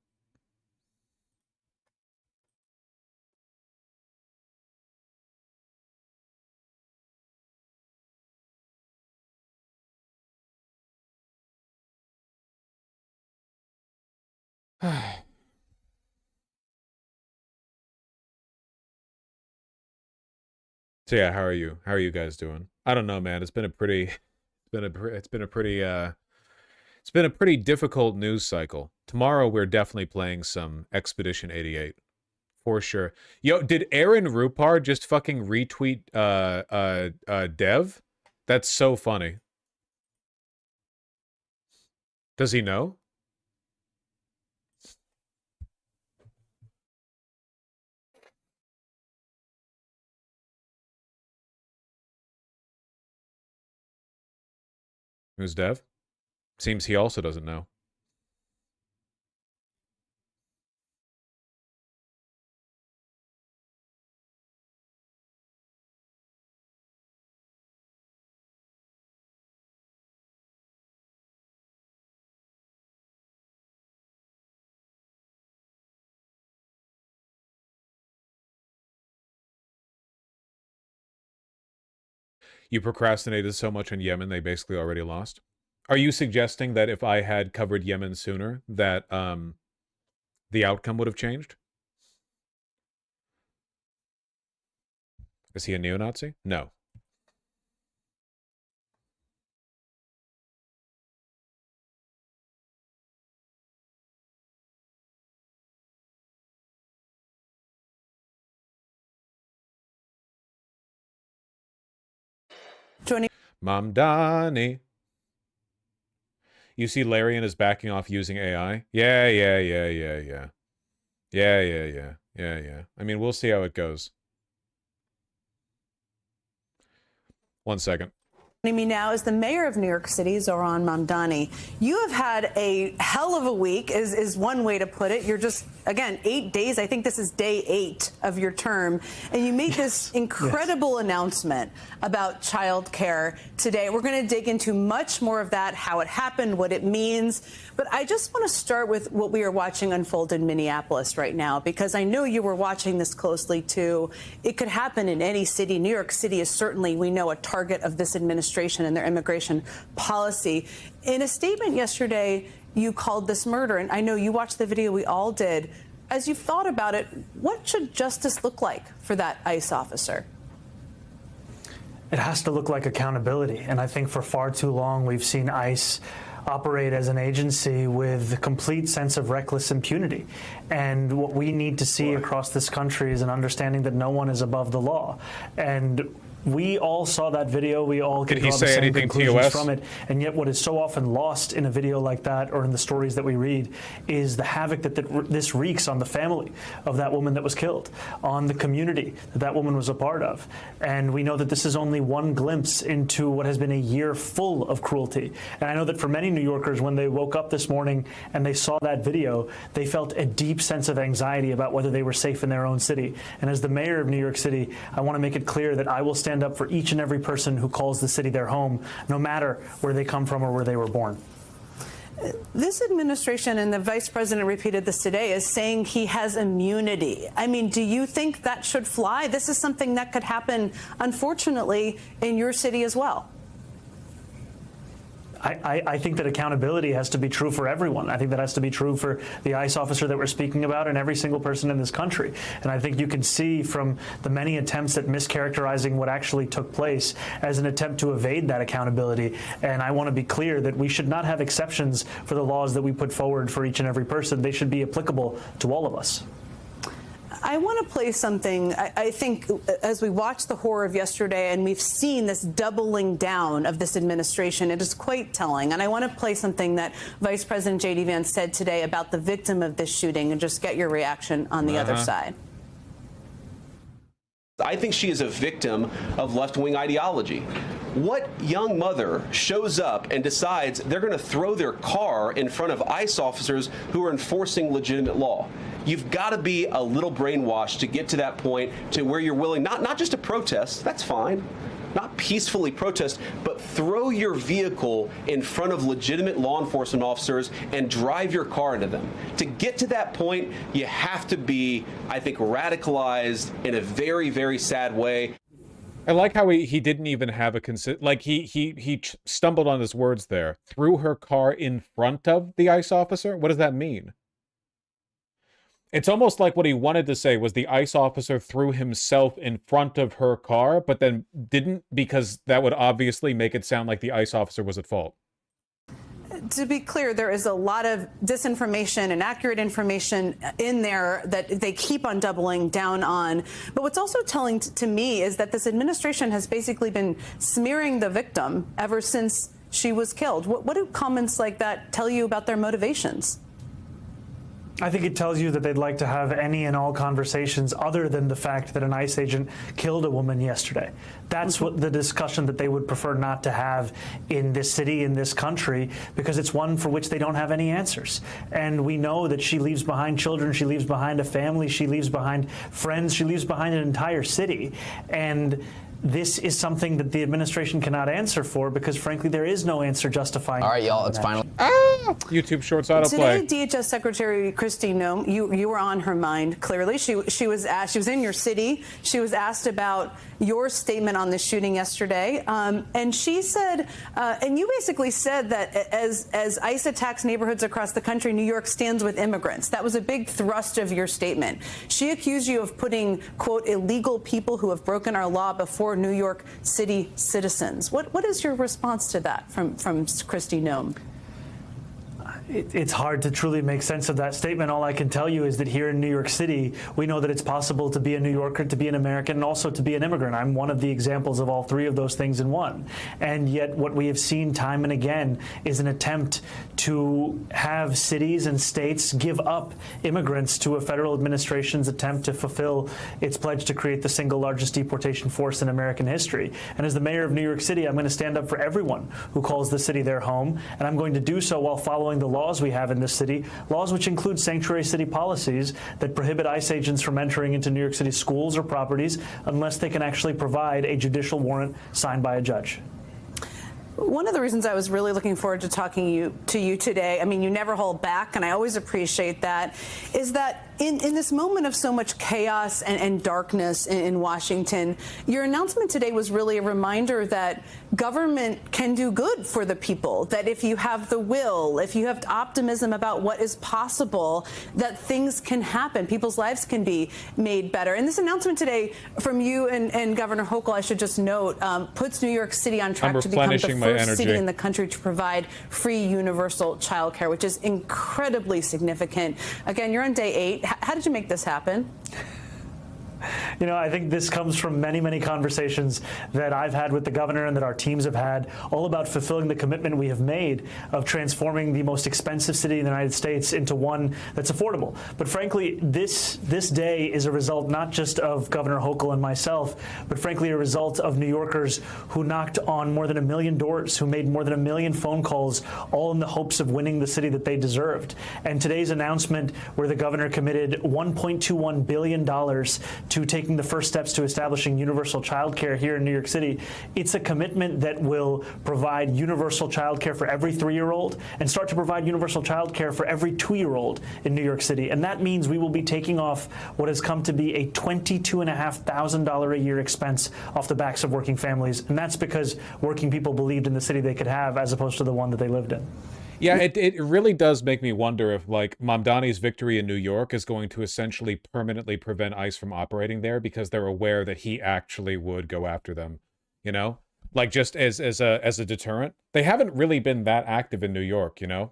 A: So yeah, how are you? How are you guys doing? I don't know, man. It's been a pretty difficult news cycle. Tomorrow we're definitely playing some Expedition 88 for sure. Yo, did Aaron Rupar just fucking retweet Dev? That's so funny. Does he know? Who's Dev? Seems he also doesn't know. You procrastinated so much on Yemen, they basically already lost. Are you suggesting that if I had covered Yemen sooner, that the outcome would have changed? Is he a neo-Nazi? No. Mamdani. You see Larian is backing off using AI? Yeah. I mean, we'll see how it goes. 1 second.
D: Joining me now is the mayor of New York City, Zohran Mamdani. You have had a hell of a week, is one way to put it. You're just, again, 8 days. I think this is day 8 of your term. And you made this incredible announcement about child care today. We're going to dig into much more of that, how it happened, what it means. But I just want to start with what we are watching unfold in Minneapolis right now, because I know you were watching this closely, too. It could happen in any city. New York City is certainly, we know, a target of this administration and their immigration policy. In a statement yesterday, you called this murder, and I know you watched the video, we all did. As you've thought about it, what should justice look like for that ICE officer?
M: It has to look like accountability, and I think for far too long we've seen ICE operate as an agency with a complete sense of reckless impunity. And what we need to see across this country is an understanding that no one is above the law. And we all saw that video. We all can draw the same conclusions from it. And yet what is so often lost in a video like that, or in the stories that we read, is the havoc that this wreaks on the family of that woman that was killed, on the community that that woman was a part of. And we know that this is only one glimpse into what has been a year full of cruelty. And I know that for many New Yorkers, when they woke up this morning and they saw that video, they felt a deep sense of anxiety about whether they were safe in their own city. And as the mayor of New York City, I want to make it clear that I will stand up for each and every person who calls the city their home, no matter where they come from or where they were born.
D: This administration, and the vice president repeated this today, is saying he has immunity. I mean, do you think that should fly? This is something that could happen, unfortunately, in your city as well.
M: I think that accountability has to be true for everyone. I think that has to be true for the ICE officer that we're speaking about and every single person in this country. And I think you can see from the many attempts at mischaracterizing what actually took place as an attempt to evade that accountability. And I want to be clear that we should not have exceptions for the laws that we put forward for each and every person. They should be applicable to all of us.
D: I want to play something. I think as we watch the horror of yesterday and we've seen this doubling down of this administration, it is quite telling. And I want to play something that Vice President J.D. Vance said today about the victim of this shooting and just get your reaction on the other side.
O: I think she is a victim of left-wing ideology. What young mother shows up and decides they're going to throw their car in front of ICE officers who are enforcing legitimate law? You've got to be a little brainwashed to get to that point to where you're willing not just to protest, that's fine, not peacefully protest, but throw your vehicle in front of legitimate law enforcement officers and drive your car into them. To get to that point, you have to be, I think, radicalized in a very, very sad way.
A: I like how he didn't even have a like he stumbled on his words there. Threw her car in front of the ICE officer? What does that mean? It's almost like what he wanted to say was the ICE officer threw himself in front of her car, but then didn't, because that would obviously make it sound like the ICE officer was at fault.
D: To be clear, there is a lot of disinformation and inaccurate information in there that they keep on doubling down on. But what's also telling to me is that this administration has basically been smearing the victim ever since she was killed. What do comments like that tell you about their motivations?
M: I think it tells you that they'd like to have any and all conversations other than the fact that an ICE agent killed a woman yesterday. That's what the discussion that they would prefer not to have in this city, in this country, because it's one for which they don't have any answers. And we know that she leaves behind children, she leaves behind a family, she leaves behind friends, she leaves behind an entire city. And this is something that the administration cannot answer for because, frankly, there is no answer justifying.
B: All right, y'all, it's finally.
A: YouTube Shorts autoplay.
D: Today, DHS Secretary Kristi Noem, you were on her mind, clearly. She was asked, she was in your city. She was asked about your statement on the shooting yesterday. And she said, and you basically said that as ICE attacks neighborhoods across the country, New York stands with immigrants. That was a big thrust of your statement. She accused you of putting, quote, illegal people who have broken our law before New York City citizens. What is your response to that from Kristi Noem?
M: It's hard to truly make sense of that statement. All I can tell you is that here in New York City, we know that it's possible to be a New Yorker, to be an American, and also to be an immigrant. I'm one of the examples of all three of those things in one. And yet what we have seen time and again is an attempt to have cities and states give up immigrants to a federal administration's attempt to fulfill its pledge to create the single largest deportation force in American history. And as the mayor of New York City, I'm going to stand up for everyone who calls the city their home, and I'm going to do so while following the laws we have in this city, laws which include sanctuary city policies that prohibit ICE agents from entering into New York City schools or properties unless they can actually provide a judicial warrant signed by a judge.
D: One of the reasons I was really looking forward to talking to you today, I mean, you never hold back, and I always appreciate that, is that in this moment of so much chaos and darkness in Washington, your announcement today was really a reminder that government can do good for the people, that if you have the will, if you have optimism about what is possible, that things can happen, people's lives can be made better. And this announcement today from you and Governor Hochul, I should just note, puts New York City on track to become the first city in the country to provide free universal child care, which is incredibly significant. Again, you're on day 8. How did you make this happen?
M: You know, I think this comes from many, many conversations that I've had with the governor and that our teams have had, all about fulfilling the commitment we have made of transforming the most expensive city in the United States into one that's affordable. But frankly, this day is a result not just of Governor Hochul and myself, but frankly a result of New Yorkers who knocked on more than 1 million doors, who made more than 1 million phone calls, all in the hopes of winning the city that they deserved. And today's announcement, where the governor committed $1.21 billion to taking the first steps to establishing universal child care here in New York City, it's a commitment that will provide universal child care for every 3-year-old and start to provide universal child care for every 2-year-old in New York City. And that means we will be taking off what has come to be a $22,500 a year expense off the backs of working families. And that's because working people believed in the city they could have as opposed to the one that they lived in.
A: Yeah, it really does make me wonder if, like, Mamdani's victory in New York is going to essentially permanently prevent ICE from operating there because they're aware that he actually would go after them, you know? Like, just as a deterrent. They haven't really been that active in New York, you know?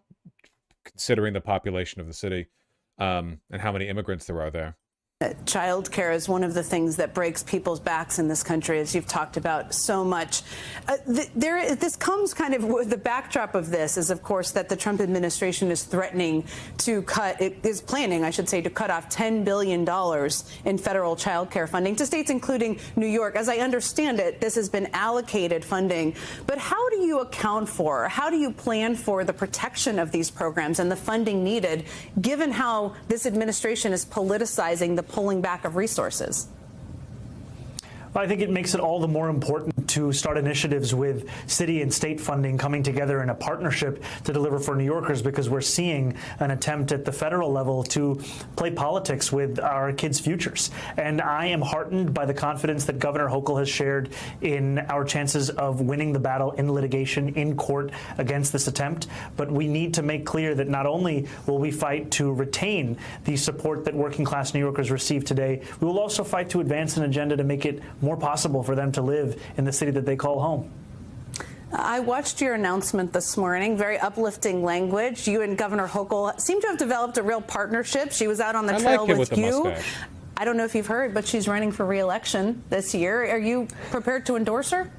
A: Considering the population of the city, and how many immigrants there are there.
D: Child care is one of the things that breaks people's backs in this country, as you've talked about so much. This comes kind of with the backdrop of this is, of course, that the Trump administration is threatening to planning, I should say, to cut off $10 billion in federal child care funding to states, including New York. As I understand it, this has been allocated funding. But how do you account for, how do you plan for the protection of these programs and the funding needed, given how this administration is politicizing the pulling back of resources?
M: I think it makes it all the more important to start initiatives with city and state funding coming together in a partnership to deliver for New Yorkers, because we're seeing an attempt at the federal level to play politics with our kids' futures. And I am heartened by the confidence that Governor Hochul has shared in our chances of winning the battle in litigation in court against this attempt. But we need to make clear that not only will we fight to retain the support that working class New Yorkers receive today, we will also fight to advance an agenda to make it more possible for them to live in the city that they call home.
D: I watched your announcement this morning, very uplifting language. You and Governor Hochul seem to have developed a real partnership. She was out on the trail with you. I don't know if you've heard, but she's running for re-election this year. Are you prepared to endorse her?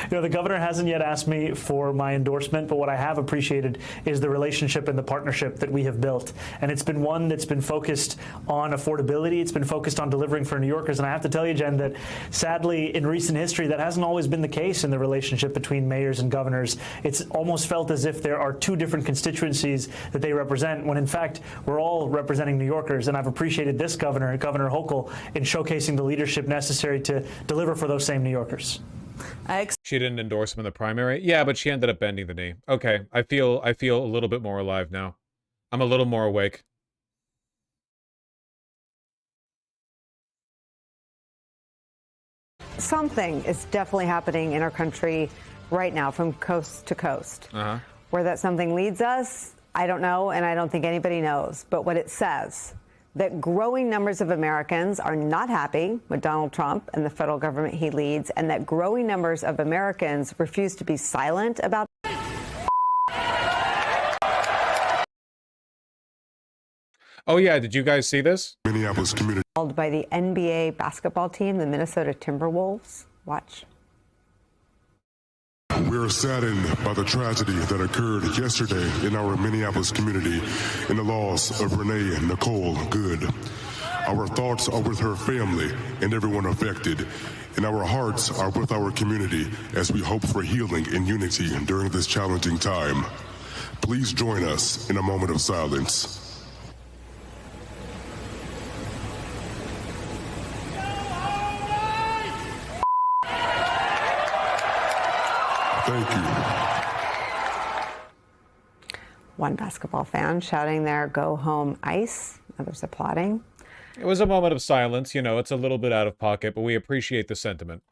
M: You know, the governor hasn't yet asked me for my endorsement, but what I have appreciated is the relationship and the partnership that we have built. And it's been one that's been focused on affordability. It's been focused on delivering for New Yorkers. And I have to tell you, Jen, that sadly, in recent history, that hasn't always been the case in the relationship between mayors and governors. It's almost felt as if there are two different constituencies that they represent, when in fact, we're all representing New Yorkers. And I've appreciated this governor, Governor Hochul, in showcasing the leadership necessary to deliver for those same New Yorkers.
A: She didn't endorse him in the primary. Yeah, but she ended up bending the knee. Okay, I feel a little bit more alive now. I'm a little more awake.
B: Something is definitely happening in our country right now from coast to coast. Where that something leads us, I don't know, and I don't think anybody knows. But what it says, that growing numbers of Americans are not happy with Donald Trump and the federal government he leads, and that growing numbers of Americans refuse to be silent about.
A: Oh yeah, did you guys see this?
B: Minneapolis community. Called by the NBA basketball team, the Minnesota Timberwolves. Watch.
P: We are saddened by the tragedy that occurred yesterday in our Minneapolis community in the loss of Renee Nicole Good. Our thoughts are with her family and everyone affected, and our hearts are with our community as we hope for healing and unity during this challenging time. Please join us in a moment of silence. Thank you.
B: One basketball fan shouting there, "Go home, ICE." Others applauding.
A: It was a moment of silence. You know, it's a little bit out of pocket, but we appreciate the sentiment.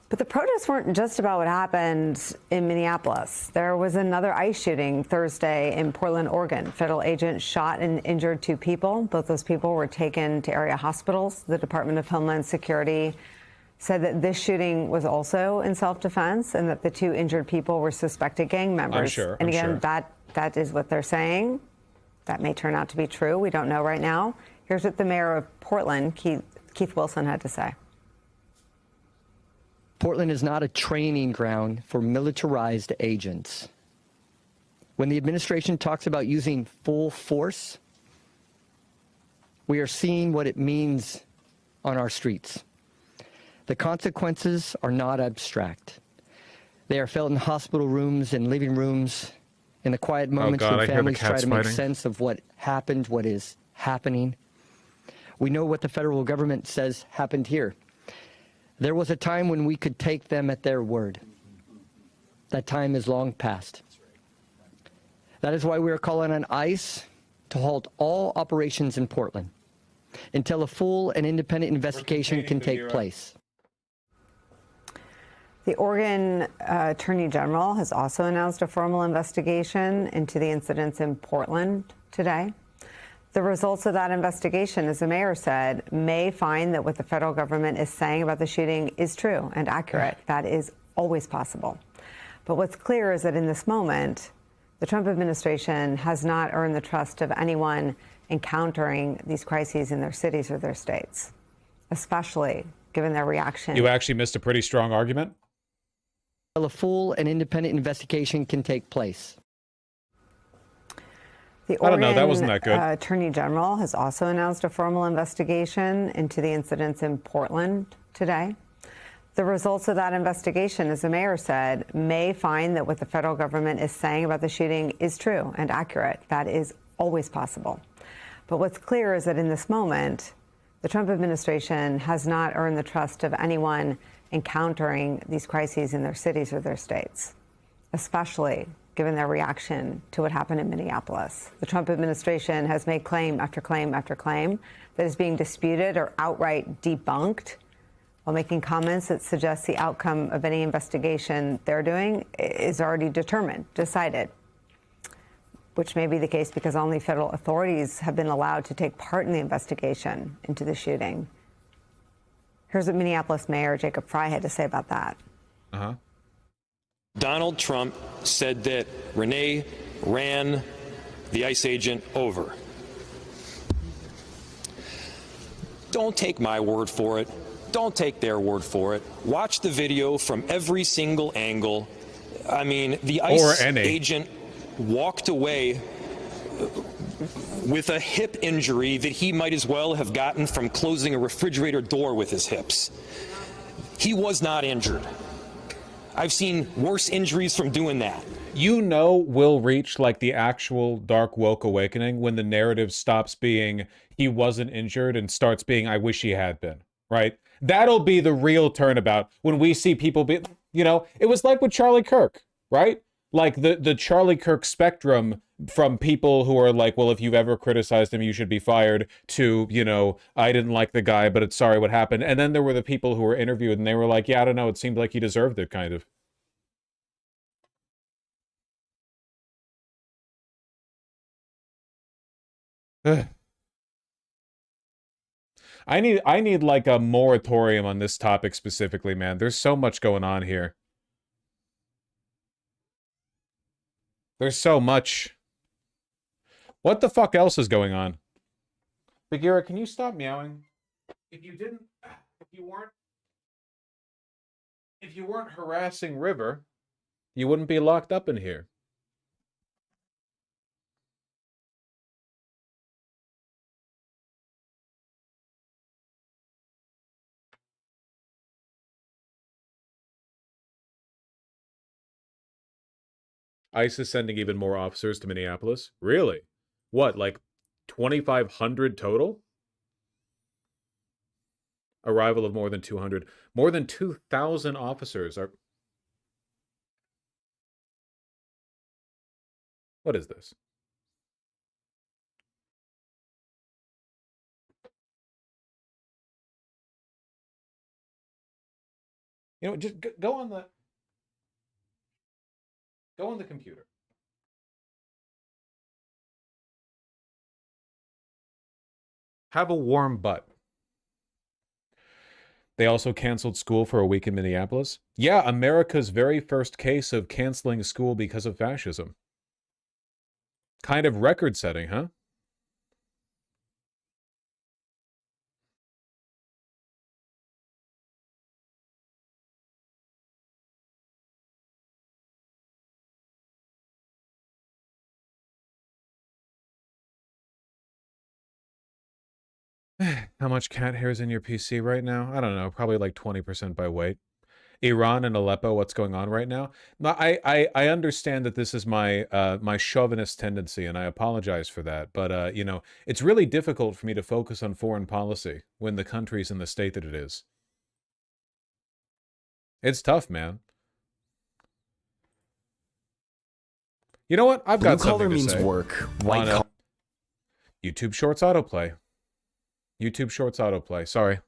B: But the protests weren't just about what happened in Minneapolis. There was another ICE shooting Thursday in Portland, Oregon. Federal agents shot and injured 2 people. Both those people were taken to area hospitals. The Department of Homeland Security said that this shooting was also in self-defense and that the 2 injured people were suspected gang members.
A: I'm sure.
B: And again, that is what they're saying. That may turn out to be true. We don't know right now. Here's what the mayor of Portland, Keith Wilson, had to say.
Q: Portland is not a training ground for militarized agents. When the administration talks about using full force, we are seeing what it means on our streets. The consequences are not abstract. They are felt in hospital rooms and living rooms, in the quiet moments when families try to make sense of what happened, what is happening. We know what the federal government says happened here. There was a time when we could take them at their word. That time is long past. That is why we are calling on ICE to halt all operations in Portland until a full and independent investigation can take place.
B: The Oregon Attorney General has also announced a formal investigation into the incidents in Portland today. The results of that investigation, as the mayor said, may find that what the federal government is saying about the shooting is true and accurate. That is always possible. But what's clear is that in this moment, the Trump administration has not earned the trust of anyone encountering these crises in their cities or their states, especially given their reaction.
A: You actually missed a pretty strong argument.
Q: A full and independent investigation can take place.
B: The Oregon Attorney General has also announced a formal investigation into the incidents in Portland today. The results of that investigation, as the mayor said, may find that what the federal government is saying about the shooting is true and accurate. That is always possible. But what's clear is that in this moment, The Trump administration has not earned the trust of anyone encountering these crises in their cities or their states, especially given their reaction to what happened in Minneapolis. The Trump administration has made claim after claim after claim that is being disputed or outright debunked, while making comments that suggest the outcome of any investigation they're doing is already determined, decided, which may be the case because only federal authorities have been allowed to take part in the investigation into the shooting. Here's what Minneapolis Mayor Jacob Frey had to say about that.
R: Donald Trump said that Renee ran the ICE agent over. Don't take my word for it. Don't take their word for it. Watch the video from every single angle. I mean, the ICE agent walked away with a hip injury that he might as well have gotten from closing a refrigerator door with his hips. He was not injured. I've seen worse injuries from doing that.
A: You know we'll reach like the actual dark woke awakening when the narrative stops being he wasn't injured and starts being I wish he had been, right? That'll be the real turnabout when we see people be, you know, it was like with Charlie Kirk, right? Like the Charlie Kirk spectrum from people who are like, well, if you've ever criticized him, you should be fired, to, you know, I didn't like the guy, but it's sorry what happened. And then there were the people who were interviewed and they were like, yeah, I don't know, it seemed like he deserved it, kind of. Ugh. I need like a moratorium on this topic specifically, man. There's so much going on here. There's so much. What the fuck else is going on? Bagheera, can you stop meowing? If you weren't harassing River, you wouldn't be locked up in here. ICE is sending even more officers to Minneapolis? Really? What, like 2,500 total? Arrival of more than 200. More than 2,000 officers are... What is this? You know, just go on the... Go on the computer. Have a warm butt. They also canceled school for a week in Minneapolis. Yeah, America's very first case of canceling school because of fascism. Kind of record-setting, huh? How much cat hair is in your PC right now? I don't know, probably like 20% by weight. Iran and Aleppo, what's going on right now? I understand that this is my my chauvinist tendency, and I apologize for that. But you know, it's really difficult for me to focus on foreign policy when the country's in the state that it is. It's tough, man. You know what? I've got something to say. Blue collar means work. White collar. YouTube Shorts autoplay. YouTube Shorts autoplay. Sorry.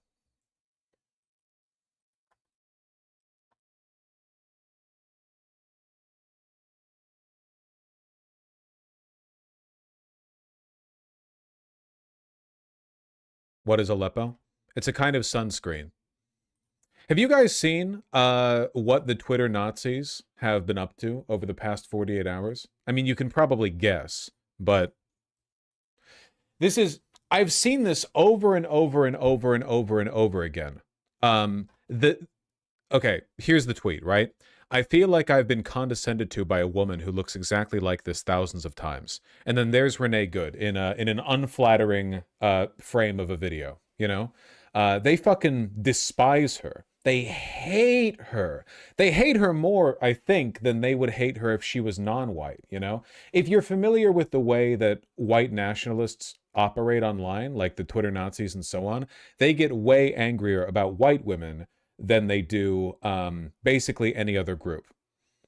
A: What is Aleppo? It's a kind of sunscreen. Have you guys seen what the Twitter Nazis have been up to over the past 48 hours? I mean, you can probably guess, but this is... I've seen this over and over and over and over and over again. Okay, here's the tweet, right? I feel like I've been condescended to by a woman who looks exactly like this thousands of times. And then there's Renee Good in an unflattering frame of a video, you know? They fucking despise her. They hate her. They hate her more, I think, than they would hate her if she was non-white, you know? If you're familiar with the way that white nationalists operate online, like the Twitter Nazis and so on, they get way angrier about white women than they do basically any other group.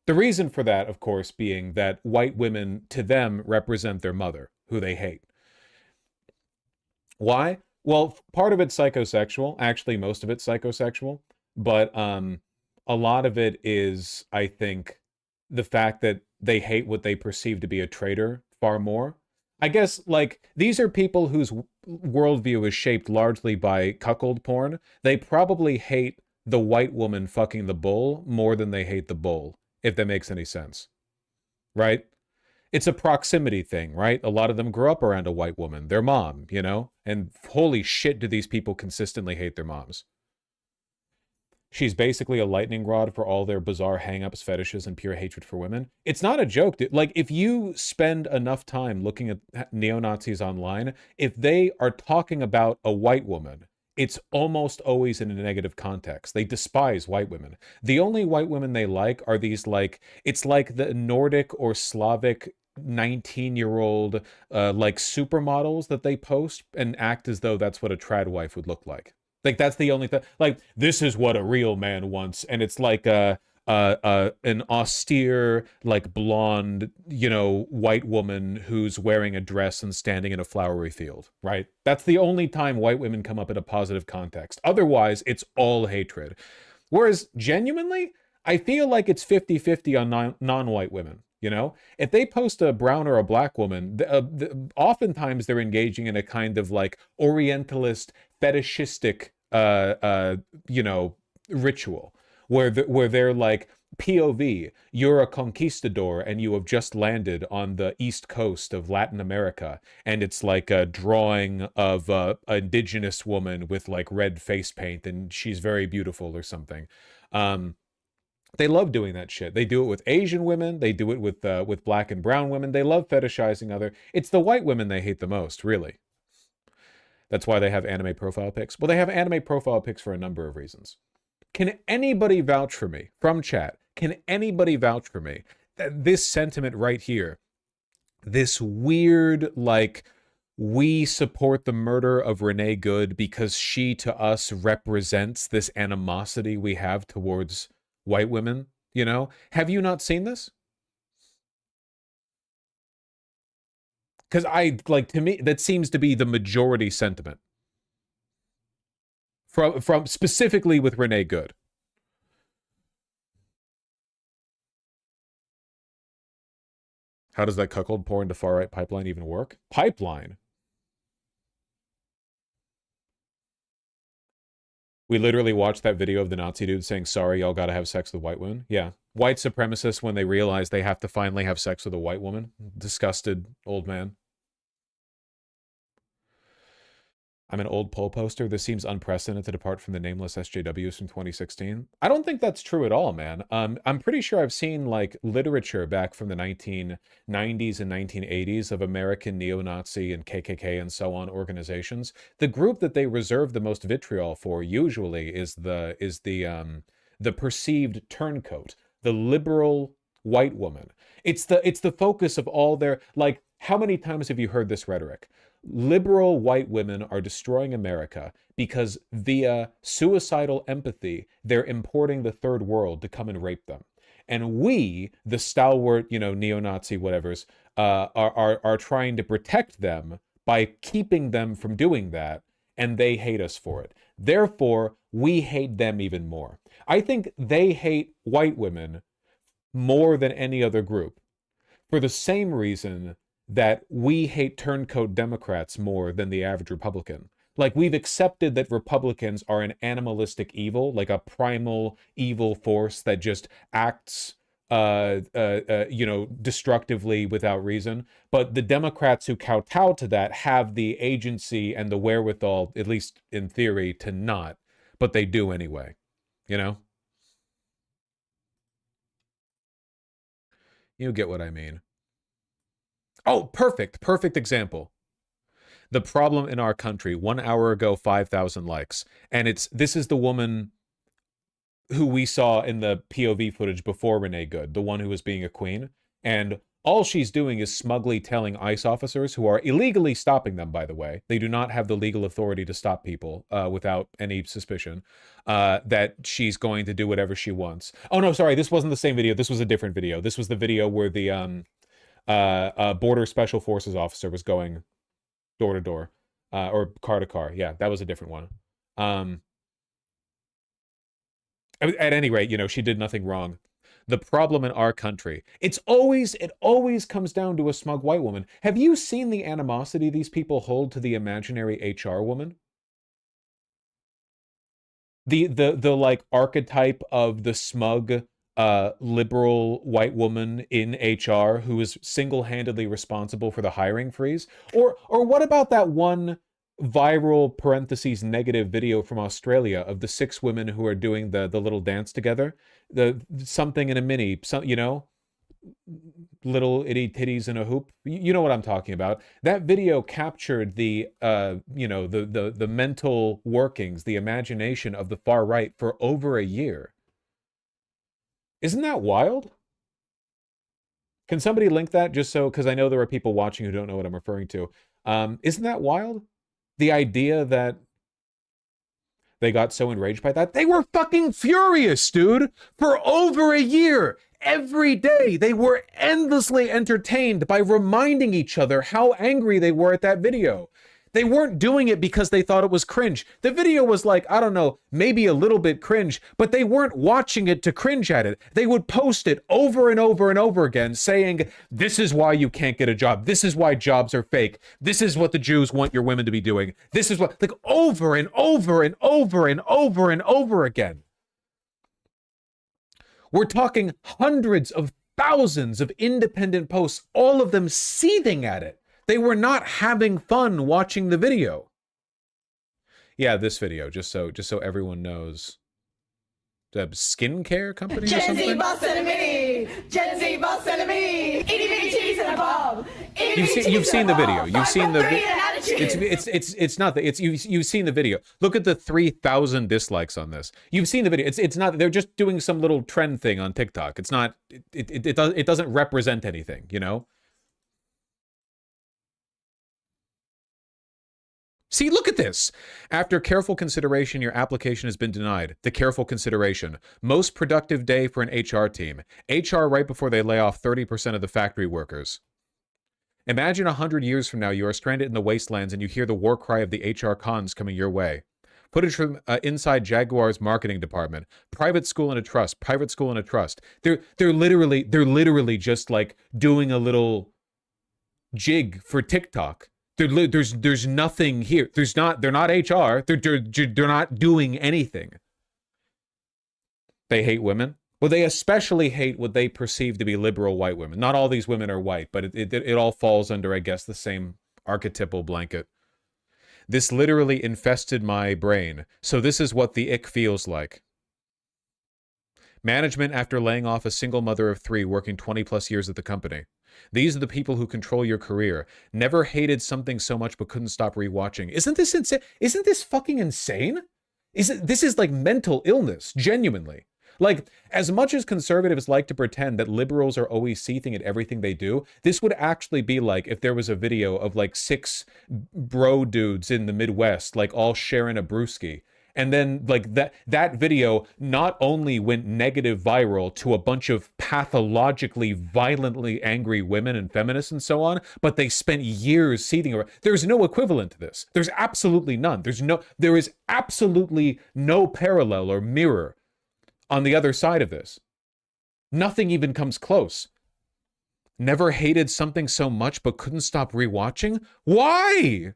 A: The reason for that, of course, being that white women to them represent their mother, who they hate. Why? Well, part of it's psychosexual. Actually, most of it's psychosexual. But a lot of it is, I think, the fact that they hate what they perceive to be a traitor far more. I guess, like, these are people whose worldview is shaped largely by cuckold porn. They probably hate the white woman fucking the bull more than they hate the bull, if that makes any sense. Right? It's a proximity thing, right? A lot of them grew up around a white woman, their mom, you know? And holy shit, do these people consistently hate their moms. She's basically a lightning rod for all their bizarre hang-ups, fetishes, and pure hatred for women. It's not a joke, dude. Like, if you spend enough time looking at neo-Nazis online, if they are talking about a white woman, it's almost always in a negative context. They despise white women. The only white women they like are these, like, it's like the Nordic or Slavic 19-year-old, like, supermodels that they post and act as though that's what a trad wife would look like. Like, that's the only thing. Like, this is what a real man wants, and it's like an austere, like, blonde, you know, white woman who's wearing a dress and standing in a flowery field, right? That's the only time white women come up in a positive context. Otherwise, it's all hatred. Whereas, genuinely, I feel like it's 50-50 on non-white women. You know, if they post a brown or a black woman, oftentimes they're engaging in a kind of like Orientalist, fetishistic, you know, ritual where they're like, POV, you're a conquistador and you have just landed on the east coast of Latin America, and it's like a drawing of an indigenous woman with like red face paint, and she's very beautiful or something. They love doing that shit. They do it with Asian women. They do it with black and brown women. They love fetishizing other. It's the white women they hate the most, really. That's why they have anime profile pics. Well, they have anime profile pics for a number of reasons. Can anybody vouch for me from chat? Can anybody vouch for me that this sentiment right here, this weird, like, we support the murder of Renee Good because she to us represents this animosity we have towards white women, you know? Have you not seen this? Because to me, that seems to be the majority sentiment. From specifically with Renee Good. How does that cuckold porn to far-right pipeline even work? Pipeline? We literally watched that video of the Nazi dude saying, sorry, y'all gotta have sex with white women. Yeah. White supremacists, when they realize they have to finally have sex with a white woman. Disgusted old man. I'm an old poll poster. This seems unprecedented apart from the nameless SJWs from 2016. I don't think that's true at all, man. I'm pretty sure I've seen, like, literature back from the 1990s and 1980s of American neo-Nazi and KKK and so on organizations. The group that they reserve the most vitriol for usually is the perceived turncoat, the liberal white woman. It's the focus of all their, like, how many times have you heard this rhetoric? Liberal white women are destroying America because via suicidal empathy, they're importing the third world to come and rape them. And we, the stalwart, you know, neo-Nazi whatevers, are trying to protect them by keeping them from doing that, and they hate us for it. Therefore, we hate them even more. I think they hate white women more than any other group for the same reason that we hate turncoat Democrats more than the average Republican. Like, we've accepted that Republicans are an animalistic evil, like a primal evil force that just acts, you know, destructively without reason. But the Democrats who kowtow to that have the agency and the wherewithal, at least in theory, to not. But they do anyway, you know? You get what I mean. Oh, perfect example. The problem in our country, 1 hour ago, 5,000 likes. And this is the woman who we saw in the POV footage before Renee Good, the one who was being a queen. And All she's doing is smugly telling ICE officers, who are illegally stopping them, by the way, they do not have the legal authority to stop people without any suspicion, that she's going to do whatever she wants. Oh, no, sorry, this wasn't the same video. This was a different video. This was the video where the Border Special Forces officer was going door to door, or car to car. Yeah, that was a different one. At any rate, you know, she did nothing wrong. The problem in our country, it always comes down to a smug white woman. Have you seen the animosity these people hold to the imaginary HR woman? The like archetype of the smug liberal white woman in HR who is single-handedly responsible for the hiring freeze? Or what about that one viral parentheses negative video from Australia of the 6 women who are doing the little dance together, the something in a mini, you know, little itty titties in a hoop. You know what I'm talking about. That video captured the you know, the mental workings, the imagination of the far right for over a year. Isn't that wild? Can somebody link that, just so, because I know there are people watching who don't know what I'm referring to. Isn't that wild? The idea that they got so enraged by that. They were fucking furious, dude, for over a year. Every day, they were endlessly entertained by reminding each other how angry they were at that video. They weren't doing it because they thought it was cringe. The video was like, I don't know, maybe a little bit cringe, but they weren't watching it to cringe at it. They would post it over and over and over again saying, this is why you can't get a job. This is why jobs are fake. This is what the Jews want your women to be doing. This is what, like, over and over and over and over and over again. We're talking hundreds of thousands of independent posts, all of them seething at it. They were not having fun watching the video. Yeah, this video, just so everyone knows. The skincare company or something?
N: Gen Z boss enemy! Gen Z boss enemy! Itty bitty titties and a bob!
A: You've seen the video. You've seen the it's not that it's you've seen the video. Look at the 3,000 dislikes on this. You've seen the video. It's not, they're just doing some little trend thing on TikTok. It's not, it doesn't represent anything, you know? See, look at this. After careful consideration, your application has been denied. The careful consideration. Most productive day for an HR team. HR right before they lay off 30% of the factory workers. Imagine 100 years from now, you are stranded in the wastelands and you hear the war cry of the HR cons coming your way. Footage from inside Jaguar's marketing department. Private school and a trust. Private school and a trust. They're literally just like doing a little jig for TikTok. There's nothing here. They're not HR. They're not doing anything. They hate women. Well, they especially hate what they perceive to be liberal white women. Not all these women are white, but it all falls under, I guess, the same archetypal blanket. This literally infested my brain. So this is what the ick feels like. Management after laying off a single mother of 3 working 20 plus years at the company. These are the people who control your career. Never hated something so much but couldn't stop rewatching. Isn't this insane? Isn't this fucking insane? This is like mental illness, genuinely. Like, as much as conservatives like to pretend that liberals are always seething at everything they do, this would actually be like if there was a video of like 6 bro dudes in the Midwest, like all sharing a brewski. And then like that video not only went negative viral to a bunch of pathologically, violently angry women and feminists and so on, but they spent years seething around. There's no equivalent to this. There's absolutely none. There is absolutely no parallel or mirror on the other side of this. Nothing even comes close. Never hated something so much but couldn't stop rewatching? Why?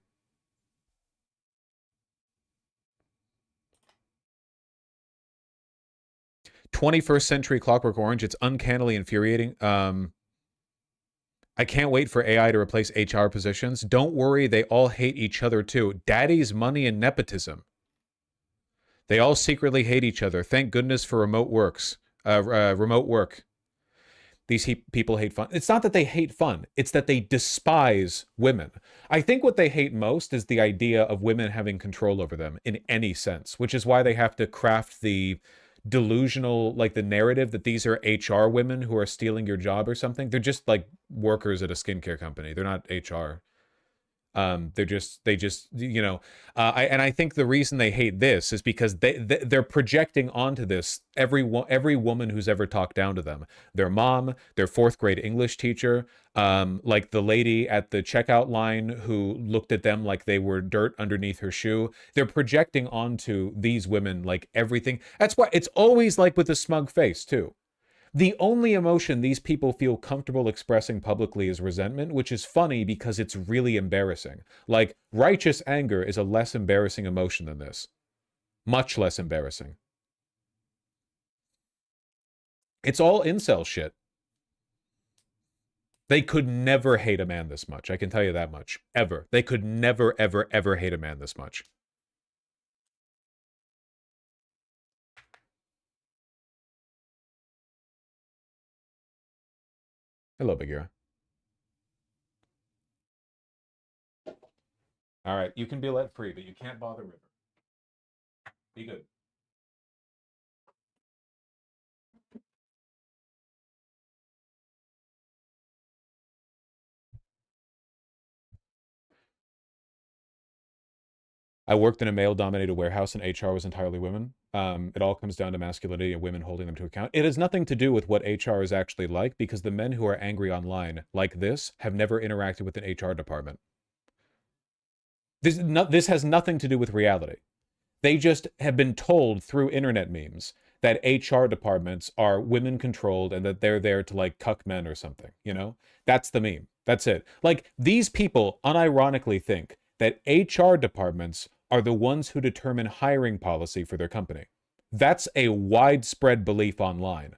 A: "21st Century Clockwork Orange," it's uncannily infuriating. I can't wait for AI to replace HR positions. Don't worry, they all hate each other too. Daddy's money and nepotism. They all secretly hate each other. Thank goodness for remote work. These people hate fun. It's not that they hate fun. It's that they despise women. I think what they hate most is the idea of women having control over them in any sense, which is why they have to craft the delusional, like the narrative that these are HR women who are stealing your job or something. They're just like workers at a skincare company. They're not HR. They just, you know, I think the reason they hate this is because they're projecting onto this every woman who's ever talked down to them, their mom, their 4th grade English teacher, like the lady at the checkout line who looked at them like they were dirt underneath her shoe. They're projecting onto these women like everything. That's why it's always like with a smug face too. The only emotion these people feel comfortable expressing publicly is resentment, which is funny because it's really embarrassing. Like, righteous anger is a less embarrassing emotion than this. Much less embarrassing. It's all incel shit. They could never hate a man this much. I can tell you that much. Ever. They could never, ever, ever hate a man this much. Hello, Bagheera. All right, you can be let free, but you can't bother River. Be good. I worked in a male-dominated warehouse and HR was entirely women. It all comes down to masculinity and women holding them to account. It has nothing to do with what HR is actually like, because the men who are angry online like this have never interacted with an HR department. This has nothing to do with reality. They just have been told through internet memes that HR departments are women-controlled and that they're there to, like, cuck men or something, you know? That's the meme. That's it. Like, these people unironically think that HR departments are the ones who determine hiring policy for their company. That's a widespread belief online.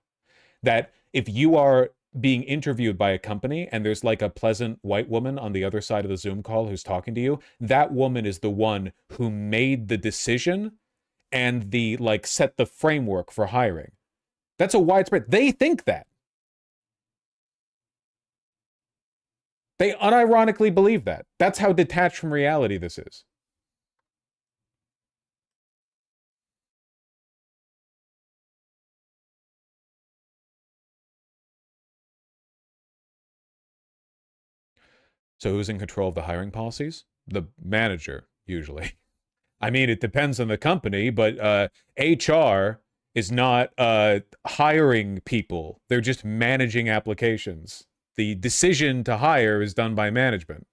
A: That if you are being interviewed by a company and there's like a pleasant white woman on the other side of the Zoom call who's talking to you, that woman is the one who made the decision and the, like, set the framework for hiring. That's a widespread. They think that. They unironically believe that. That's how detached from reality this is. So who's in control of the hiring policies? The manager, usually. I mean, it depends on the company, but HR is not hiring people. They're just managing applications. The decision to hire is done by management.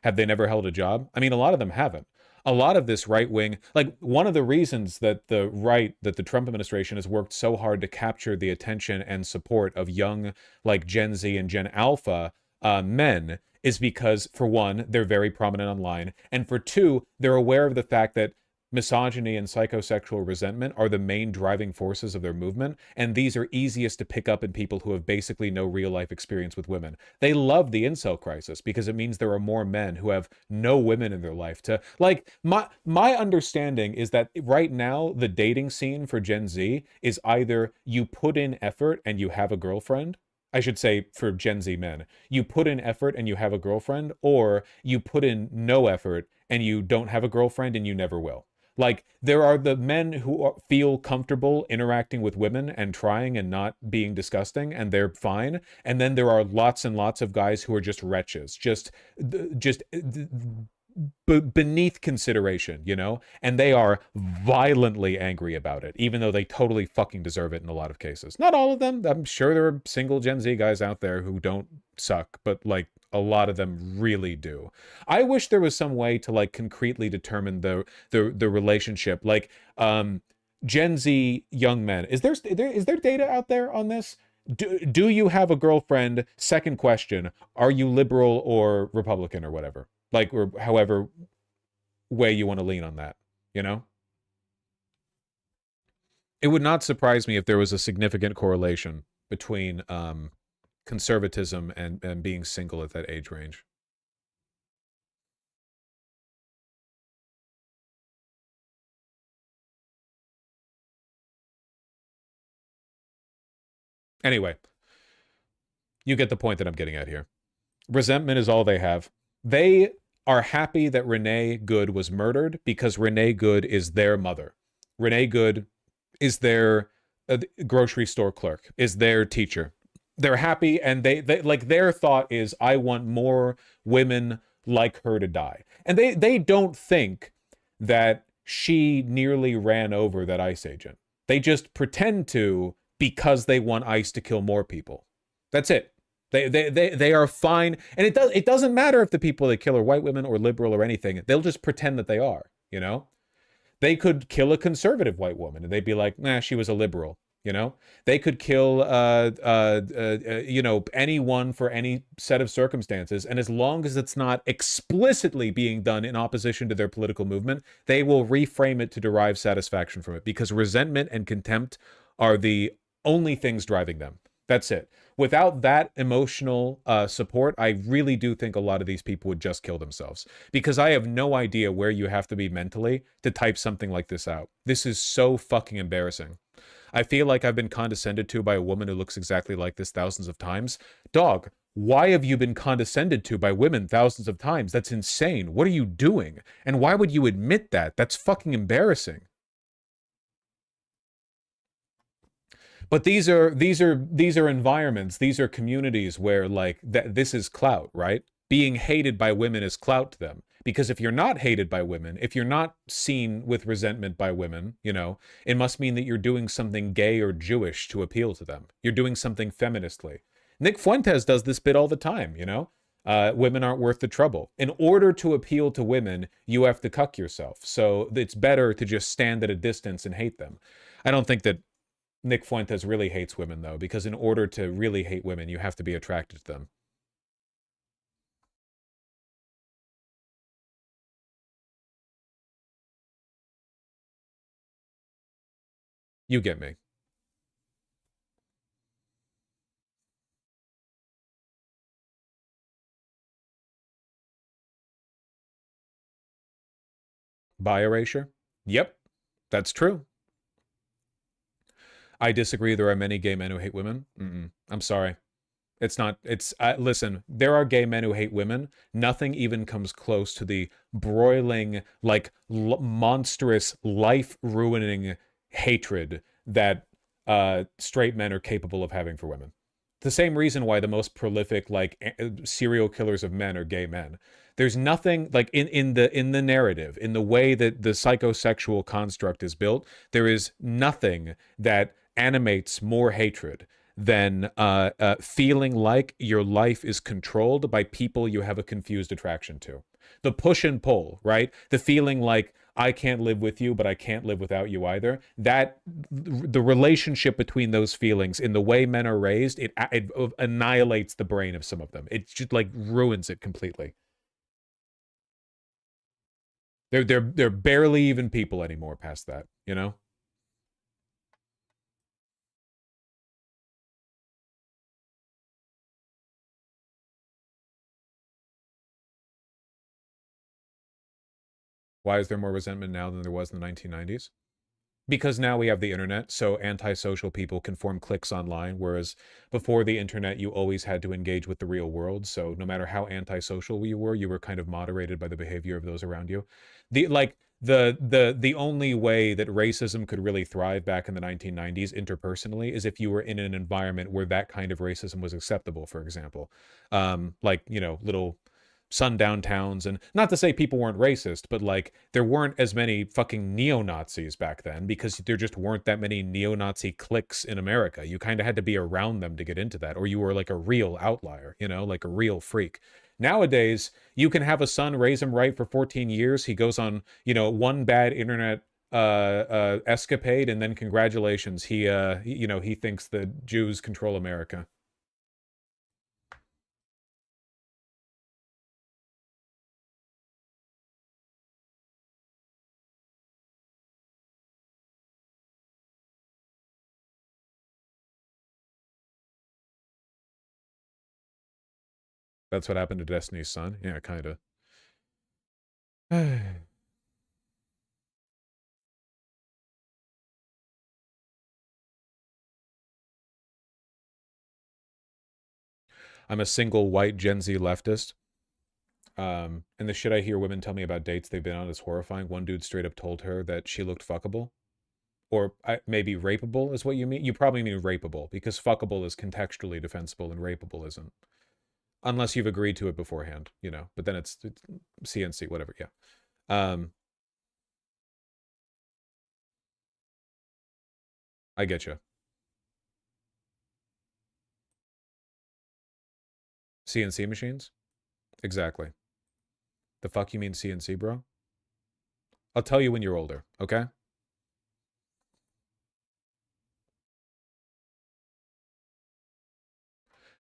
A: Have they never held a job? I mean, a lot of them haven't. A lot of this right-wing, like, one of the reasons that the Trump administration has worked so hard to capture the attention and support of young, like, Gen Z and Gen Alpha men is because, for one, they're very prominent online, and for two, they're aware of the fact that misogyny and psychosexual resentment are the main driving forces of their movement, and these are easiest to pick up in people who have basically no real-life experience with women. They love the incel crisis because it means there are more men who have no women in their life to... Like, my understanding is that right now, the dating scene for Gen Z is either you put in effort and you have a girlfriend, I should say for Gen Z men, you put in effort and you have a girlfriend, or you put in no effort and you don't have a girlfriend and you never will. Like, there are the men who feel comfortable interacting with women and trying and not being disgusting, and they're fine. And then there are lots and lots of guys who are just wretches, just beneath consideration, you know? And they are violently angry about it, even though they totally fucking deserve it in a lot of cases. Not all of them. I'm sure there are single Gen Z guys out there who don't suck, but, like, a lot of them really do. I wish there was some way to, like, concretely determine the relationship. Like, Gen Z young men. Is there data out there on this? Do you have a girlfriend? Second question, are you liberal or Republican or whatever? Like, or however way you want to lean on that, you know? It would not surprise me if there was a significant correlation between conservatism and being single at that age range. Anyway, you get the point that I'm getting at here. Resentment is all they have. They are happy that Renee Good was murdered because Renee Good is their mother. Renee Good is their grocery store clerk is their teacher. They're happy, and they like, their thought is, I want more women like her to die. And they don't think that she nearly ran over that ICE agent. They just pretend to, because they want ICE to kill more people. That's it. They are fine. And it doesn't matter if the people they kill are white women or liberal or anything. They'll just pretend that they are, you know? They could kill a conservative white woman and they'd be like, nah, she was a liberal. You know, they could kill, you know, anyone for any set of circumstances. And as long as it's not explicitly being done in opposition to their political movement, they will reframe it to derive satisfaction from it, because resentment and contempt are the only things driving them. That's it. Without that emotional support, I really do think a lot of these people would just kill themselves, because I have no idea where you have to be mentally to type something like this out. This is so fucking embarrassing. I feel like I've been condescended to by a woman who looks exactly like this thousands of times. Dog, why have you been condescended to by women thousands of times? That's insane. What are you doing? And why would you admit that? That's fucking embarrassing. But these are environments, these are communities where, like, this is clout, right? Being hated by women is clout to them. Because if you're not hated by women, if you're not seen with resentment by women, you know, it must mean that you're doing something gay or Jewish to appeal to them. You're doing something feministly. Nick Fuentes does this bit all the time, you know? Women aren't worth the trouble. In order to appeal to women, you have to cuck yourself. So it's better to just stand at a distance and hate them. I don't think that Nick Fuentes really hates women, though, because in order to really hate women, you have to be attracted to them. You get me. Bi erasure? Yep, that's true. I disagree. There are many gay men who hate women. I'm sorry. It's not, it's, listen, there are gay men who hate women. Nothing even comes close to the broiling, like, monstrous, life-ruining hatred that straight men are capable of having for women. The same reason why the most prolific, like, serial killers of men are gay men. There's nothing, like, in the narrative, in the way that the psychosexual construct is built, there is nothing that animates more hatred than feeling like your life is controlled by people you have a confused attraction to. The push and pull, right? The feeling like, I can't live with you, but I can't live without you either. That, the relationship between those feelings, in the way men are raised, it annihilates the brain of some of them. It just, like, ruins it completely. They're barely even people anymore past that, you know? Why is there more resentment now than there was in the 1990s? Because now we have the internet, so antisocial people can form cliques online, whereas before the internet, you always had to engage with the real world. So no matter how antisocial you were kind of moderated by the behavior of those around you. The only way that racism could really thrive back in the 1990s interpersonally is if you were in an environment where that kind of racism was acceptable, for example. Like, you know, little sundown towns, and not to say people weren't racist, but, like, there weren't as many fucking neo-Nazis back then, because there just weren't that many neo-Nazi cliques in America. You kind of had to be around them to get into that, or you were like a real outlier, you know, like a real freak. Nowadays, you can have a son, raise him right for 14 years. He goes on, you know, one bad internet escapade, and then congratulations, he you know, he thinks that Jews control America. That's what happened to Destiny's Son? Yeah, kind of. I'm a single white Gen Z leftist. And the shit I hear women tell me about dates they've been on is horrifying. One dude straight up told her that she looked fuckable. Or maybe rapeable is what you mean. You probably mean rapeable, because fuckable is contextually defensible and rapeable isn't. Unless you've agreed to it beforehand, you know. But then it's CNC, whatever, yeah. I get you. CNC machines? Exactly. The fuck you mean CNC, bro? I'll tell you when you're older, okay?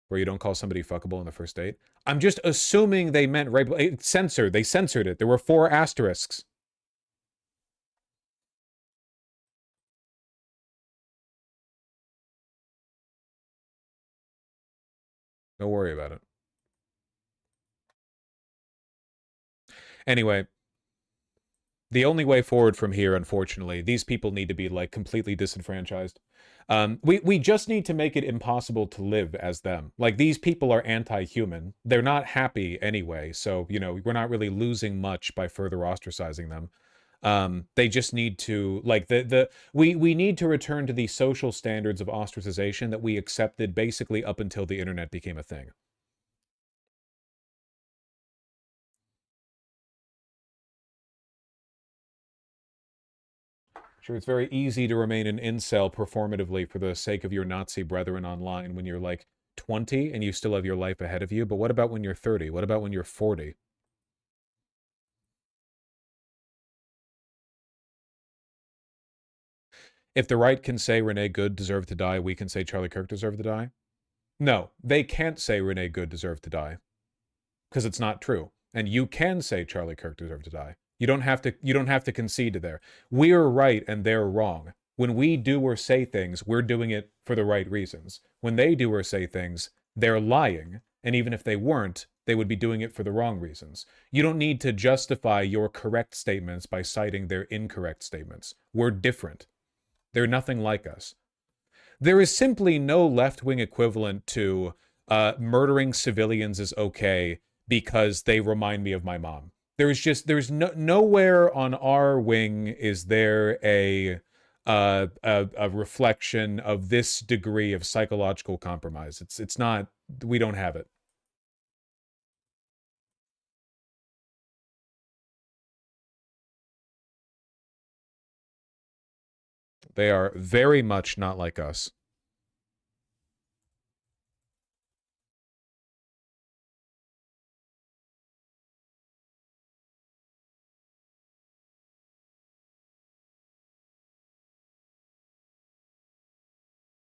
A: Where you don't call somebody fuckable on the first date? I'm just assuming they meant rapeable. Censored. They censored it. There were 4 asterisks. Don't worry about it. Anyway, the only way forward from here, unfortunately, these people need to be, like, completely disenfranchised. We just need to make it impossible to live as them. Like, these people are anti-human. They're not happy anyway, so, you know, we're not really losing much by further ostracizing them. They just need to, like, we need to return to the social standards of ostracization that we accepted basically up until the internet became a thing. Sure, it's very easy to remain an incel performatively for the sake of your Nazi brethren online when you're like 20 and you still have your life ahead of you. But what about when you're 30? What about when you're 40? If the right can say Renee Good deserved to die, we can say Charlie Kirk deserved to die? No, they can't say Renee Good deserved to die. Because it's not true. And you can say Charlie Kirk deserved to die. You don't have to concede to there. We're right and they're wrong. When we do or say things, we're doing it for the right reasons. When they do or say things, they're lying. And even if they weren't, they would be doing it for the wrong reasons. You don't need to justify your correct statements by citing their incorrect statements. We're different. They're nothing like us. There is simply no left-wing equivalent to murdering civilians is okay because they remind me of my mom. There's nowhere on our wing is there a reflection of this degree of psychological compromise. It's not, we don't have it. They are very much not like us.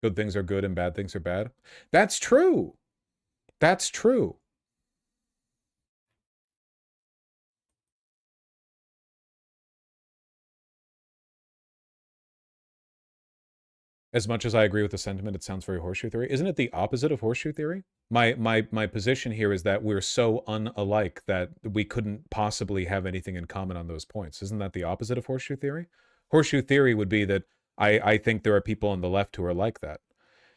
A: Good things are good and bad things are bad. That's true. That's true. As much as I agree with the sentiment, it sounds very horseshoe theory. Isn't it the opposite of horseshoe theory? My position here is that we're so unalike that we couldn't possibly have anything in common on those points. Isn't that the opposite of horseshoe theory? Horseshoe theory would be that I think there are people on the left who are like that.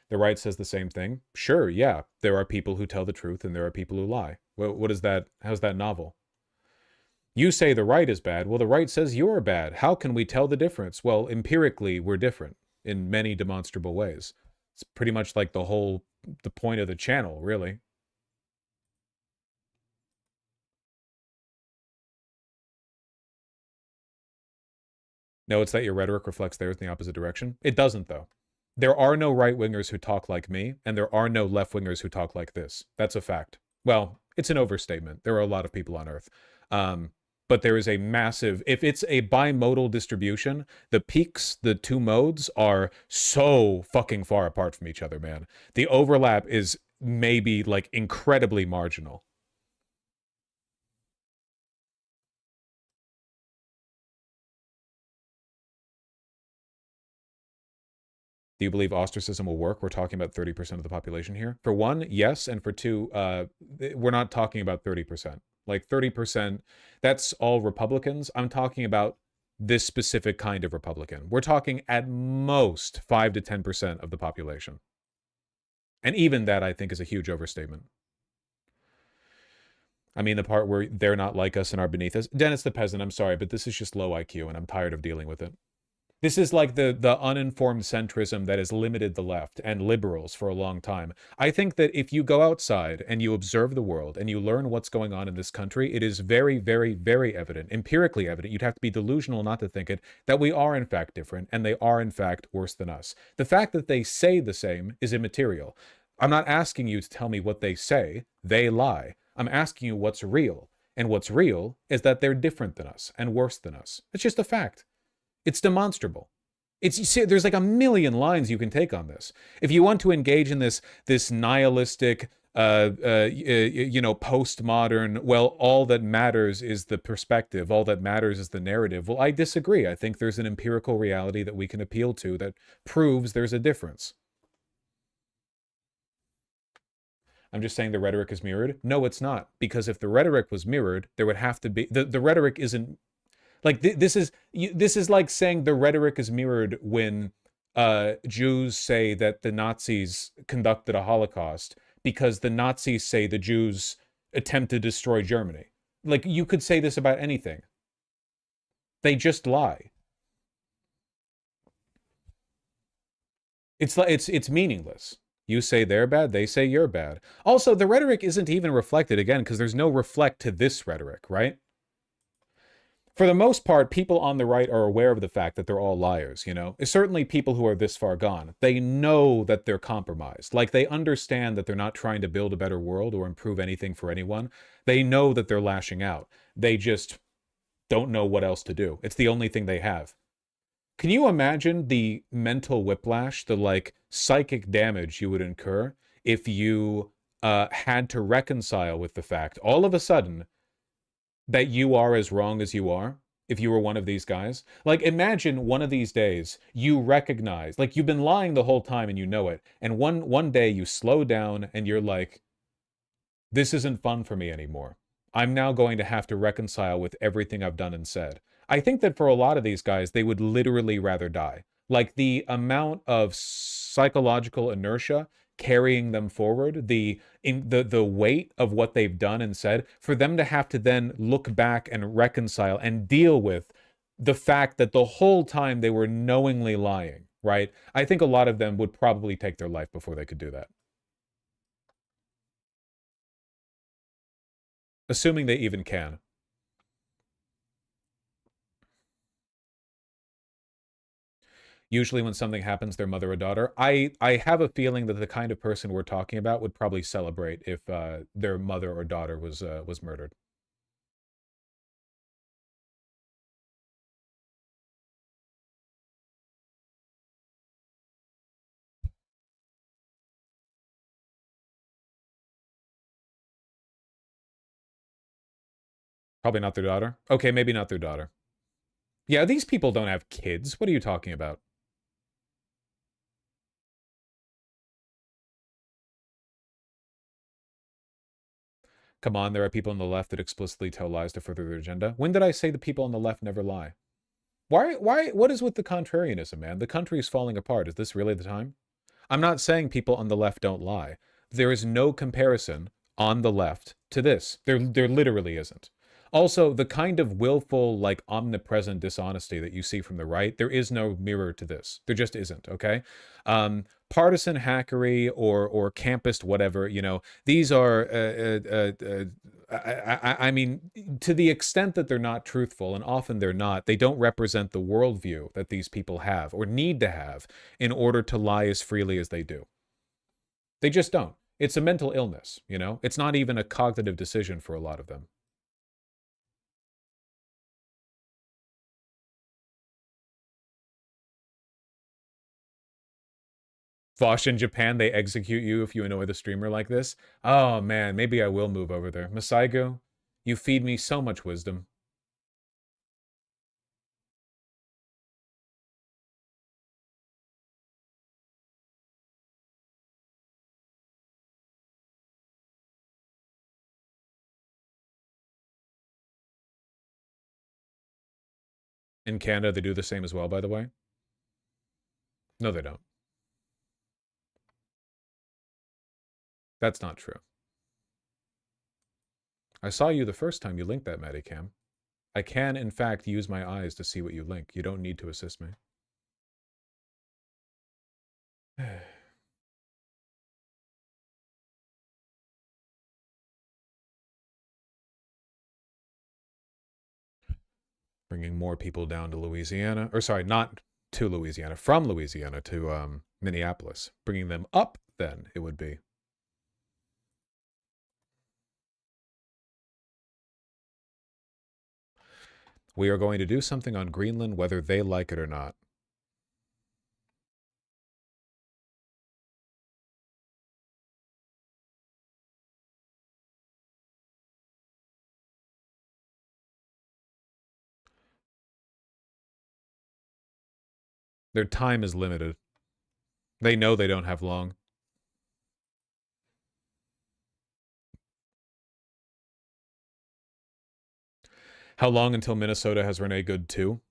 A: The right says the same thing. Sure, yeah, there are people who tell the truth and there are people who lie. What is that? How's that novel? You say the right is bad. Well, the right says you're bad. How can we tell the difference? Well, empirically, we're different in many demonstrable ways. It's pretty much like the point of the channel, really. No, it's that your rhetoric reflects theirs in the opposite direction. It doesn't, though. There are no right-wingers who talk like me, and there are no left-wingers who talk like this. That's a fact. Well, it's an overstatement. There are a lot of people on Earth. But there is a massive, if it's a bimodal distribution, the peaks, the two modes are so fucking far apart from each other, man. The overlap is maybe like incredibly marginal. Do you believe ostracism will work? We're talking about 30% of the population here. For one, yes. And for two, we're not talking about 30%. Like 30%, that's all Republicans. I'm talking about this specific kind of Republican. We're talking at most 5 to 10% of the population. And even that, I think, is a huge overstatement. I mean, the part where they're not like us and are beneath us. Dennis the Peasant, I'm sorry, but this is just low IQ, and I'm tired of dealing with it. This is like the uninformed centrism that has limited the left and liberals for a long time. I think that if you go outside and you observe the world and you learn what's going on in this country, it is very, very, very evident, empirically evident, you'd have to be delusional not to think it, that we are in fact different and they are in fact worse than us. The fact that they say the same is immaterial. I'm not asking you to tell me what they say. They lie. I'm asking you what's real. And what's real is that they're different than us and worse than us. It's just a fact. It's demonstrable. It's, you see, there's like a million lines you can take on this. If you want to engage in this nihilistic, postmodern, well, all that matters is the perspective, all that matters is the narrative. Well, I disagree. I think there's an empirical reality that we can appeal to that proves there's a difference. I'm just saying the rhetoric is mirrored. No, it's not. Because if the rhetoric was mirrored, there would have to be... The rhetoric isn't... Like, this is like saying the rhetoric is mirrored when Jews say that the Nazis conducted a Holocaust because the Nazis say the Jews attempted to destroy Germany. Like, you could say this about anything. They just lie. It's meaningless. You say they're bad, they say you're bad. Also, the rhetoric isn't even reflected, again, because there's no reflect to this rhetoric, right? For the most part, people on the right are aware of the fact that they're all liars, you know? Certainly people who are this far gone. They know that they're compromised. Like, they understand that they're not trying to build a better world or improve anything for anyone. They know that they're lashing out. They just don't know what else to do. It's the only thing they have. Can you imagine the mental whiplash, the, like, psychic damage you would incur if you had to reconcile with the fact, all of a sudden, that you are as wrong as you are, if you were one of these guys? Like, imagine one of these days you recognize, like, you've been lying the whole time and you know it, and one day you slow down and you're like, this isn't fun for me anymore. I'm now going to have to reconcile with everything I've done and said. I think that for a lot of these guys, they would literally rather die. Like, the amount of psychological inertia carrying them forward, the weight of what they've done and said, for them to have to then look back and reconcile and deal with the fact that the whole time they were knowingly lying, right? I think a lot of them would probably take their life before they could do that. Assuming they even can. Usually when something happens, their mother or daughter. I have a feeling that the kind of person we're talking about would probably celebrate if their mother or daughter was murdered. Probably not their daughter. Okay, maybe not their daughter. Yeah, these people don't have kids. What are you talking about? Come on, there are people on the left that explicitly tell lies to further their agenda. When did I say the people on the left never lie? Why, what is with the contrarianism, man? The country is falling apart. Is this really the time? I'm not saying people on the left don't lie. There is no comparison on the left to this. There literally isn't. Also, the kind of willful, like, omnipresent dishonesty that you see from the right, there is no mirror to this. There just isn't, okay? Partisan hackery or campus whatever, you know, these are, I mean, to the extent that they're not truthful, and often they're not, they don't represent the worldview that these people have or need to have in order to lie as freely as they do. They just don't. It's a mental illness, you know? It's not even a cognitive decision for a lot of them. Vosh in Japan, they execute you if you annoy the streamer like this. Oh man, maybe I will move over there. Masaigu, you feed me so much wisdom. In Canada, they do the same as well, by the way. No, they don't. That's not true. I saw you the first time you linked that, Maddie Cam. I can, in fact, use my eyes to see what you link. You don't need to assist me. Bringing more people down to Louisiana. Or sorry, not to Louisiana. From Louisiana to Minneapolis. Bringing them up, then, it would be. We are going to do something on Greenland whether they like it or not. Their time is limited. They know they don't have long. How long until Minnesota has Renee Good too?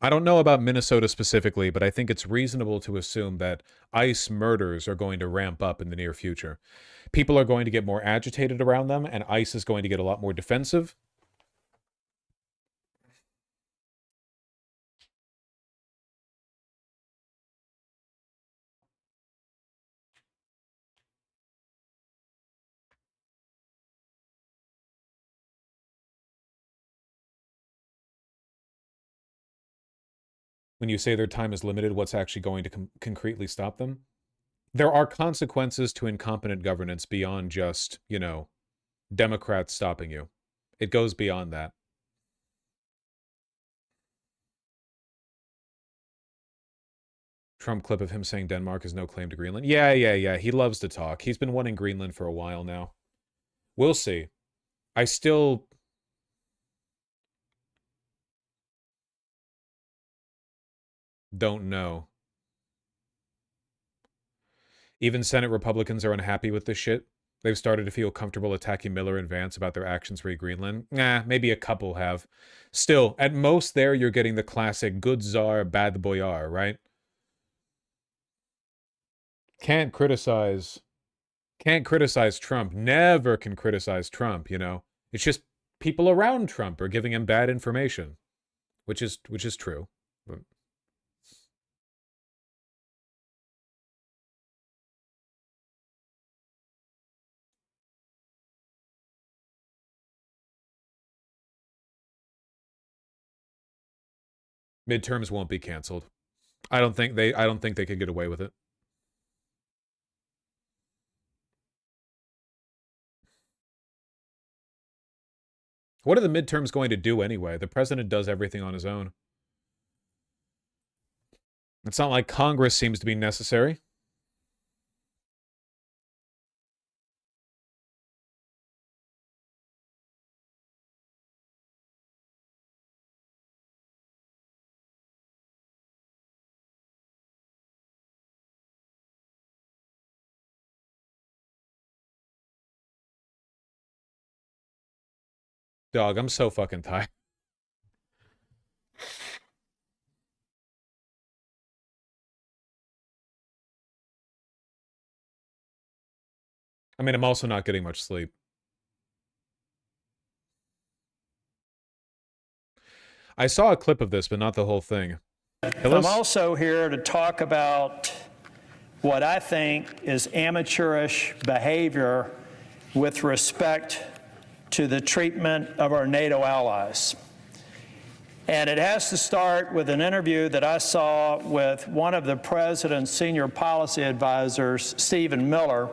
A: I don't know about Minnesota specifically, but I think it's reasonable to assume that ICE murders are going to ramp up in the near future. People are going to get more agitated around them, and ICE is going to get a lot more defensive. When you say their time is limited, what's actually going to concretely stop them? There are consequences to incompetent governance beyond just, you know, Democrats stopping you. It goes beyond that. Trump clip of him saying Denmark has no claim to Greenland. Yeah. He loves to talk. He's been wanting Greenland for a while now. We'll see. I still... don't know. Even Senate Republicans are unhappy with this shit. They've started to feel comfortable attacking Miller and Vance about their actions re Greenland. Nah, maybe a couple have. Still, at most there you're getting the classic good czar, bad boyar, right? Can't criticize Trump. Never can criticize Trump, you know. It's just people around Trump are giving him bad information, which is true. Midterms won't be canceled. I don't think they could get away with it. What are the midterms going to do anyway? The president does everything on his own. It's not like Congress seems to be necessary. Dog, I'm so fucking tired. I mean, I'm also not getting much sleep. I saw a clip of this, but not the whole thing.
E: I'm also here to talk about what I think is amateurish behavior with respect to the treatment of our NATO allies. And it has to start with an interview that I saw with one of the president's senior policy advisors, Stephen Miller,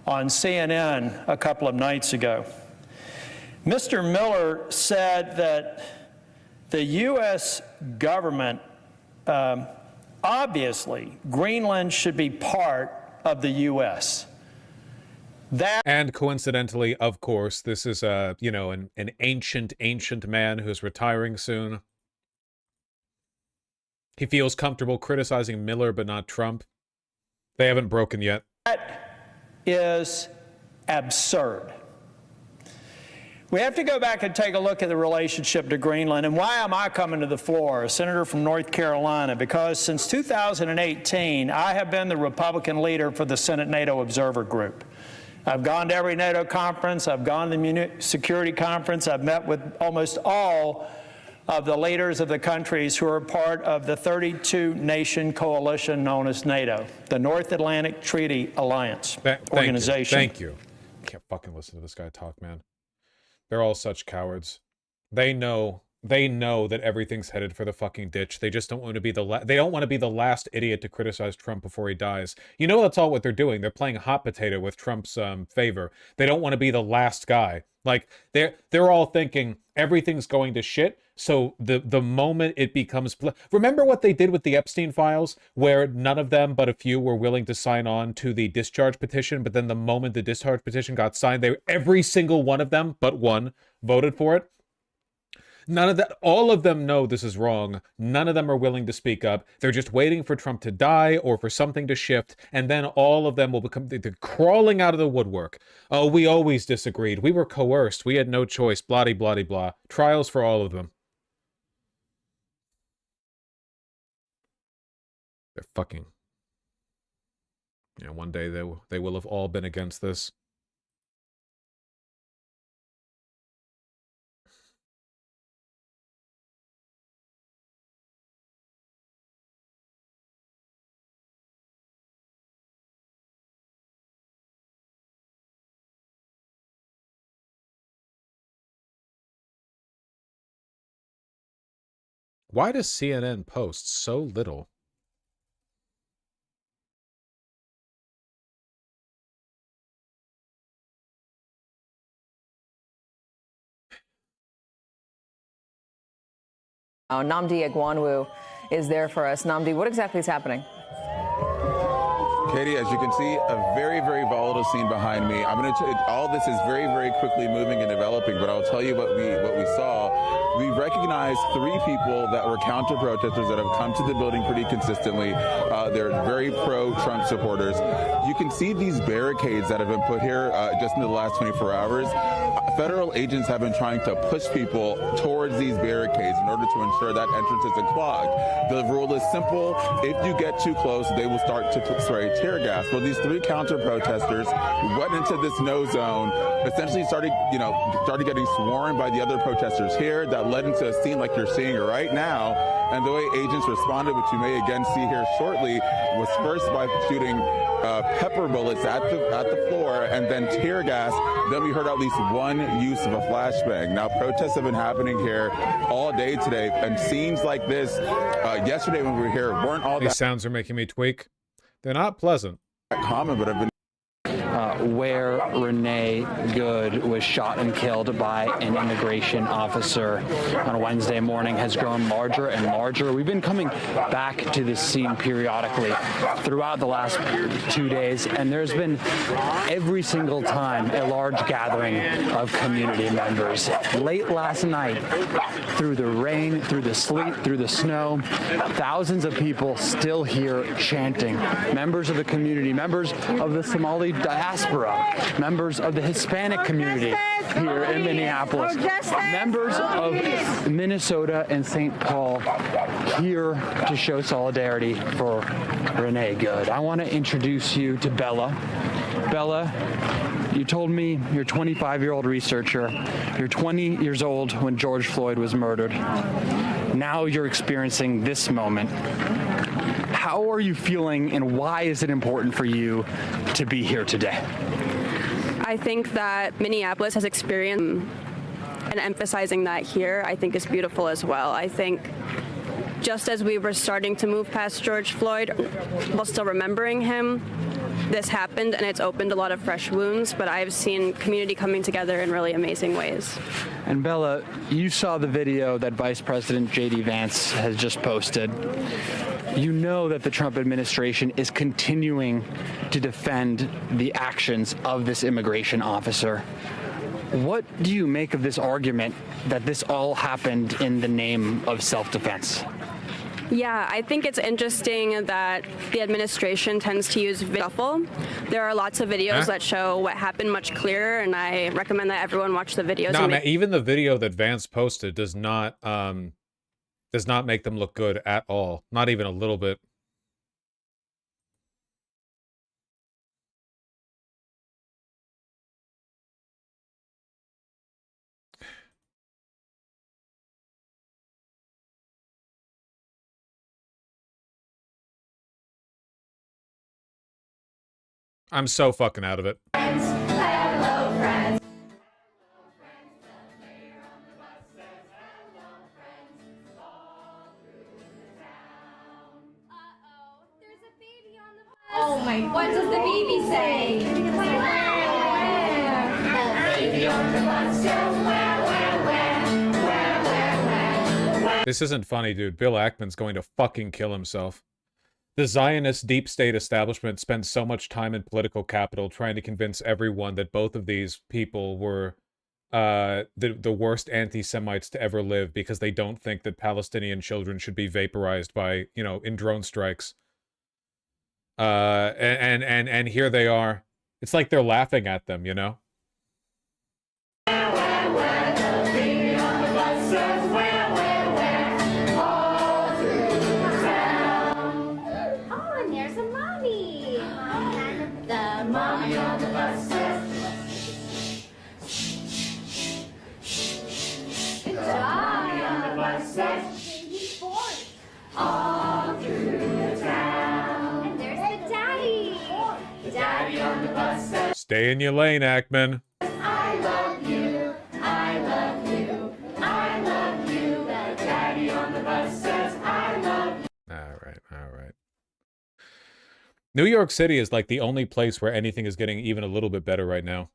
E: on CNN a couple of nights ago. Mr. Miller said that the U.S. government, obviously, Greenland should be part of the U.S.
A: And coincidentally, of course, this is an ancient man who's retiring soon. He feels comfortable criticizing Miller, but not Trump. They haven't broken yet.
E: That is absurd. We have to go back and take a look at the relationship to Greenland. And why am I coming to the floor, a senator from North Carolina? Because since 2018, I have been the Republican leader for the Senate NATO Observer Group. I've gone to every NATO conference. I've gone to the Security Conference. I've met with almost all of the leaders of the countries who are part of the 32-nation coalition known as NATO, the North Atlantic Treaty Alliance Organization.
A: Thank you. Can't fucking listen to this guy talk, man. They're all such cowards. They know that everything's headed for the fucking ditch. They just don't want to be they don't want to be the last idiot to criticize Trump before he dies. You know, that's all what they're doing. They're playing hot potato with Trump's favor. They don't want to be the last guy. Like they're all thinking everything's going to shit. So the moment it becomes, remember what they did with the Epstein files, where none of them but a few were willing to sign on to the discharge petition, but then the moment the discharge petition got signed, every single one of them but one voted for it. None of that, all of them know this is wrong. None of them are willing to speak up. They're just waiting for Trump to die or for something to shift, and then all of them will become, they're crawling out of the woodwork. Oh, we always disagreed. We were coerced. We had no choice. Blah, blah, blah, blah. Trials for all of them. They're fucking... Yeah, one day they will have all been against this. Why does CNN post so little?
F: Nnamdi Egwuonwu is there for us. Nnamdi, what exactly is happening?
S: Katie, as you can see, a very, very volatile scene behind me. All this is very, very quickly moving and developing, but I'll tell you what we saw. We recognized 3 people that were counter-protesters that have come to the building pretty consistently. They're very pro-Trump supporters. You can see these barricades that have been put here just in the last 24 hours. Federal agents have been trying to push people towards these barricades in order to ensure that entrance isn't clogged. The rule is simple. If you get too close, they will start to spray tear gas. Well, these 3 counter-protesters went into this no zone, essentially started getting swarmed by the other protesters here. That led into a scene like you're seeing right now. And the way agents responded, which you may again see here shortly, was first by shooting pepper bullets at the floor and then tear gas. Then we heard at least one use of a flashbang. Now, protests have been happening here all day today, and scenes like this yesterday when we were here weren't all
A: These sounds are making me tweak. They're not pleasant.
S: Common, but have been
T: where Renee Good was shot and killed by an immigration officer on Wednesday morning has grown larger and larger. We've been coming back to this scene periodically throughout the last 2 days, and there's been every single time a large gathering of community members. Late last night, through the rain, through the sleet, through the snow, thousands of people still here chanting. Members of the community, members of the Somali diaspora, members of the Hispanic community here in Minneapolis, members of Minnesota and St. Paul here to show solidarity for Renee Good. I want to introduce you to Bella. Bella, you told me you're a 25-year-old researcher. You're 20 years old when George Floyd was murdered. Now you're experiencing this moment. How are you feeling, and why is it important for you to be here today?
U: I think that Minneapolis has experienced, and emphasizing that here, I think is beautiful as well. I think just as we were starting to move past George Floyd, while still remembering him, this happened and it's opened a lot of fresh wounds, but I've seen community coming together in really amazing ways.
T: And Bella, you saw the video that Vice President J.D. Vance has just posted. You know that the Trump administration is continuing to defend the actions of this immigration officer. What do you make of this argument that this all happened in the name of self-defense?
U: Yeah, I think it's interesting that the administration tends to use shuffle. There are lots of videos that show what happened much clearer, and I recommend that everyone watch the videos.
A: No, man, even the video that Vance posted does not make them look good at all. Not even a little bit. I'm so fucking out of it.
N: Hello, friends. Oh my, what does the baby say? Baby on the bus says where.
A: This isn't funny, dude. Bill Ackman's going to fucking kill himself. The Zionist deep state establishment spends so much time and political capital trying to convince everyone that both of these people were the worst anti-Semites to ever live because they don't think that Palestinian children should be vaporized by, you know, in drone strikes. And here they are. It's like they're laughing at them, you know?
N: All through the town. And there's the daddy. The daddy on the bus says,
A: Stay in your lane, Ackman.
N: I love you. I love you. I love you. The daddy on the bus says, I love you.
A: All right. New York City is like the only place where anything is getting even a little bit better right now.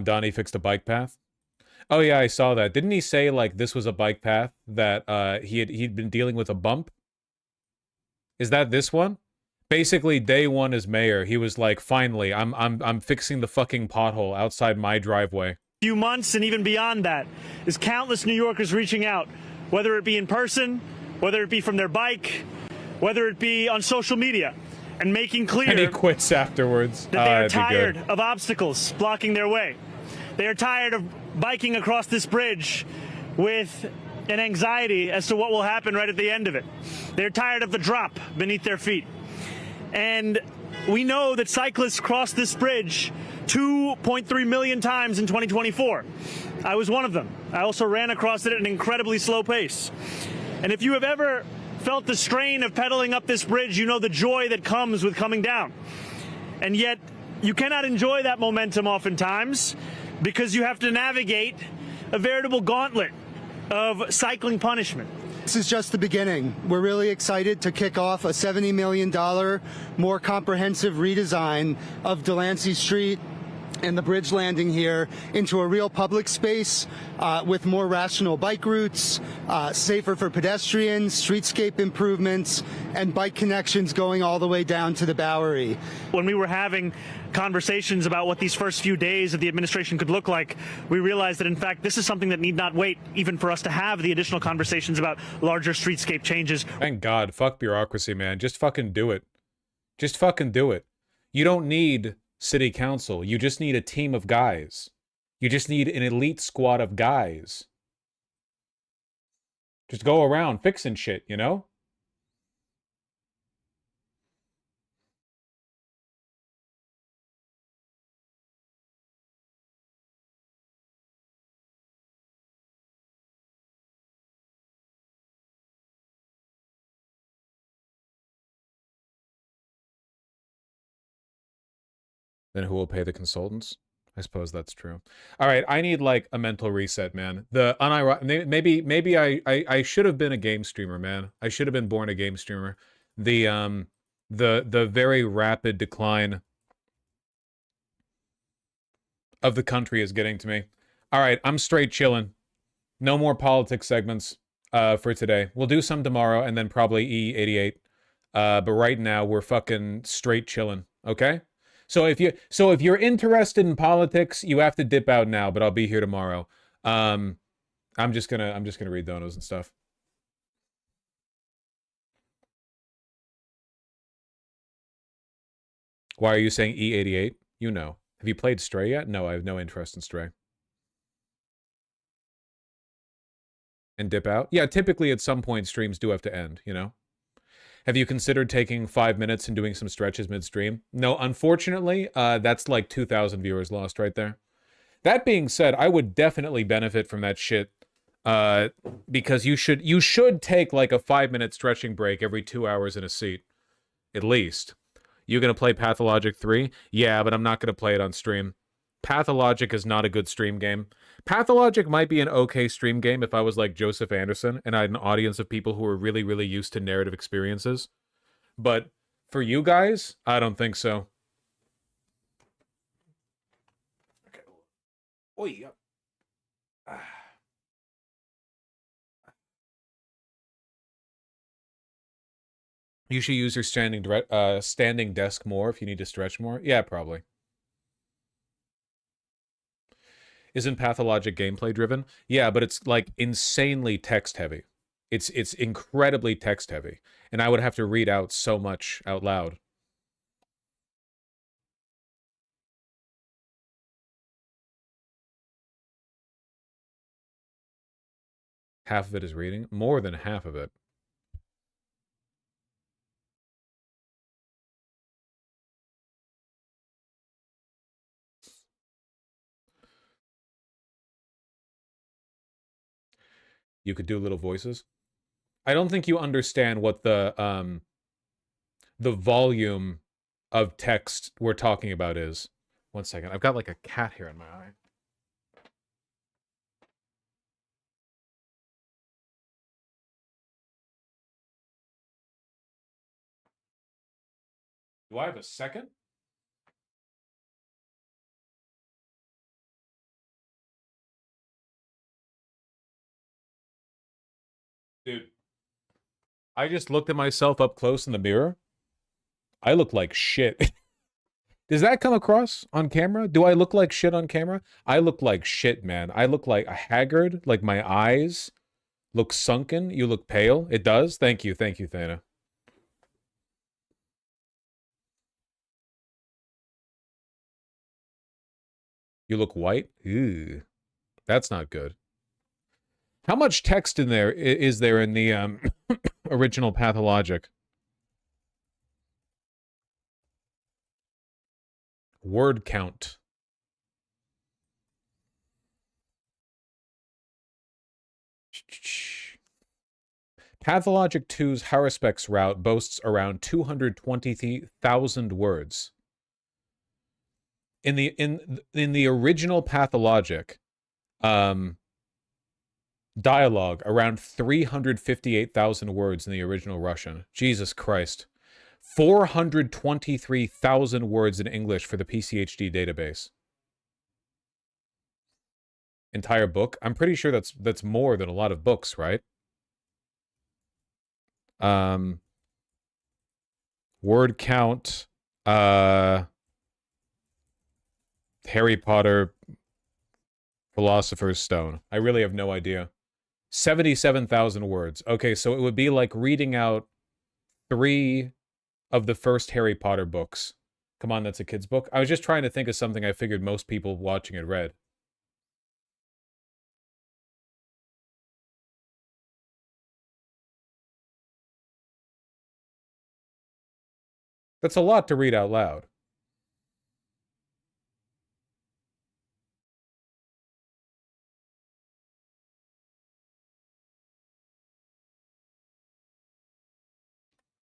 A: Donnie fixed a bike path. Oh yeah, I saw that. Didn't he say like this was a bike path that he'd been dealing with a bump? Is that this one? Basically, day one as mayor, he was like, finally, I'm fixing the fucking pothole outside my driveway.
H: Few months and even beyond that is countless New Yorkers reaching out, whether it be in person, whether it be from their bike, whether it be on social media, and making clear
A: and he quits afterwards.
H: That they are tired of obstacles blocking their way. They are tired of biking across this bridge with an anxiety as to what will happen right at the end of it. They're tired of the drop beneath their feet. And we know that cyclists cross this bridge 2.3 million times in 2024. I was one of them. I also ran across it at an incredibly slow pace. And if you have ever felt the strain of pedaling up this bridge, you know the joy that comes with coming down. And yet, you cannot enjoy that momentum oftentimes because you have to navigate a veritable gauntlet of cycling punishment.
I: This is just the beginning. We're really excited to kick off a $70 million more comprehensive redesign of Delancey Street and the bridge landing here into a real public space with more rational bike routes, safer for pedestrians, streetscape improvements, and bike connections going all the way down to the Bowery.
H: When we were having conversations about what these first few days of the administration could look like, we realized that, in fact, this is something that need not wait even for us to have the additional conversations about larger streetscape changes.
A: Thank God. Fuck bureaucracy, man. Just fucking do it. Just fucking do it. You don't need city council. You just need a team of guys. You just need an elite squad of guys. Just go around fixing shit, you know? Then who will pay the consultants? I suppose that's true. All right, I need like a mental reset, man. The maybe I should have been a game streamer, man. I should have been born a game streamer. The very rapid decline of the country is getting to me. All right, I'm straight chilling. No more politics segments for today. We'll do some tomorrow and then probably E88. But right now we're fucking straight chilling, okay? So if you're interested in politics, you have to dip out now, but I'll be here tomorrow. I'm just gonna read donos and stuff. Why are you saying E88? You know. Have you played Stray yet? No, I have no interest in Stray. And dip out? Yeah, typically at some point streams do have to end, you know? Have you considered taking 5 minutes and doing some stretches midstream? No, unfortunately, that's like 2,000 viewers lost right there. That being said, I would definitely benefit from that shit Because you should take like a 5-minute stretching break every 2 hours in a seat, at least. You gonna play Pathologic 3? Yeah, but I'm not gonna play it on stream. Pathologic is not a good stream game. Pathologic might be an okay stream game if I was like Joseph Anderson and I had an audience of people who were really, really used to narrative experiences. But for you guys, I don't think so. Okay. Oh, yeah. You should use your standing desk more if you need to stretch more. Yeah, probably. Isn't Pathologic gameplay driven? Yeah, but it's like insanely text heavy. It's incredibly text heavy, and I would have to read out so much out loud. Half of it is reading? More than half of it. You could do little voices. I don't think you understand what the volume of text we're talking about is. 1 second. I've got like a cat here in my eye. Do I have a second? Dude, I just looked at myself up close in the mirror. I look like shit. Does that come across on camera? Do I look like shit on camera? I look like shit, man. I look like a haggard, like my eyes look sunken. You look pale. It does? Thank you, Thana. You look white? Ew. That's not good. How much text in there is there in the original Pathologic? Word count. Pathologic 2's Haruspex route boasts around 220,000 words. In the original Pathologic, dialogue around 358,000 words in the original Russian. Jesus Christ. 423,000 words in English for the PCHD database. Entire book? I'm pretty sure that's more than a lot of books, right? Word count, Harry Potter, Philosopher's Stone. I really have no idea. 77,000 words. Okay, so it would be like reading out 3 of the first Harry Potter books. Come on, that's a kid's book. I was just trying to think of something I figured most people watching it read. That's a lot to read out loud.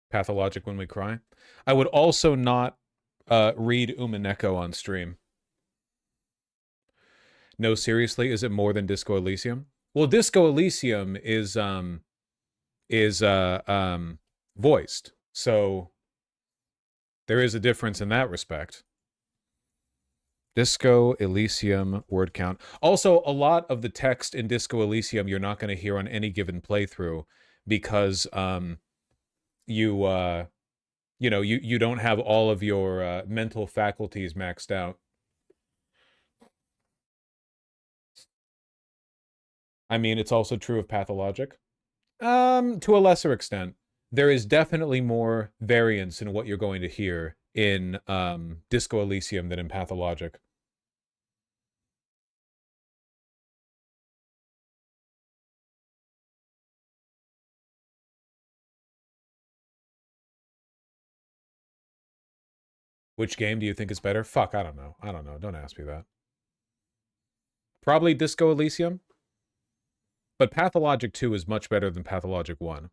A: Pathologic When We Cry. I would also not read Umineko on stream. No, seriously, is it more than Disco Elysium? Well, Disco Elysium is voiced, so there is a difference in that respect. Disco Elysium word count. Also, a lot of the text in Disco Elysium you're not going to hear on any given playthrough because you don't have all of your mental faculties maxed out. I mean, it's also true of Pathologic. To a lesser extent. There is definitely more variance in what you're going to hear in Disco Elysium than in Pathologic. Which game do you think is better? Fuck, I don't know. I don't know. Don't ask me that. Probably Disco Elysium. But Pathologic 2 is much better than Pathologic 1.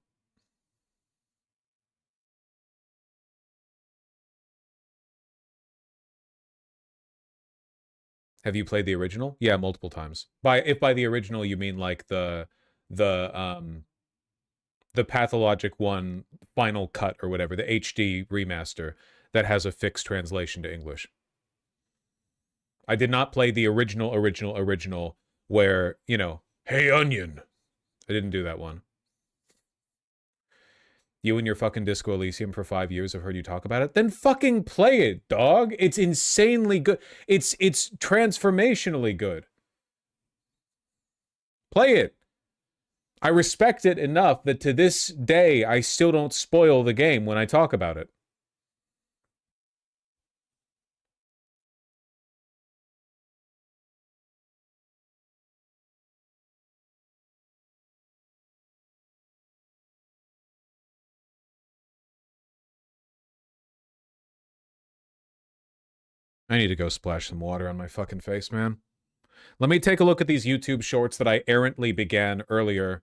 A: Have you played the original? Yeah, multiple times. If by the original you mean like the Pathologic 1 final cut or whatever, the HD remaster that has a fixed translation to English. I did not play the original where, you know, hey onion. I didn't do that one. You and your fucking Disco Elysium for 5 years have heard you talk about it? Then fucking play it, dog. It's insanely good. It's transformationally good. Play it. I respect it enough that to this day, I still don't spoil the game when I talk about it. I need to go splash some water on my fucking face, man. Let me take a look at these YouTube shorts that I errantly began earlier.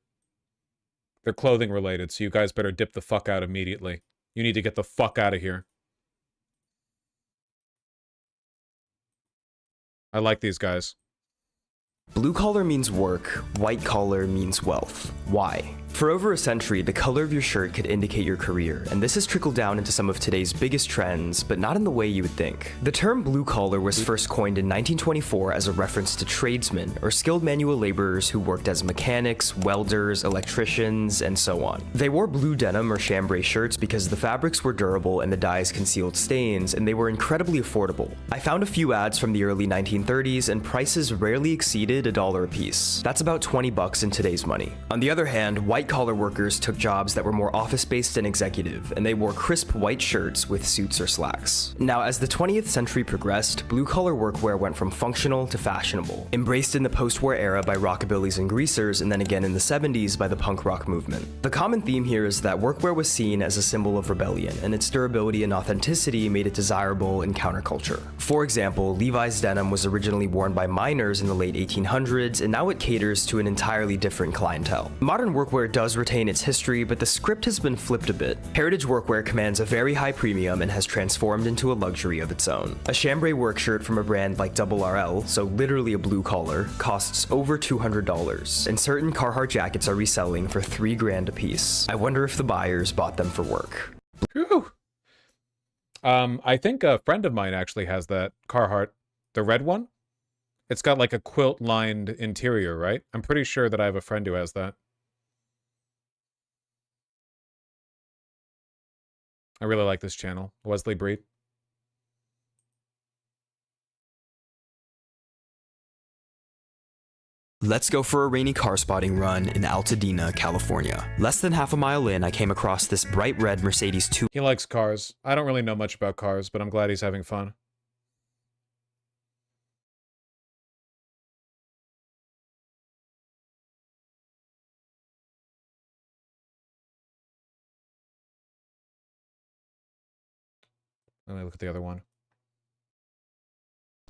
A: They're clothing related, so you guys better dip the fuck out immediately. You need to get the fuck out of here. I like these guys.
G: Blue collar means work, white collar means wealth. Why? For over a century, the color of your shirt could indicate your career, and this has trickled down into some of today's biggest trends, but not in the way you would think. The term blue collar was first coined in 1924 as a reference to tradesmen, or skilled manual laborers who worked as mechanics, welders, electricians, and so on. They wore blue denim or chambray shirts because the fabrics were durable and the dyes concealed stains, and they were incredibly affordable. I found a few ads from the early 1930s, and prices rarely exceeded $1 a piece. That's about 20 bucks in today's money. On the other hand, white-collar workers took jobs that were more office-based and executive, and they wore crisp white shirts with suits or slacks. Now, as the 20th century progressed, blue-collar workwear went from functional to fashionable, embraced in the post-war era by rockabillys and greasers, and then again in the 70s by the punk rock movement. The common theme here is that workwear was seen as a symbol of rebellion, and its durability and authenticity made it desirable in counterculture. For example, Levi's denim was originally worn by miners in the late 1800s, and now it caters to an entirely different clientele. Modern workwear does retain its history, but the script has been flipped a bit. Heritage workwear commands a very high premium and has transformed into a luxury of its own. A chambray work shirt from a brand like RRL, so literally a blue collar, costs over $200, and certain Carhartt jackets are reselling for $3 grand a piece. I wonder if the buyers bought them for work.
A: Whew. I think a friend of mine actually has that Carhartt, the red one. It's got like a quilt-lined interior, right? I'm pretty sure that I have a friend who has that. I really like this channel. Wesley Breed.
G: Let's go for a rainy car spotting run in Altadena, California. Less than half a mile in, I came across this bright red Mercedes 2.
A: He likes cars. I don't really know much about cars, but I'm glad he's having fun. Let me look at the other one.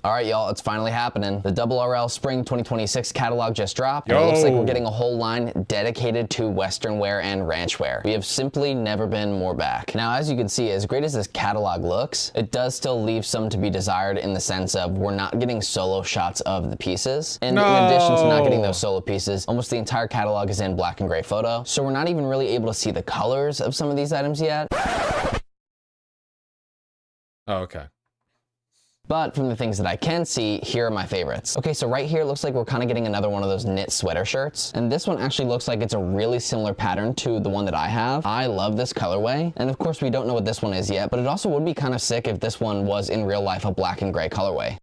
V: All right, y'all, it's finally happening. The RRL Spring 2026 catalog just dropped, and it looks like we're getting a whole line dedicated to Western wear and ranch wear. We have simply never been more back. Now, as you can see, as great as this catalog looks, it does still leave some to be desired in the sense of we're not getting solo shots of the pieces. And in addition to not getting those solo pieces, almost the entire catalog is in black and gray photo, so we're not even really able to see the colors of some of these items yet.
A: Oh, okay.
V: But from the things that I can see, here are my favorites. Okay, so right here it looks like we're kind of getting another one of those knit sweater shirts. And this one actually looks like it's a really similar pattern to the one that I have. I love this colorway. And of course, we don't know what this one is yet, but it also would be kind of sick if this one was in real life a black and gray colorway.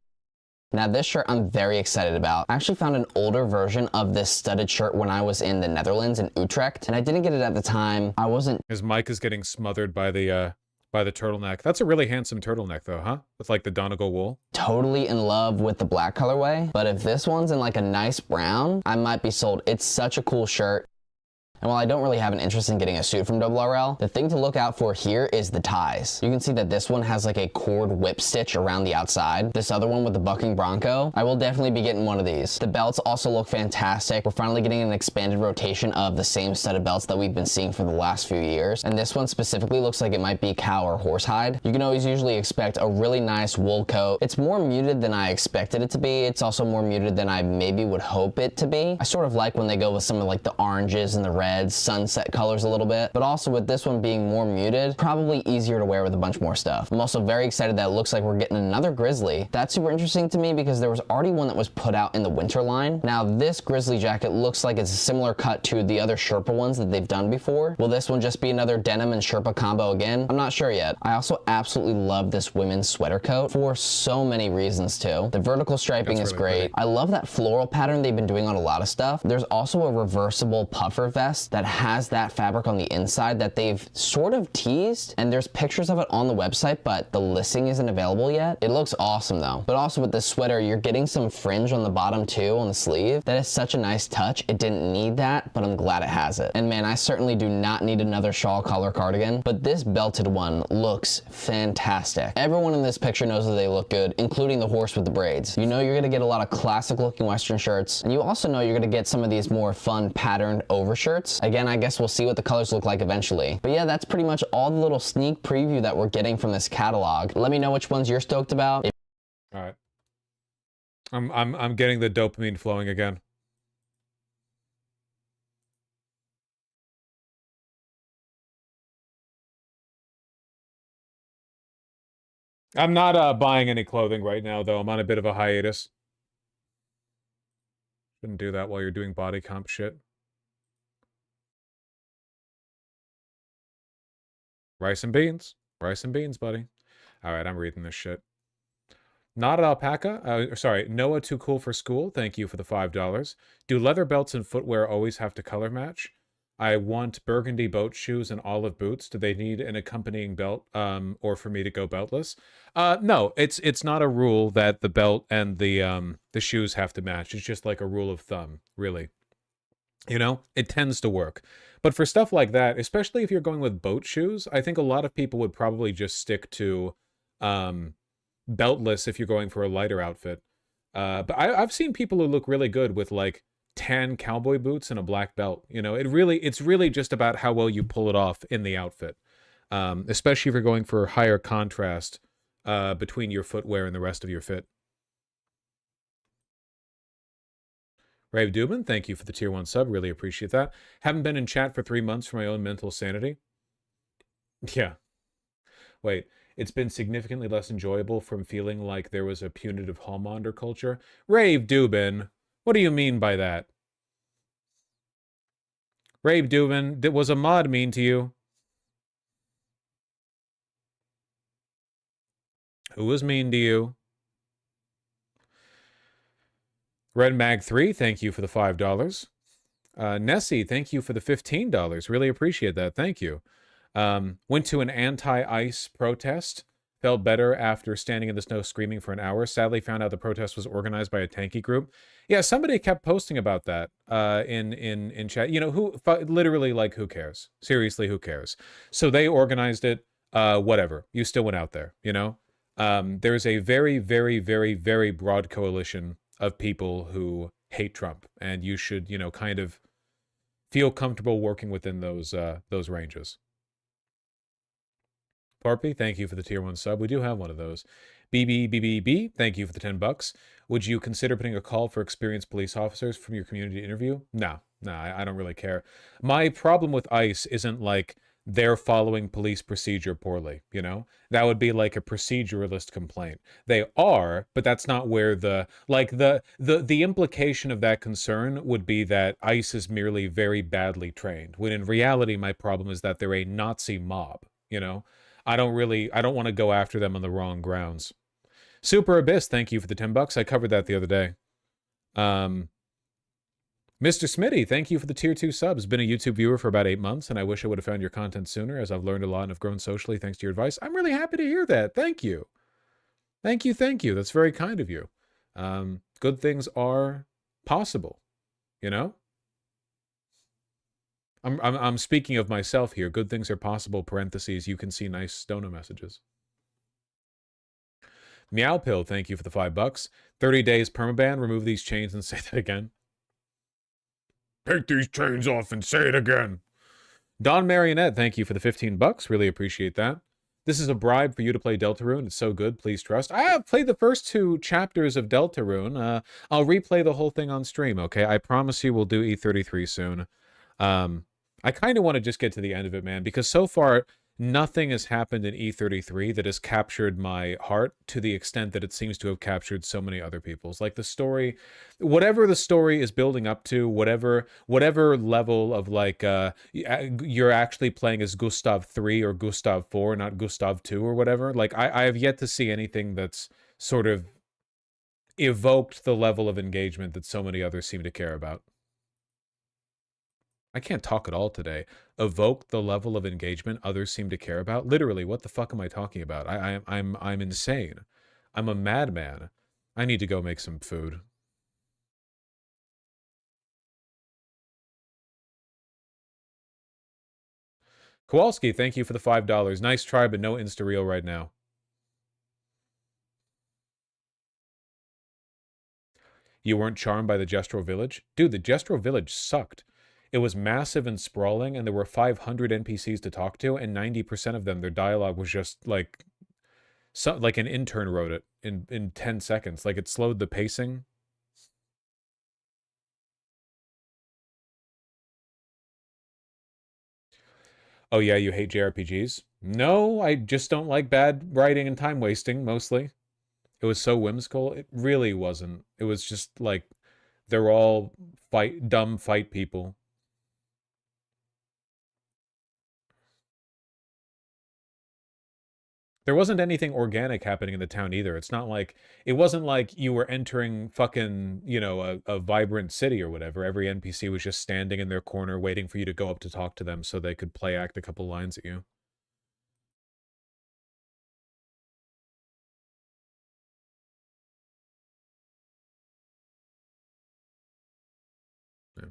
V: Now this shirt I'm very excited about. I actually found an older version of this studded shirt when I was in the Netherlands in Utrecht, and I didn't get it at the time. I wasn't...
A: His mic is getting smothered by the turtleneck. That's a really handsome turtleneck though, huh? With like the Donegal wool.
V: Totally in love with the black colorway, but if this one's in like a nice brown, I might be sold. It's such a cool shirt. And while I don't really have an interest in getting a suit from RRL, the thing to look out for here is the ties. You can see that this one has like a cord whip stitch around the outside. This other one with the bucking bronco, I will definitely be getting one of these. The belts also look fantastic. We're finally getting an expanded rotation of the same set of belts that we've been seeing for the last few years. And this one specifically looks like it might be cow or horsehide. You can always usually expect a really nice wool coat. It's more muted than I expected it to be. It's also more muted than I maybe would hope it to be. I sort of like when they go with some of like the oranges and the reds, sunset colors a little bit, but also with this one being more muted, probably easier to wear with a bunch more stuff. I'm also very excited that it looks like we're getting another grizzly. That's super interesting to me because there was already one that was put out in the winter line. Now this grizzly jacket looks like it's a similar cut to the other Sherpa ones that they've done before. Will this one just be another denim and Sherpa combo again? I'm not sure yet. I also absolutely love this women's sweater coat for so many reasons too. The vertical striping is great. I love that floral pattern they've been doing on a lot of stuff. There's also a reversible puffer vest that has that fabric on the inside that they've sort of teased, and there's pictures of it on the website, but the listing isn't available yet. It looks awesome though. But also with this sweater, you're getting some fringe on the bottom too, on the sleeve. That is such a nice touch. It didn't need that, but I'm glad it has it. And man, I certainly do not need another shawl collar cardigan, but this belted one looks fantastic. Everyone in this picture knows that they look good, including the horse with the braids. You know you're gonna get a lot of classic looking Western shirts, and you also know you're gonna get some of these more fun patterned overshirts. Again, I guess we'll see what the colors look like eventually. But yeah, that's pretty much all the little sneak preview that we're getting from this catalog. Let me know which ones you're stoked about.
A: All right. I'm getting the dopamine flowing again. I'm not buying any clothing right now though. I'm on a bit of a hiatus. Shouldn't do that while you're doing body comp shit. Rice and beans. Rice and beans, buddy. All right, I'm reading this shit. Not alpaca. Sorry, Noah too cool for school. Thank you for the $5. Do leather belts and footwear always have to color match? I want burgundy boat shoes and olive boots. Do they need an accompanying belt, or for me to go beltless? No, it's not a rule that the belt and the shoes have to match. It's just like a rule of thumb, really. You know, it tends to work. But for stuff like that, especially if you're going with boat shoes, I think a lot of people would probably just stick to beltless if you're going for a lighter outfit. But I've seen people who look really good with like tan cowboy boots and a black belt. You know, it's really just about how well you pull it off in the outfit, especially if you're going for higher contrast between your footwear and the rest of your fit. Rave Dubin, thank you for the tier 1 sub. Really appreciate that. Haven't been in chat for 3 months for my own mental sanity. Yeah. Wait, it's been significantly less enjoyable from feeling like there was a punitive homeowner culture. Rave Dubin, what do you mean by that? Rave Dubin, was a mod mean to you? Who was mean to you? Red Mag 3, thank you for the $5. Nessie, thank you for the $15. Really appreciate that. Thank you. Went to an anti-ICE protest. Felt better after standing in the snow screaming for an hour. Sadly found out the protest was organized by a tanky group. Yeah, somebody kept posting about that in chat. You know, who literally, like, who cares? Seriously, who cares? So they organized it. Whatever. You still went out there, you know? There's a very, very, very, very broad coalition of people who hate Trump, and you should, you know, kind of feel comfortable working within those ranges. Parpy, thank you for the tier 1 sub. We do have one of those. BBBBB, thank you for the $10. Would you consider putting a call for experienced police officers from your community interview? No, I don't really care. My problem with ICE isn't like they're following police procedure poorly, you know? That would be like a proceduralist complaint. They are, but that's not where the implication of that concern would be that ICE is merely very badly trained, when in reality my problem is that they're a Nazi mob, you know? I don't want to go after them on the wrong grounds. Super Abyss, thank you for the $10. I covered that the other day. Mr. Smitty, thank you for the tier 2 subs. Been a YouTube viewer for about 8 months, and I wish I would have found your content sooner, as I've learned a lot and have grown socially thanks to your advice. I'm really happy to hear that. Thank you. Thank you, thank you. That's very kind of you. Good things are possible, you know? I'm speaking of myself here. Good things are possible, parentheses, you can see nice stoner messages. Meow Pill, thank you for the $5. 30 days permaban, remove these chains and say that again. Take these chains off and say it again. Don Marionette, thank you for the $15. Really appreciate that. This is a bribe for you to play Deltarune. It's so good, please trust. I have played the first 2 chapters of Deltarune. I'll replay the whole thing on stream, okay? I promise you we'll do E33 soon. I kind of want to just get to the end of it, man, because so far nothing has happened in E33 that has captured my heart to the extent that it seems to have captured so many other people's. Like the story, whatever the story is building up to, whatever level of like you're actually playing as Gustav 3 or Gustav 4, not Gustav 2 or whatever. Like I have yet to see anything that's sort of evoked the level of engagement that so many others seem to care about. I can't talk at all today. Evoke the level of engagement others seem to care about. Literally, what the fuck am I talking about? I'm insane. I'm a madman. I need to go make some food. Kowalski, thank you for the $5. Nice try, but no Insta-reel right now. You weren't charmed by the Gestural Village? Dude, the Gestural Village sucked. It was massive and sprawling, and there were 500 NPCs to talk to, and 90% of them, their dialogue was just like an intern wrote it in 10 seconds. Like, it slowed the pacing. Oh yeah, you hate JRPGs? No, I just don't like bad writing and time wasting, mostly. It was so whimsical. It really wasn't. It was just like, they're all dumb fight people. There wasn't anything organic happening in the town either. It's not like, it wasn't like you were entering fucking, you know, a vibrant city or whatever. Every NPC was just standing in their corner waiting for you to go up to talk to them so they could play act a couple lines at you. Yeah.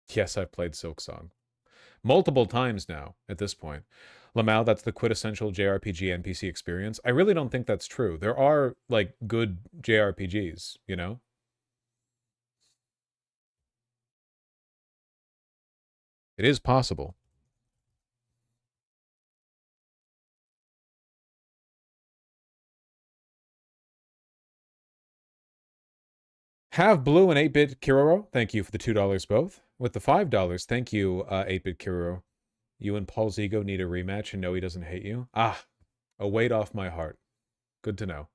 A: Yes, I've played Silksong. Multiple times now, at this point. Lamau, that's the quintessential JRPG NPC experience. I really don't think that's true. There are, like, good JRPGs, you know? It is possible. Have Blue and 8-Bit Kiroro, thank you for the $2 both. With the $5, thank you, 8-Bit Kiroro. You and Paul Zigo need a rematch and no, he doesn't hate you. Ah, a weight off my heart. Good to know.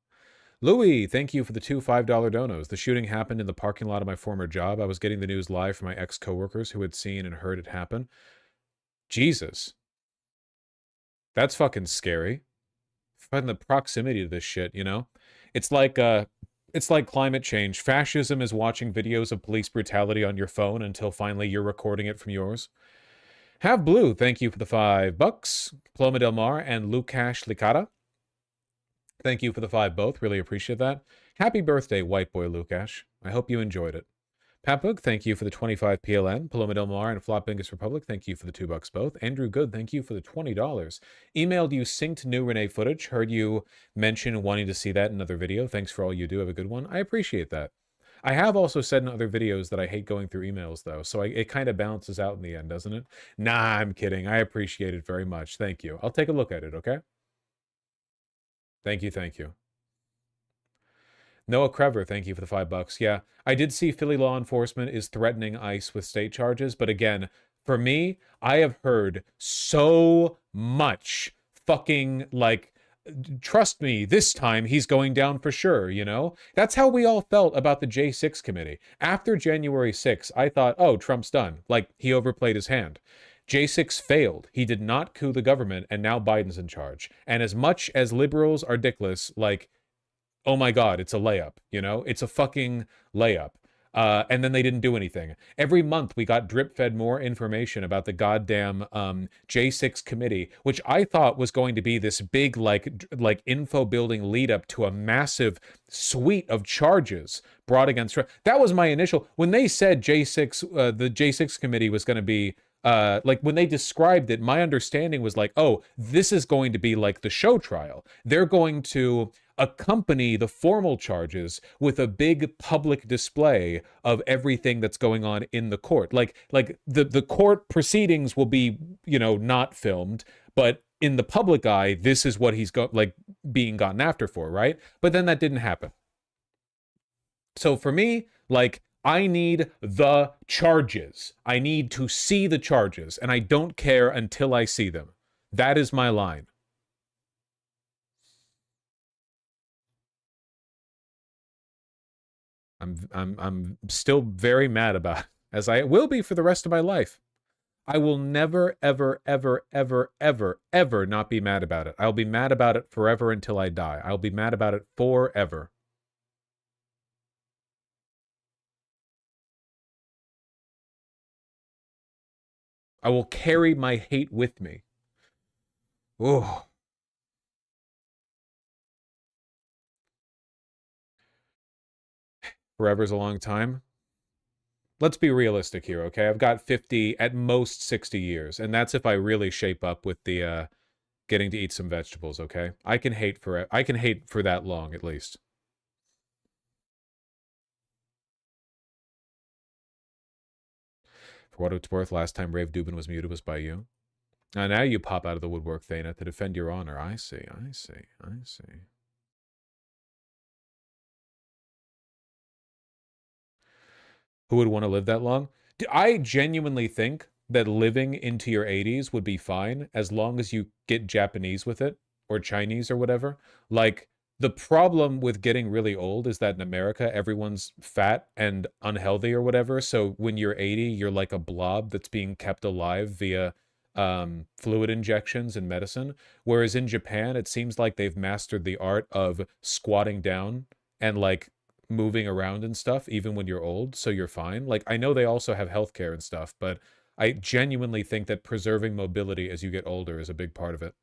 A: Louis, thank you for the 2 $5 donos. The shooting happened in the parking lot of my former job. I was getting the news live from my ex-coworkers who had seen and heard it happen. Jesus. That's fucking scary. Find the proximity to this shit, you know? It's like climate change. Fascism is watching videos of police brutality on your phone until finally you're recording it from yours. Have Blue, thank you for the $5. Paloma Del Mar and Lukash Licata, thank you for the 5 both. Really appreciate that. Happy birthday, white boy Lukash. I hope you enjoyed it. Papug, thank you for the 25 PLN. Paloma Del Mar and Flopbingus Republic, thank you for the $2 both. Andrew Good, thank you for the $20. Emailed you synced new Renee footage. Heard you mention wanting to see that in another video. Thanks for all you do. Have a good one. I appreciate that. I have also said in other videos that I hate going through emails, though, so it kind of balances out in the end, doesn't it? Nah, I'm kidding. I appreciate it very much. Thank you. I'll take a look at it, okay? Thank you, thank you. Noah Crever, thank you for the $5. Yeah, I did see Philly law enforcement is threatening ICE with state charges, but again, for me, I have heard so much fucking, like, trust me, this time he's going down for sure, you know? That's how we all felt about the J6 committee. After January 6th, I thought, oh, Trump's done. Like, he overplayed his hand. J6 failed. He did not coup the government, and now Biden's in charge. And as much as liberals are dickless, like, oh my God, it's a layup, you know? It's a fucking layup. And then they didn't do anything. Every month we got drip-fed more information about the goddamn J6 committee, which I thought was going to be this big like info building lead up to a massive suite of charges brought against. That was my initial when they said J6, the J6 committee was going to be. Like when they described it, my understanding was like, oh, this is going to be like the show trial. They're going to accompany the formal charges with a big public display of everything that's going on in the court. Like the court proceedings will be, you know, not filmed, but in the public eye, this is what he's being gotten after for, right? But then that didn't happen. So for me, like, I need the charges. I need to see the charges, and I don't care until I see them. That is my line. I'm still very mad about it, as I will be for the rest of my life. I will never, ever, ever, ever, ever, ever not be mad about it. I'll be mad about it forever until I die. I'll be mad about it forever. I will carry my hate with me. Oh. Forever's a long time. Let's be realistic here, okay? I've got 50, at most 60 years, and that's if I really shape up with the getting to eat some vegetables, okay? I can hate for that long at least. For what it's worth, last time Rave Dubin was muted was by you. Now you pop out of the woodwork, Thana, to defend your honor. I see, I see, I see. Who would want to live that long? I genuinely think that living into your 80s would be fine as long as you get Japanese with it, or Chinese or whatever. Like, the problem with getting really old is that in America, everyone's fat and unhealthy or whatever. So when you're 80, you're like a blob that's being kept alive via fluid injections and medicine. Whereas in Japan, it seems like they've mastered the art of squatting down and like moving around and stuff, even when you're old, so you're fine. Like, I know they also have healthcare and stuff, but I genuinely think that preserving mobility as you get older is a big part of it.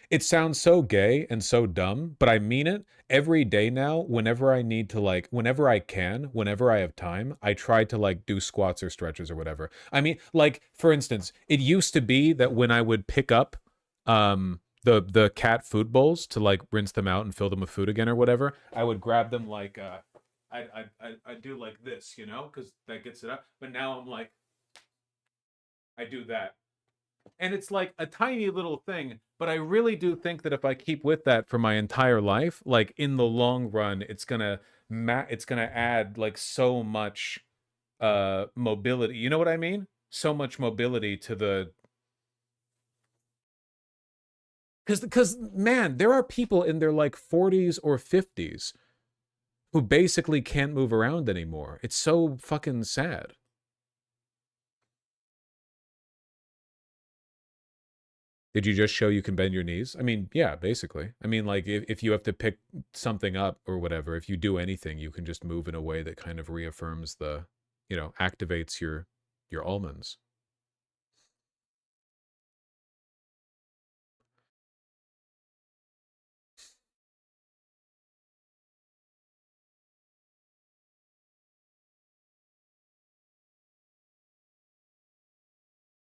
A: It sounds so gay and so dumb, but I mean it. Every day now, whenever I need to, like, whenever I can, whenever I have time, I try to, like, do squats or stretches or whatever. I mean, like, for instance, it used to be that when I would pick up the cat food bowls to, like, rinse them out and fill them with food again or whatever, I would grab them like I do like this, you know, because that gets it up. But now I'm like, I do that. And it's like a tiny little thing, but I really do think that if I keep with that for my entire life, like in the long run, it's gonna add like so much mobility. You know what I mean? So much mobility to the because man, there are people in their like 40s or 50s who basically can't move around anymore. It's so fucking sad. Did you just show you can bend your knees? I mean, yeah, basically. I mean, like, if you have to pick something up or whatever, if you do anything, you can just move in a way that kind of reaffirms the, you know, activates your almonds.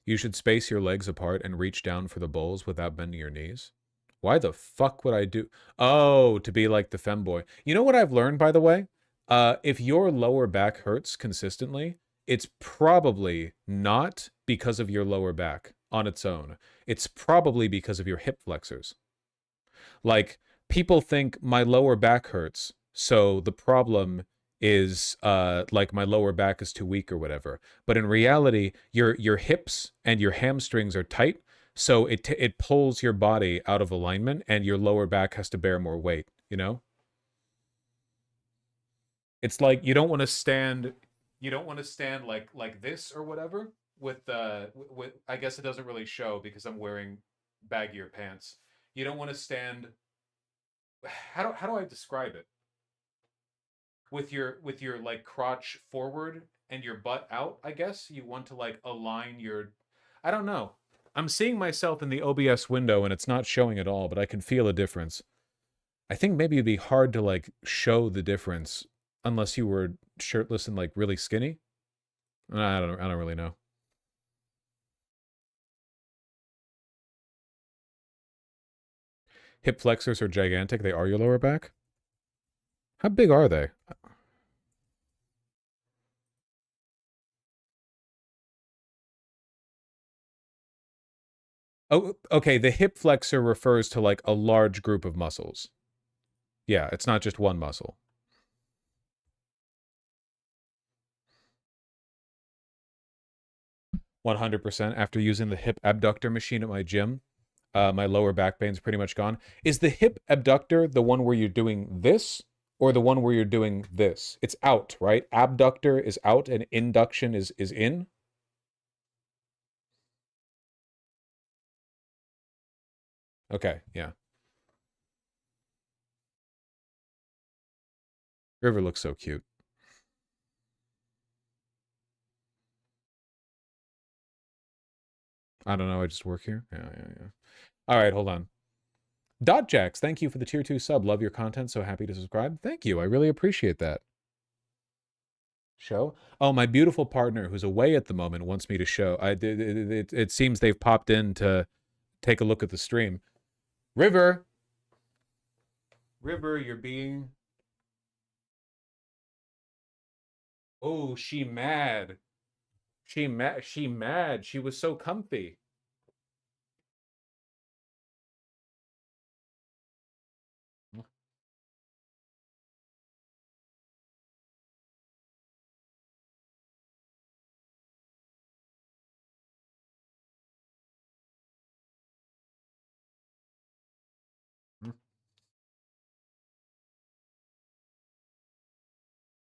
A: You should space your legs apart and reach down for the bowls without bending your knees. Why the fuck would I do? Oh, to be like the femboy. You know what I've learned, by the way? If your lower back hurts consistently, it's probably not because of your lower back on its own. It's probably because of your hip flexors. Like, people think my lower back hurts, so the problem is like my lower back is too weak or whatever. But in reality, your hips and your hamstrings are tight, so it pulls your body out of alignment, and your lower back has to bear more weight, you know? It's like you don't want to stand like this or whatever with I guess it doesn't really show because I'm wearing baggier pants. You don't want to stand. How do I describe it? with your like crotch forward and your butt out, I guess. You want to like align your, I don't know. I'm seeing myself in the OBS window and it's not showing at all, but I can feel a difference. I think maybe it'd be hard to like show the difference unless you were shirtless and like really skinny. I don't really know. Hip flexors are gigantic. They are your lower back. How big are they? Oh, okay. The hip flexor refers to like a large group of muscles. Yeah, it's not just one muscle. %. After using the hip abductor machine at my gym, my lower back pain's pretty much gone. Is the hip abductor the one where you're doing this, or the one where you're doing this? It's out, right? Abductor is out and induction is in. Okay, yeah. River looks so cute. I don't know, I just work here. Yeah. All right, hold on. Dotjax, thank you for the tier 2 sub. Love your content, so happy to subscribe. Thank you, I really appreciate that. Show? Oh, my beautiful partner, who's away at the moment, wants me to show. It seems they've popped in to take a look at the stream. River! River, you're being... Oh, she mad. She mad. She was so comfy.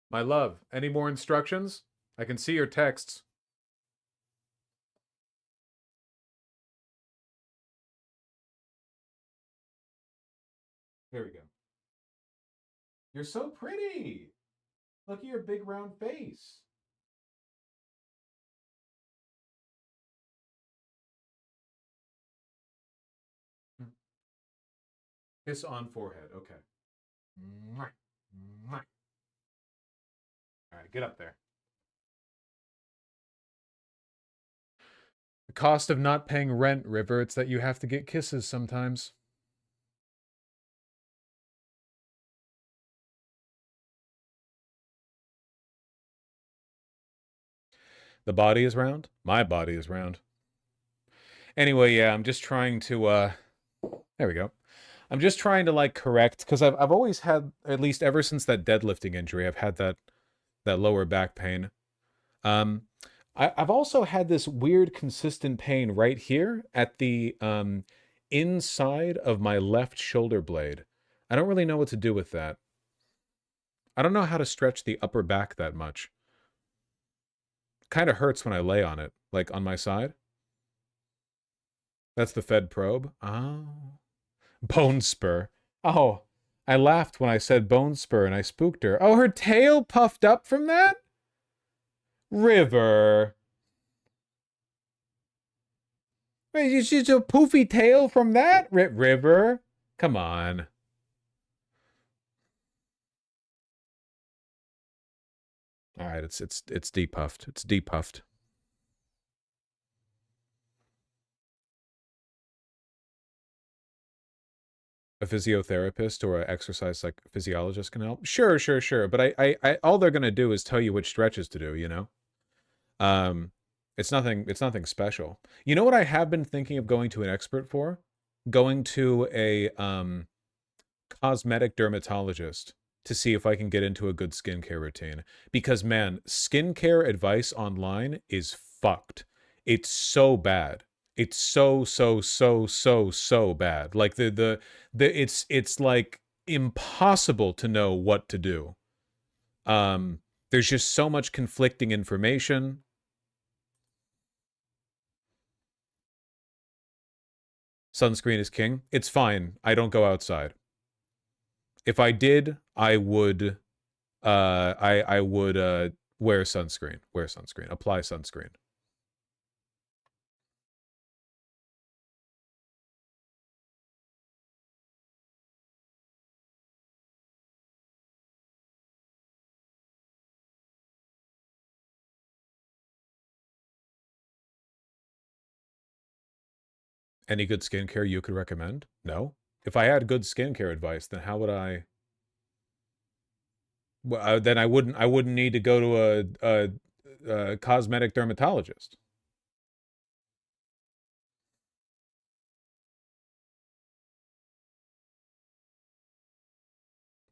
A: My love, any more instructions? I can see your texts. Here we go. You're so pretty. Look at your big round face. Kiss on forehead. Okay. All right, get up there. The cost of not paying rent, River, it's that you have to get kisses sometimes. The body is round? My body is round. Anyway, yeah, I'm just trying to, there we go. I'm just trying to, like, correct, because I've always had, at least ever since that deadlifting injury, I've had that lower back pain. I've also had this weird consistent pain right here at the inside of my left shoulder blade. I don't really know what to do with that. I don't know how to stretch the upper back that much. Kind of hurts when I lay on it, like on my side. That's the Fed probe. Oh. Bone spur. Oh, I laughed when I said bone spur and I spooked her. Oh, her tail puffed up from that? River. Wait, she's a poofy tail from that? River? Come on. All right, it's depuffed. It's depuffed. A physiotherapist or an exercise like physiologist can help. Sure. But I all they're gonna do is tell you which stretches to do. You know, it's nothing special. You know what I have been thinking of going to an expert for? Going to a cosmetic dermatologist to see if I can get into a good skincare routine. Because man, skincare advice online is fucked. It's so bad. It's so bad. Like it's like impossible to know what to do. There's just so much conflicting information. Sunscreen is king. It's fine. I don't go outside. If I did, I would I would wear sunscreen. Wear sunscreen. Apply sunscreen. Any good skincare you could recommend? No. If I had good skincare advice, then how would I? Well, then I wouldn't need to go to a cosmetic dermatologist.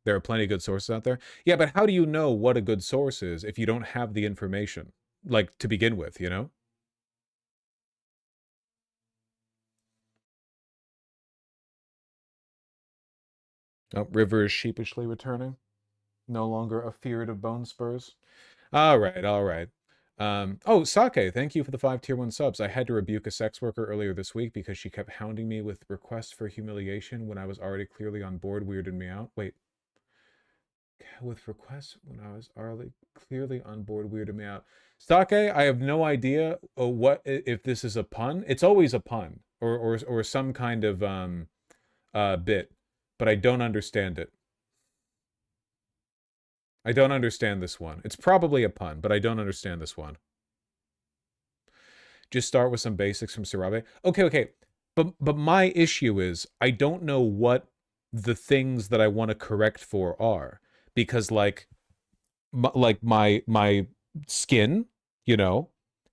A: There are plenty of good sources out there. Yeah, but how do you know what a good source is if you don't have the information, like, to begin with, you know? Oh, River is sheepishly returning. No longer afeared of bone spurs. All right, all right. Oh, Sake, thank you for the 5 tier 1 subs. I had to rebuke a sex worker earlier this week because she kept hounding me with requests for humiliation when I was already clearly on board, weirded me out. Wait. With requests when I was already clearly on board, weirded me out. Sake, I have no idea what if this is a pun. It's always a pun or some kind of bit, but I don't understand it. I don't understand this one. It's probably a pun, but I don't understand this one. Just start with some basics from CeraVe. Okay. But my issue is I don't know what the things that I want to correct for are. Because like my skin, you know,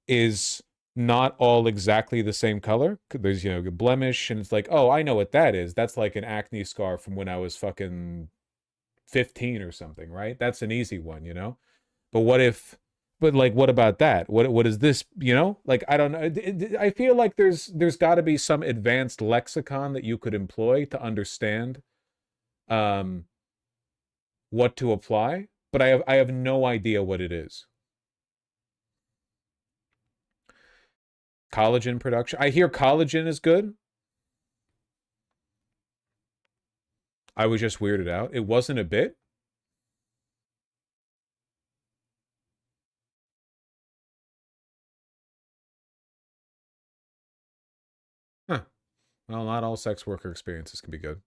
A: is not all exactly the same color. There's, you know, a blemish, and it's like, oh, I know what that is. That's like an acne scar from when I was fucking 15 or something, right? That's an easy one, you know? But what about that? What is this, you know? Like, I don't know. I feel like there's got to be some advanced lexicon that you could employ to understand what to apply, but I have no idea what it is. Collagen production. I hear collagen is good. I was just weirded out. It wasn't a bit. Huh. Well, not all sex worker experiences can be good.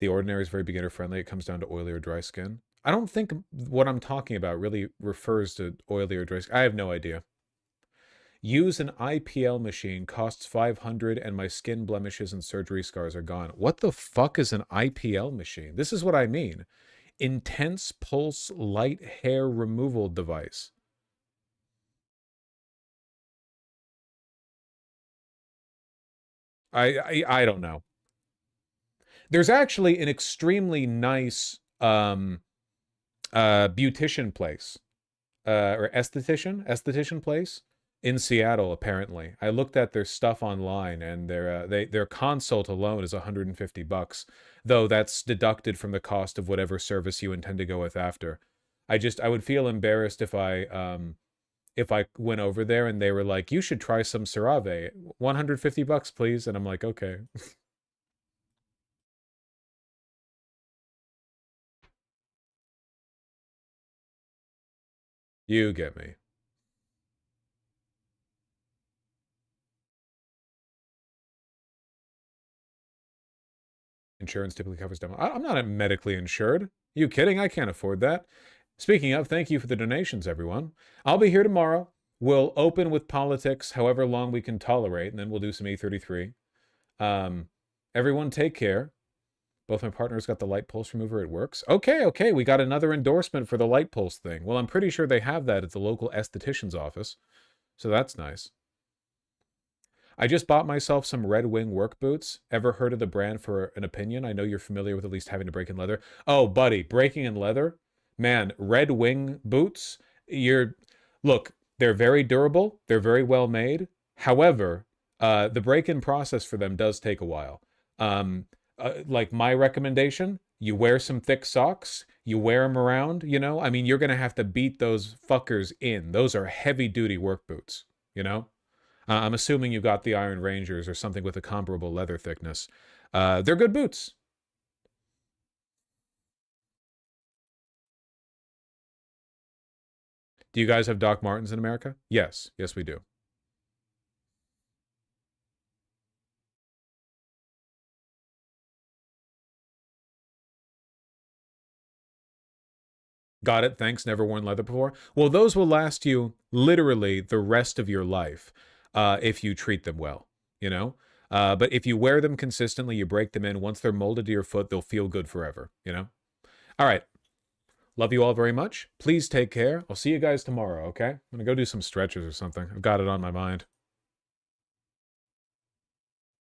A: The Ordinary is very beginner friendly. It comes down to oily or dry skin. I don't think what I'm talking about really refers to oily or dry skin. I have no idea. Use an IPL machine, costs $500, and my skin blemishes and surgery scars are gone. What the fuck is an IPL machine? This is what I mean. Intense pulse light hair removal device. I don't know. There's actually an extremely nice beautician place or esthetician place in Seattle, apparently. I looked at their stuff online, and their consult alone is $150, though that's deducted from the cost of whatever service you intend to go with after. I would feel embarrassed if I went over there and they were like, you should try some CeraVe, $150, please, and I'm like, okay. You get me. Insurance typically covers demo. I'm not medically insured. Are you kidding? I can't afford that. Speaking of, thank you for the donations, everyone. I'll be here tomorrow. We'll open with politics however long we can tolerate, and then we'll do some E33. Everyone take care. Both my partners got the light pulse remover. It works. Okay. We got another endorsement for the light pulse thing. Well, I'm pretty sure they have that at the local esthetician's office. So that's nice. I just bought myself some Red Wing work boots. Ever heard of the brand for an opinion? I know you're familiar with at least having to break in leather. Oh, buddy, breaking in leather? Man, Red Wing boots, look, they're very durable. They're very well made. However, the break-in process for them does take a while. Like my recommendation, you wear some thick socks, you wear them around, you know? I mean, you're going to have to beat those fuckers in. Those are heavy-duty work boots, you know? I'm assuming you got the Iron Rangers or something with a comparable leather thickness. They're good boots. Do you guys have Doc Martens in America? Yes. Yes, we do. Got it. Thanks. Never worn leather before. Well, those will last you literally the rest of your life if you treat them well, you know? But if you wear them consistently, you break them in. Once they're molded to your foot, they'll feel good forever, you know? All right. Love you all very much. Please take care. I'll see you guys tomorrow, okay? I'm going to go do some stretches or something. I've got it on my mind.